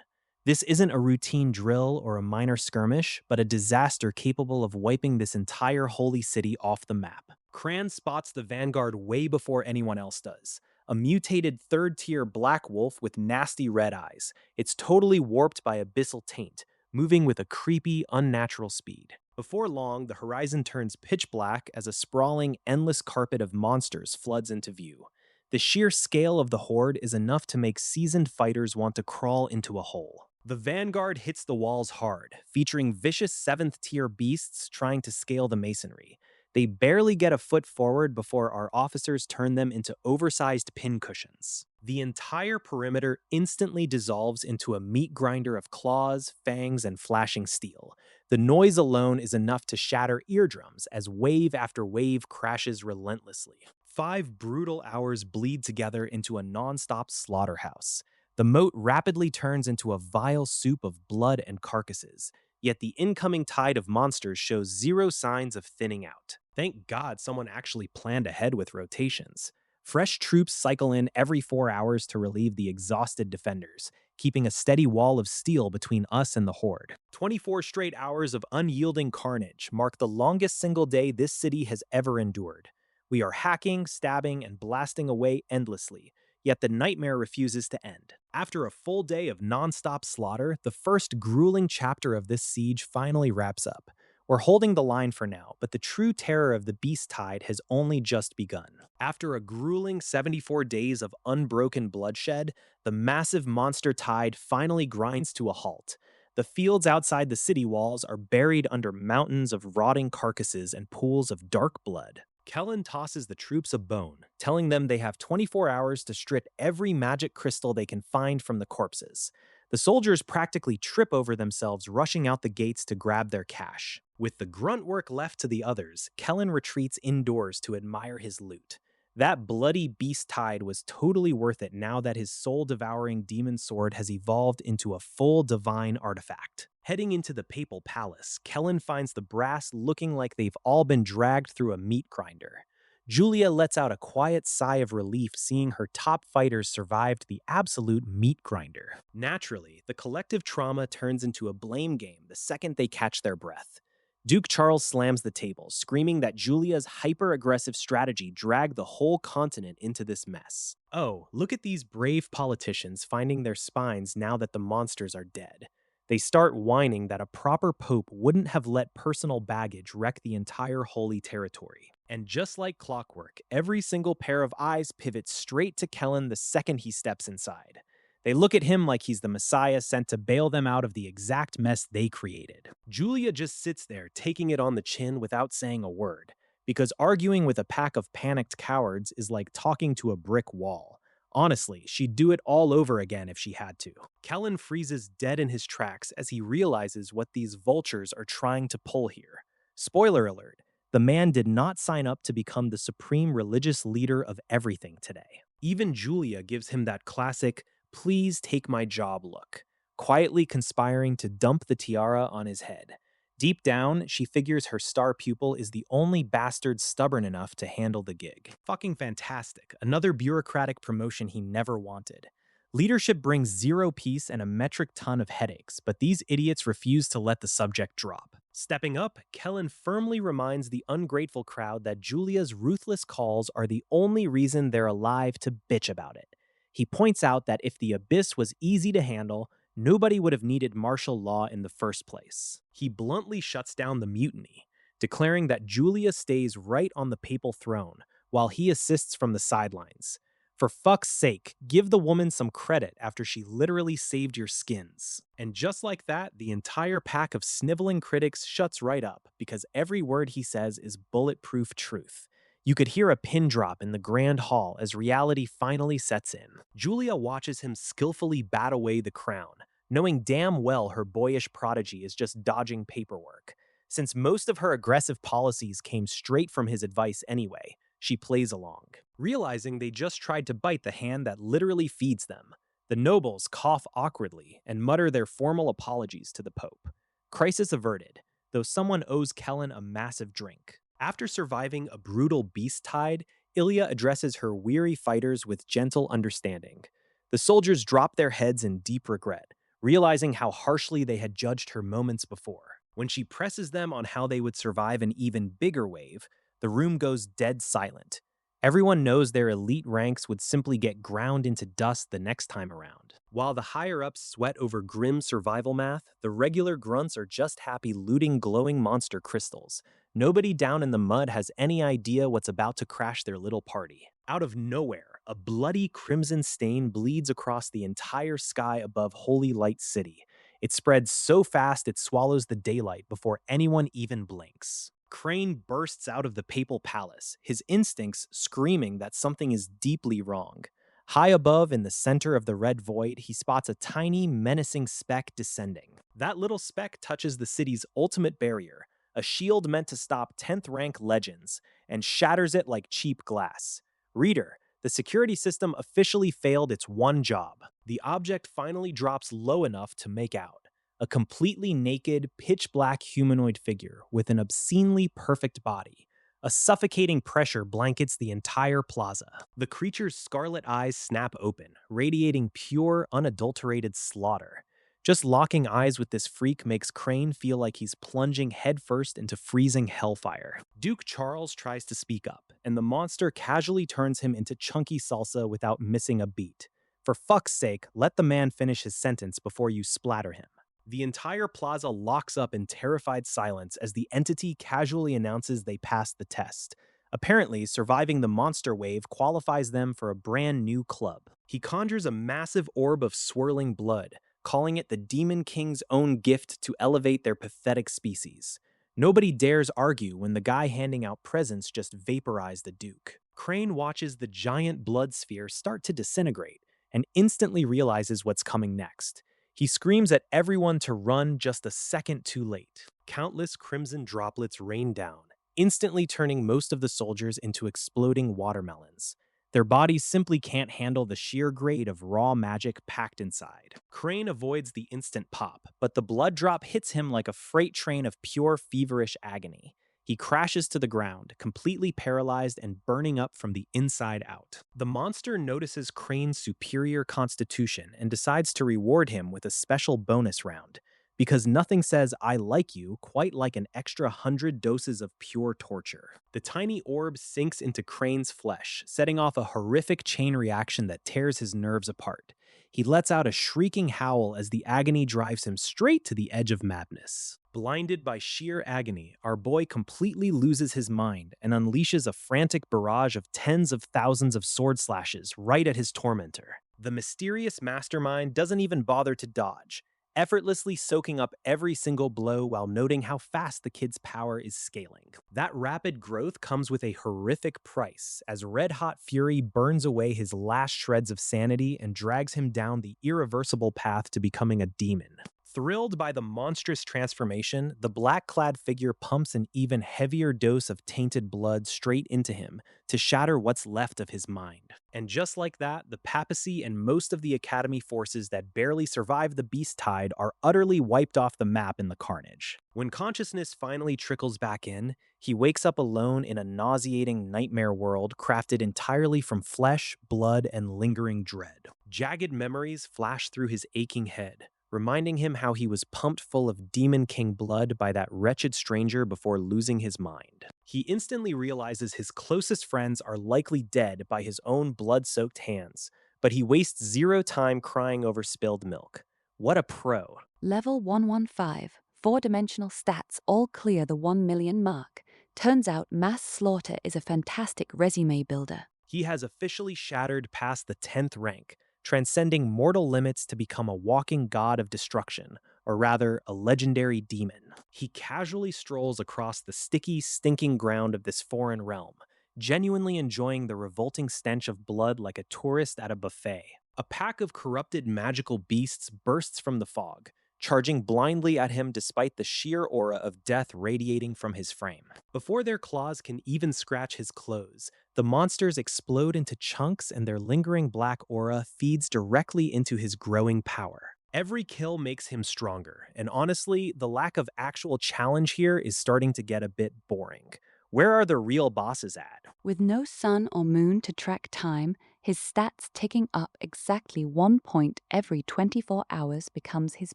This isn't a routine drill or a minor skirmish, but a disaster capable of wiping this entire holy city off the map. Cran spots the vanguard way before anyone else does. A mutated third-tier black wolf with nasty red eyes. It's totally warped by abyssal taint, moving with a creepy, unnatural speed. Before long, the horizon turns pitch black as a sprawling, endless carpet of monsters floods into view. The sheer scale of the horde is enough to make seasoned fighters want to crawl into a hole. The vanguard hits the walls hard, featuring vicious 7th-tier beasts trying to scale the masonry. They barely get a foot forward before our officers turn them into oversized pincushions. The entire perimeter instantly dissolves into a meat grinder of claws, fangs, and flashing steel. The noise alone is enough to shatter eardrums as wave after wave crashes relentlessly. 5 brutal hours bleed together into a non-stop slaughterhouse. The moat rapidly turns into a vile soup of blood and carcasses, yet the incoming tide of monsters shows zero signs of thinning out. Thank God someone actually planned ahead with rotations. Fresh troops cycle in every 4 hours to relieve the exhausted defenders, keeping a steady wall of steel between us and the horde. 24 straight hours of unyielding carnage mark the longest single day this city has ever endured. We are hacking, stabbing, and blasting away endlessly, yet the nightmare refuses to end. After a full day of non-stop slaughter, the first grueling chapter of this siege finally wraps up. We're holding the line for now, but the true terror of the beast tide has only just begun. After a grueling 74 days of unbroken bloodshed, the massive monster tide finally grinds to a halt. The fields outside the city walls are buried under mountains of rotting carcasses and pools of dark blood. Kellen tosses the troops a bone, telling them they have 24 hours to strip every magic crystal they can find from the corpses. The soldiers practically trip over themselves rushing out the gates to grab their cash. With the grunt work left to the others, Kellen retreats indoors to admire his loot. That bloody beast tide was totally worth it now that his soul-devouring demon sword has evolved into a full divine artifact. Heading into the Papal Palace, Kellen finds the brass looking like they've all been dragged through a meat grinder. Julia lets out a quiet sigh of relief seeing her top fighters survived the absolute meat grinder. Naturally, the collective trauma turns into a blame game the second they catch their breath. Duke Charles slams the table, screaming that Julia's hyper-aggressive strategy dragged the whole continent into this mess. Oh, look at these brave politicians finding their spines now that the monsters are dead. They start whining that a proper pope wouldn't have let personal baggage wreck the entire holy territory. And just like clockwork, every single pair of eyes pivots straight to Kellen the second he steps inside. They look at him like he's the Messiah sent to bail them out of the exact mess they created. Julia just sits there, taking it on the chin without saying a word, because arguing with a pack of panicked cowards is like talking to a brick wall. Honestly, she'd do it all over again if she had to. Kellen freezes dead in his tracks as he realizes what these vultures are trying to pull here. Spoiler alert, the man did not sign up to become the supreme religious leader of everything today. Even Julia gives him that classic, "Please take my job" look, quietly conspiring to dump the tiara on his head. Deep down, she figures her star pupil is the only bastard stubborn enough to handle the gig. Fucking fantastic. Another bureaucratic promotion he never wanted. Leadership brings zero peace and a metric ton of headaches, but these idiots refuse to let the subject drop. Stepping up, Kellen firmly reminds the ungrateful crowd that Julia's ruthless calls are the only reason they're alive to bitch about it. He points out that if the abyss was easy to handle, nobody would have needed martial law in the first place. He bluntly shuts down the mutiny, declaring that Julia stays right on the papal throne while he assists from the sidelines. For fuck's sake, give the woman some credit after she literally saved your skins. And just like that, the entire pack of sniveling critics shuts right up because every word he says is bulletproof truth. You could hear a pin drop in the grand hall as reality finally sets in. Julia watches him skillfully bat away the crown, knowing damn well her boyish prodigy is just dodging paperwork. Since most of her aggressive policies came straight from his advice anyway, she plays along. Realizing they just tried to bite the hand that literally feeds them, the nobles cough awkwardly and mutter their formal apologies to the Pope. Crisis averted, though someone owes Kellen a massive drink. After surviving a brutal beast tide, Ilya addresses her weary fighters with gentle understanding. The soldiers drop their heads in deep regret, realizing how harshly they had judged her moments before. When she presses them on how they would survive an even bigger wave, the room goes dead silent. Everyone knows their elite ranks would simply get ground into dust the next time around. While the higher-ups sweat over grim survival math, the regular grunts are just happy looting glowing monster crystals. Nobody down in the mud has any idea what's about to crash their little party. Out of nowhere, a bloody crimson stain bleeds across the entire sky above Holy Light City. It spreads so fast it swallows the daylight before anyone even blinks. Crane bursts out of the papal palace, his instincts screaming that something is deeply wrong. High above, in the center of the red void, he spots a tiny, menacing speck descending. That little speck touches the city's ultimate barrier, a shield meant to stop 10th rank legends, and shatters it like cheap glass. Reader, the security system officially failed its one job. The object finally drops low enough to make out. A completely naked, pitch-black humanoid figure with an obscenely perfect body. A suffocating pressure blankets the entire plaza. The creature's scarlet eyes snap open, radiating pure, unadulterated slaughter. Just locking eyes with this freak makes Crane feel like he's plunging headfirst into freezing hellfire. Duke Charles tries to speak up, and the monster casually turns him into chunky salsa without missing a beat. For fuck's sake, let the man finish his sentence before you splatter him. The entire plaza locks up in terrified silence as the entity casually announces they passed the test. Apparently, surviving the monster wave qualifies them for a brand new club. He conjures a massive orb of swirling blood, calling it the Demon King's own gift to elevate their pathetic species. Nobody dares argue when the guy handing out presents just vaporized the Duke. Crane watches the giant blood sphere start to disintegrate and instantly realizes what's coming next. He screams at everyone to run just a second too late. Countless crimson droplets rain down, instantly turning most of the soldiers into exploding watermelons. Their bodies simply can't handle the sheer grade of raw magic packed inside. Crane avoids the instant pop, but the blood drop hits him like a freight train of pure feverish agony. He crashes to the ground, completely paralyzed and burning up from the inside out. The monster notices Crane's superior constitution and decides to reward him with a special bonus round, because nothing says "I like you" quite like an extra 100 doses of pure torture. The tiny orb sinks into Crane's flesh, setting off a horrific chain reaction that tears his nerves apart. He lets out a shrieking howl as the agony drives him straight to the edge of madness. Blinded by sheer agony, our boy completely loses his mind and unleashes a frantic barrage of tens of thousands of sword slashes right at his tormentor. The mysterious mastermind doesn't even bother to dodge, effortlessly soaking up every single blow while noting how fast the kid's power is scaling. That rapid growth comes with a horrific price, as red-hot fury burns away his last shreds of sanity and drags him down the irreversible path to becoming a demon. Thrilled by the monstrous transformation, the black-clad figure pumps an even heavier dose of tainted blood straight into him to shatter what's left of his mind. And just like that, the papacy and most of the Academy forces that barely survived the beast tide are utterly wiped off the map in the carnage. When consciousness finally trickles back in, he wakes up alone in a nauseating nightmare world crafted entirely from flesh, blood, and lingering dread. Jagged memories flash through his aching head, reminding him how he was pumped full of Demon King blood by that wretched stranger before losing his mind. He instantly realizes his closest friends are likely dead by his own blood-soaked hands, but he wastes zero time crying over spilled milk. What a pro. Level 115, four-dimensional stats all clear the 1 million mark. Turns out mass slaughter is a fantastic resume builder. He has officially shattered past the 10th rank, transcending mortal limits to become a walking god of destruction, or rather, a legendary demon. He casually strolls across the sticky, stinking ground of this foreign realm, genuinely enjoying the revolting stench of blood like a tourist at a buffet. A pack of corrupted magical beasts bursts from the fog, charging blindly at him despite the sheer aura of death radiating from his frame. Before their claws can even scratch his clothes, the monsters explode into chunks and their lingering black aura feeds directly into his growing power. Every kill makes him stronger, and honestly, the lack of actual challenge here is starting to get a bit boring. Where are the real bosses at? With no sun or moon to track time, his stats ticking up exactly 1 point every 24 hours becomes his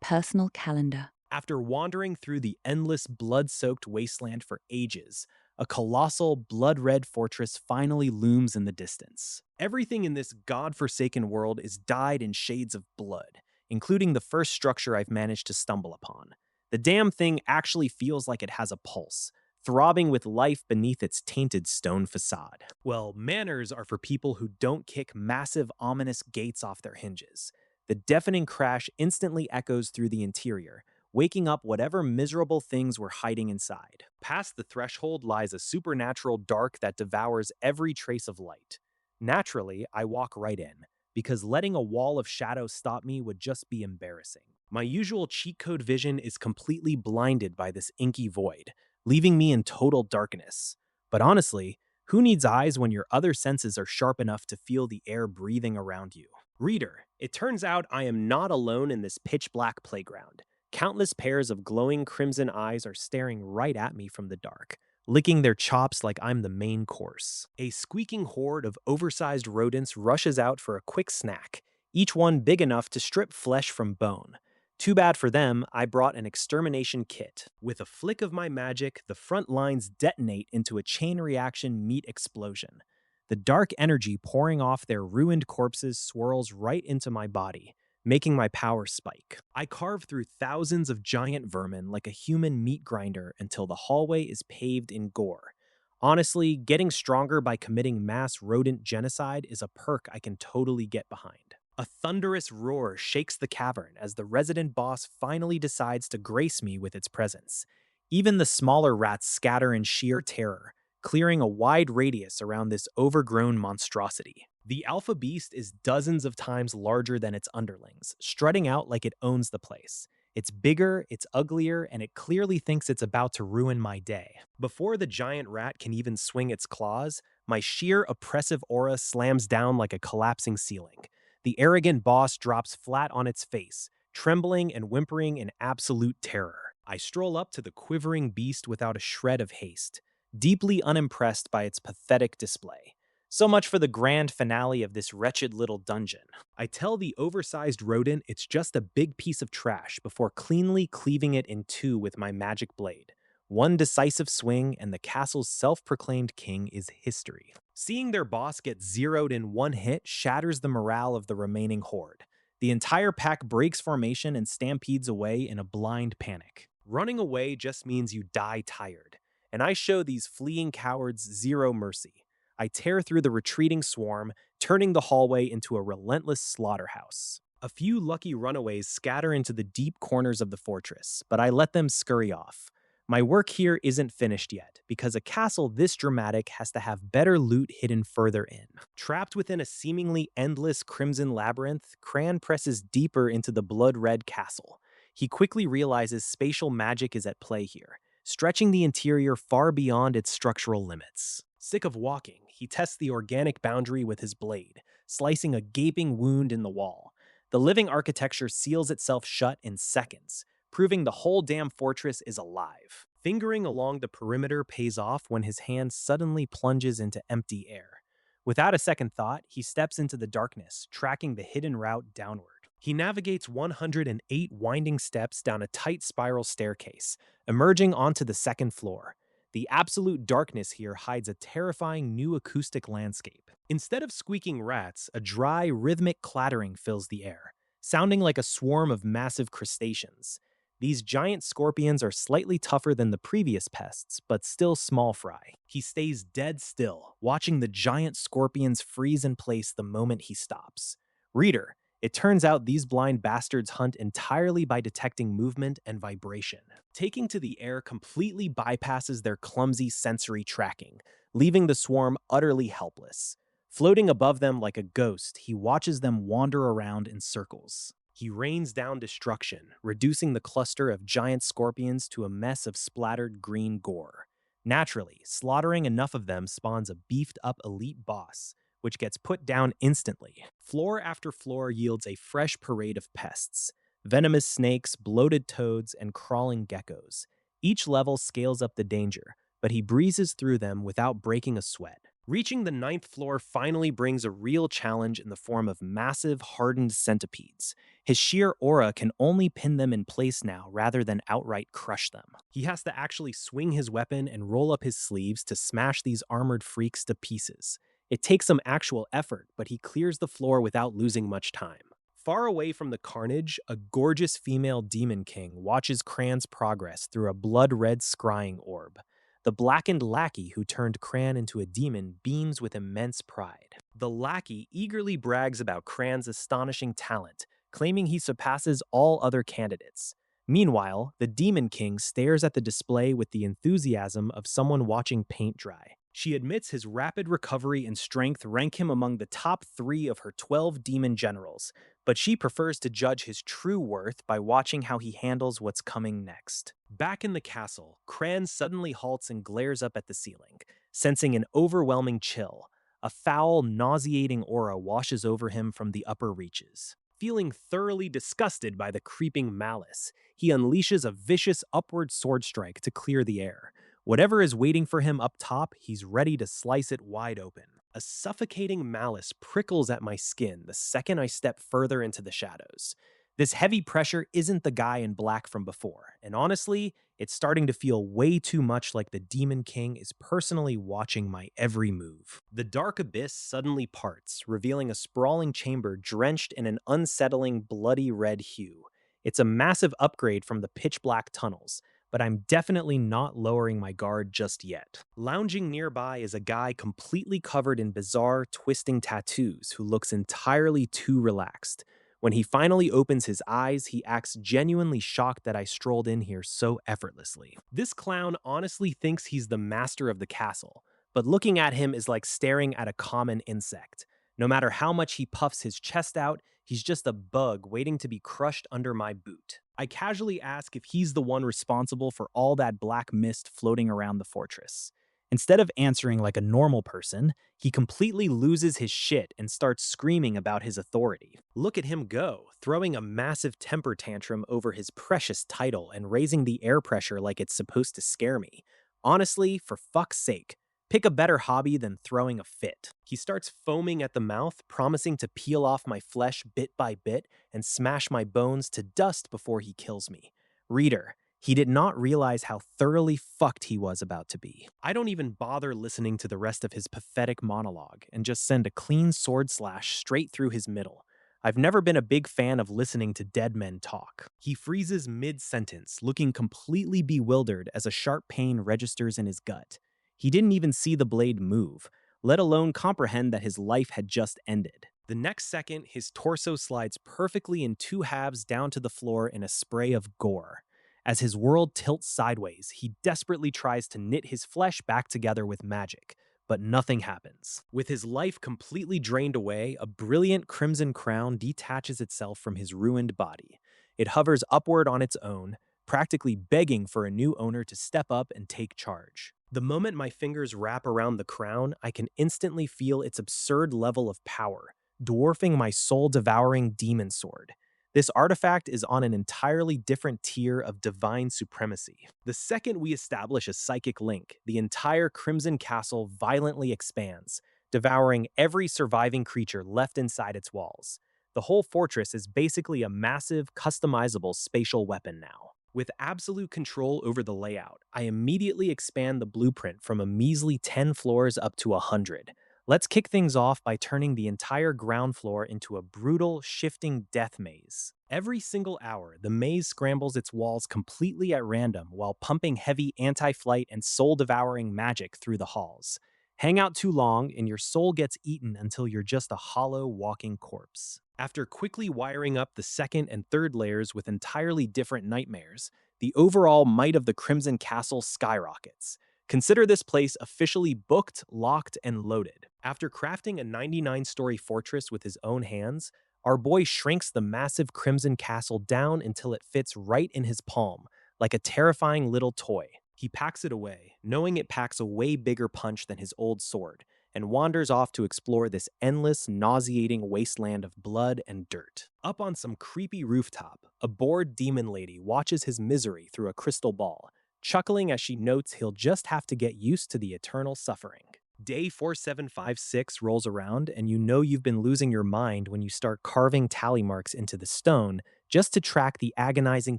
personal calendar. After wandering through the endless blood-soaked wasteland for ages, a colossal, blood-red fortress finally looms in the distance. Everything in this god-forsaken world is dyed in shades of blood, including the first structure I've managed to stumble upon. The damn thing actually feels like it has a pulse, throbbing with life beneath its tainted stone facade. Well, manors are for people who don't kick massive, ominous gates off their hinges. The deafening crash instantly echoes through the interior, waking up whatever miserable things were hiding inside. Past the threshold lies a supernatural dark that devours every trace of light. Naturally, I walk right in, because letting a wall of shadow stop me would just be embarrassing. My usual cheat code vision is completely blinded by this inky void, leaving me in total darkness. But honestly, who needs eyes when your other senses are sharp enough to feel the air breathing around you? Reader, it turns out I am not alone in this pitch black playground. Countless pairs of glowing crimson eyes are staring right at me from the dark, licking their chops like I'm the main course. A squeaking horde of oversized rodents rushes out for a quick snack, each one big enough to strip flesh from bone. Too bad for them, I brought an extermination kit. With a flick of my magic, the front lines detonate into a chain reaction meat explosion. The dark energy pouring off their ruined corpses swirls right into my body, making my power spike. I carve through thousands of giant vermin like a human meat grinder until the hallway is paved in gore. Honestly, getting stronger by committing mass rodent genocide is a perk I can totally get behind. A thunderous roar shakes the cavern as the resident boss finally decides to grace me with its presence. Even the smaller rats scatter in sheer terror, clearing a wide radius around this overgrown monstrosity. The alpha beast is dozens of times larger than its underlings, strutting out like it owns the place. It's bigger, it's uglier, and it clearly thinks it's about to ruin my day. Before the giant rat can even swing its claws, my sheer oppressive aura slams down like a collapsing ceiling. The arrogant boss drops flat on its face, trembling and whimpering in absolute terror. I stroll up to the quivering beast without a shred of haste, deeply unimpressed by its pathetic display. So much for the grand finale of this wretched little dungeon. I tell the oversized rodent it's just a big piece of trash before cleanly cleaving it in two with my magic blade. One decisive swing, and the castle's self-proclaimed king is history. Seeing their boss get zeroed in one hit shatters the morale of the remaining horde. The entire pack breaks formation and stampedes away in a blind panic. Running away just means you die tired, and I show these fleeing cowards zero mercy. I tear through the retreating swarm, turning the hallway into a relentless slaughterhouse. A few lucky runaways scatter into the deep corners of the fortress, but I let them scurry off. My work here isn't finished yet, because a castle this dramatic has to have better loot hidden further in. Trapped within a seemingly endless crimson labyrinth, Cran presses deeper into the blood-red castle. He quickly realizes spatial magic is at play here, stretching the interior far beyond its structural limits. Sick of walking, he tests the organic boundary with his blade, slicing a gaping wound in the wall. The living architecture seals itself shut in seconds, proving the whole damn fortress is alive. Fingering along the perimeter pays off when his hand suddenly plunges into empty air. Without a second thought, he steps into the darkness, tracking the hidden route downward. He navigates 108 winding steps down a tight spiral staircase, emerging onto the second floor. The absolute darkness here hides a terrifying new acoustic landscape. Instead of squeaking rats, a dry, rhythmic clattering fills the air. sounding like a swarm of massive crustaceans. These giant scorpions are slightly tougher than the previous pests, but still small fry. He stays dead still, watching the giant scorpions freeze in place the moment he stops. Reader, it turns out these blind bastards hunt entirely by detecting movement and vibration. Taking to the air completely bypasses their clumsy sensory tracking, leaving the swarm utterly helpless. Floating above them like a ghost, he watches them wander around in circles. He rains down destruction, reducing the cluster of giant scorpions to a mess of splattered green gore. Naturally, slaughtering enough of them spawns a beefed up elite boss, which gets put down instantly. Floor after floor yields a fresh parade of pests: venomous snakes, bloated toads, and crawling geckos. Each level scales up the danger, but he breezes through them without breaking a sweat. Reaching the ninth floor finally brings a real challenge in the form of massive, hardened centipedes. His sheer aura can only pin them in place now rather than outright crush them. He has to actually swing his weapon and roll up his sleeves to smash these armored freaks to pieces. It takes some actual effort, but he clears the floor without losing much time. Far away from the carnage, a gorgeous female demon king watches Cran's progress through a blood-red scrying orb. The blackened lackey who turned Cran into a demon beams with immense pride. The lackey eagerly brags about Cran's astonishing talent, claiming he surpasses all other candidates. Meanwhile, the Demon King stares at the display with the enthusiasm of someone watching paint dry. She admits his rapid recovery and strength rank him among the top 3 of her 12 demon generals, but she prefers to judge his true worth by watching how he handles what's coming next. Back in the castle, Cran suddenly halts and glares up at the ceiling, sensing an overwhelming chill. A foul, nauseating aura washes over him from the upper reaches. Feeling thoroughly disgusted by the creeping malice, he unleashes a vicious upward sword strike to clear the air. Whatever is waiting for him up top, he's ready to slice it wide open. A suffocating malice prickles at my skin the second I step further into the shadows. This heavy pressure isn't the guy in black from before, and honestly, it's starting to feel way too much like the Demon King is personally watching my every move. The dark abyss suddenly parts, revealing a sprawling chamber drenched in an unsettling, bloody red hue. It's a massive upgrade from the pitch black tunnels, but I'm definitely not lowering my guard just yet. Lounging nearby is a guy completely covered in bizarre, twisting tattoos who looks entirely too relaxed. When he finally opens his eyes, he acts genuinely shocked that I strolled in here so effortlessly. This clown honestly thinks he's the master of the castle, but looking at him is like staring at a common insect. No matter how much he puffs his chest out, he's just a bug waiting to be crushed under my boot. I casually ask if he's the one responsible for all that black mist floating around the fortress. Instead of answering like a normal person, he completely loses his shit and starts screaming about his authority. Look at him go, throwing a massive temper tantrum over his precious title and raising the air pressure like it's supposed to scare me. Honestly, for fuck's sake, pick a better hobby than throwing a fit. He starts foaming at the mouth, promising to peel off my flesh bit by bit and smash my bones to dust before he kills me. Reader, he did not realize how thoroughly fucked he was about to be. I don't even bother listening to the rest of his pathetic monologue and just send a clean sword slash straight through his middle. I've never been a big fan of listening to dead men talk. He freezes mid-sentence, looking completely bewildered as a sharp pain registers in his gut. He didn't even see the blade move, let alone comprehend that his life had just ended. The next second, his torso slides perfectly in 2 halves down to the floor in a spray of gore. As his world tilts sideways, he desperately tries to knit his flesh back together with magic, but nothing happens. With his life completely drained away, a brilliant crimson crown detaches itself from his ruined body. It hovers upward on its own, practically begging for a new owner to step up and take charge. The moment my fingers wrap around the crown, I can instantly feel its absurd level of power, dwarfing my soul-devouring demon sword. This artifact is on an entirely different tier of divine supremacy. The second we establish a psychic link, the entire Crimson Castle violently expands, devouring every surviving creature left inside its walls. The whole fortress is basically a massive, customizable spatial weapon now. With absolute control over the layout, I immediately expand the blueprint from a measly 10 floors up to 100. Let's kick things off by turning the entire ground floor into a brutal, shifting death maze. Every single hour, the maze scrambles its walls completely at random while pumping heavy anti flight and soul devouring magic through the halls. Hang out too long, and your soul gets eaten until you're just a hollow, walking corpse. After quickly wiring up the second and third layers with entirely different nightmares, the overall might of the Crimson Castle skyrockets. Consider this place officially booked, locked, and loaded. After crafting a 99-story fortress with his own hands, our boy shrinks the massive Crimson Castle down until it fits right in his palm, like a terrifying little toy. He packs it away, knowing it packs a way bigger punch than his old sword, and wanders off to explore this endless, nauseating wasteland of blood and dirt. Up on some creepy rooftop, a bored demon lady watches his misery through a crystal ball, chuckling as she notes he'll just have to get used to the eternal suffering. Day 4756 rolls around, and you know you've been losing your mind when you start carving tally marks into the stone just to track the agonizing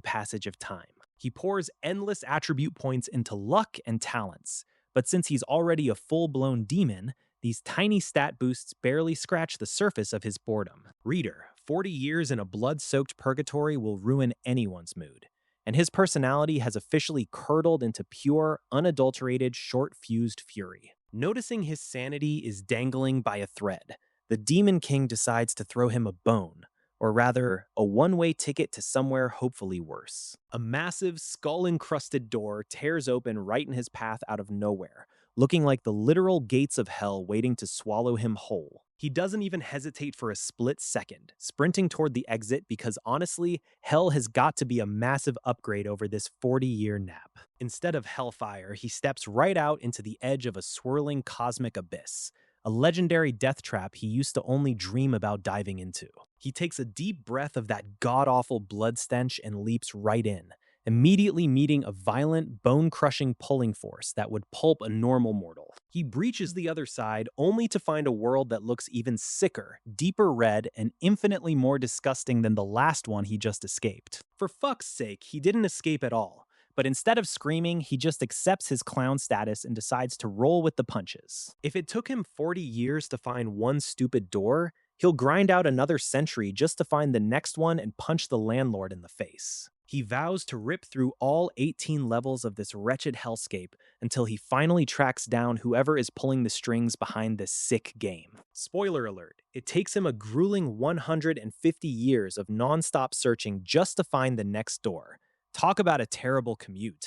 passage of time. He pours endless attribute points into luck and talents, but since he's already a full-blown demon, these tiny stat boosts barely scratch the surface of his boredom. Reader, 40 years in a blood-soaked purgatory will ruin anyone's mood, and his personality has officially curdled into pure, unadulterated, short-fused fury. Noticing his sanity is dangling by a thread, the Demon King decides to throw him a bone, or rather, a one-way ticket to somewhere hopefully worse. A massive, skull-encrusted door tears open right in his path out of nowhere, looking like the literal gates of hell waiting to swallow him whole. He doesn't even hesitate for a split second, sprinting toward the exit because honestly, hell has got to be a massive upgrade over this 40-year nap. Instead of hellfire, he steps right out into the edge of a swirling cosmic abyss, a legendary death trap he used to only dream about diving into. He takes a deep breath of that god-awful blood stench and leaps right in, immediately meeting a violent, bone-crushing pulling force that would pulp a normal mortal. He breaches the other side only to find a world that looks even sicker, deeper red, and infinitely more disgusting than the last one he just escaped. For fuck's sake, he didn't escape at all. But instead of screaming, he just accepts his clown status and decides to roll with the punches. If it took him 40 years to find one stupid door, he'll grind out another century just to find the next one and punch the landlord in the face. He vows to rip through all 18 levels of this wretched hellscape until he finally tracks down whoever is pulling the strings behind this sick game. Spoiler alert, it takes him a grueling 150 years of non-stop searching just to find the next door. Talk about a terrible commute.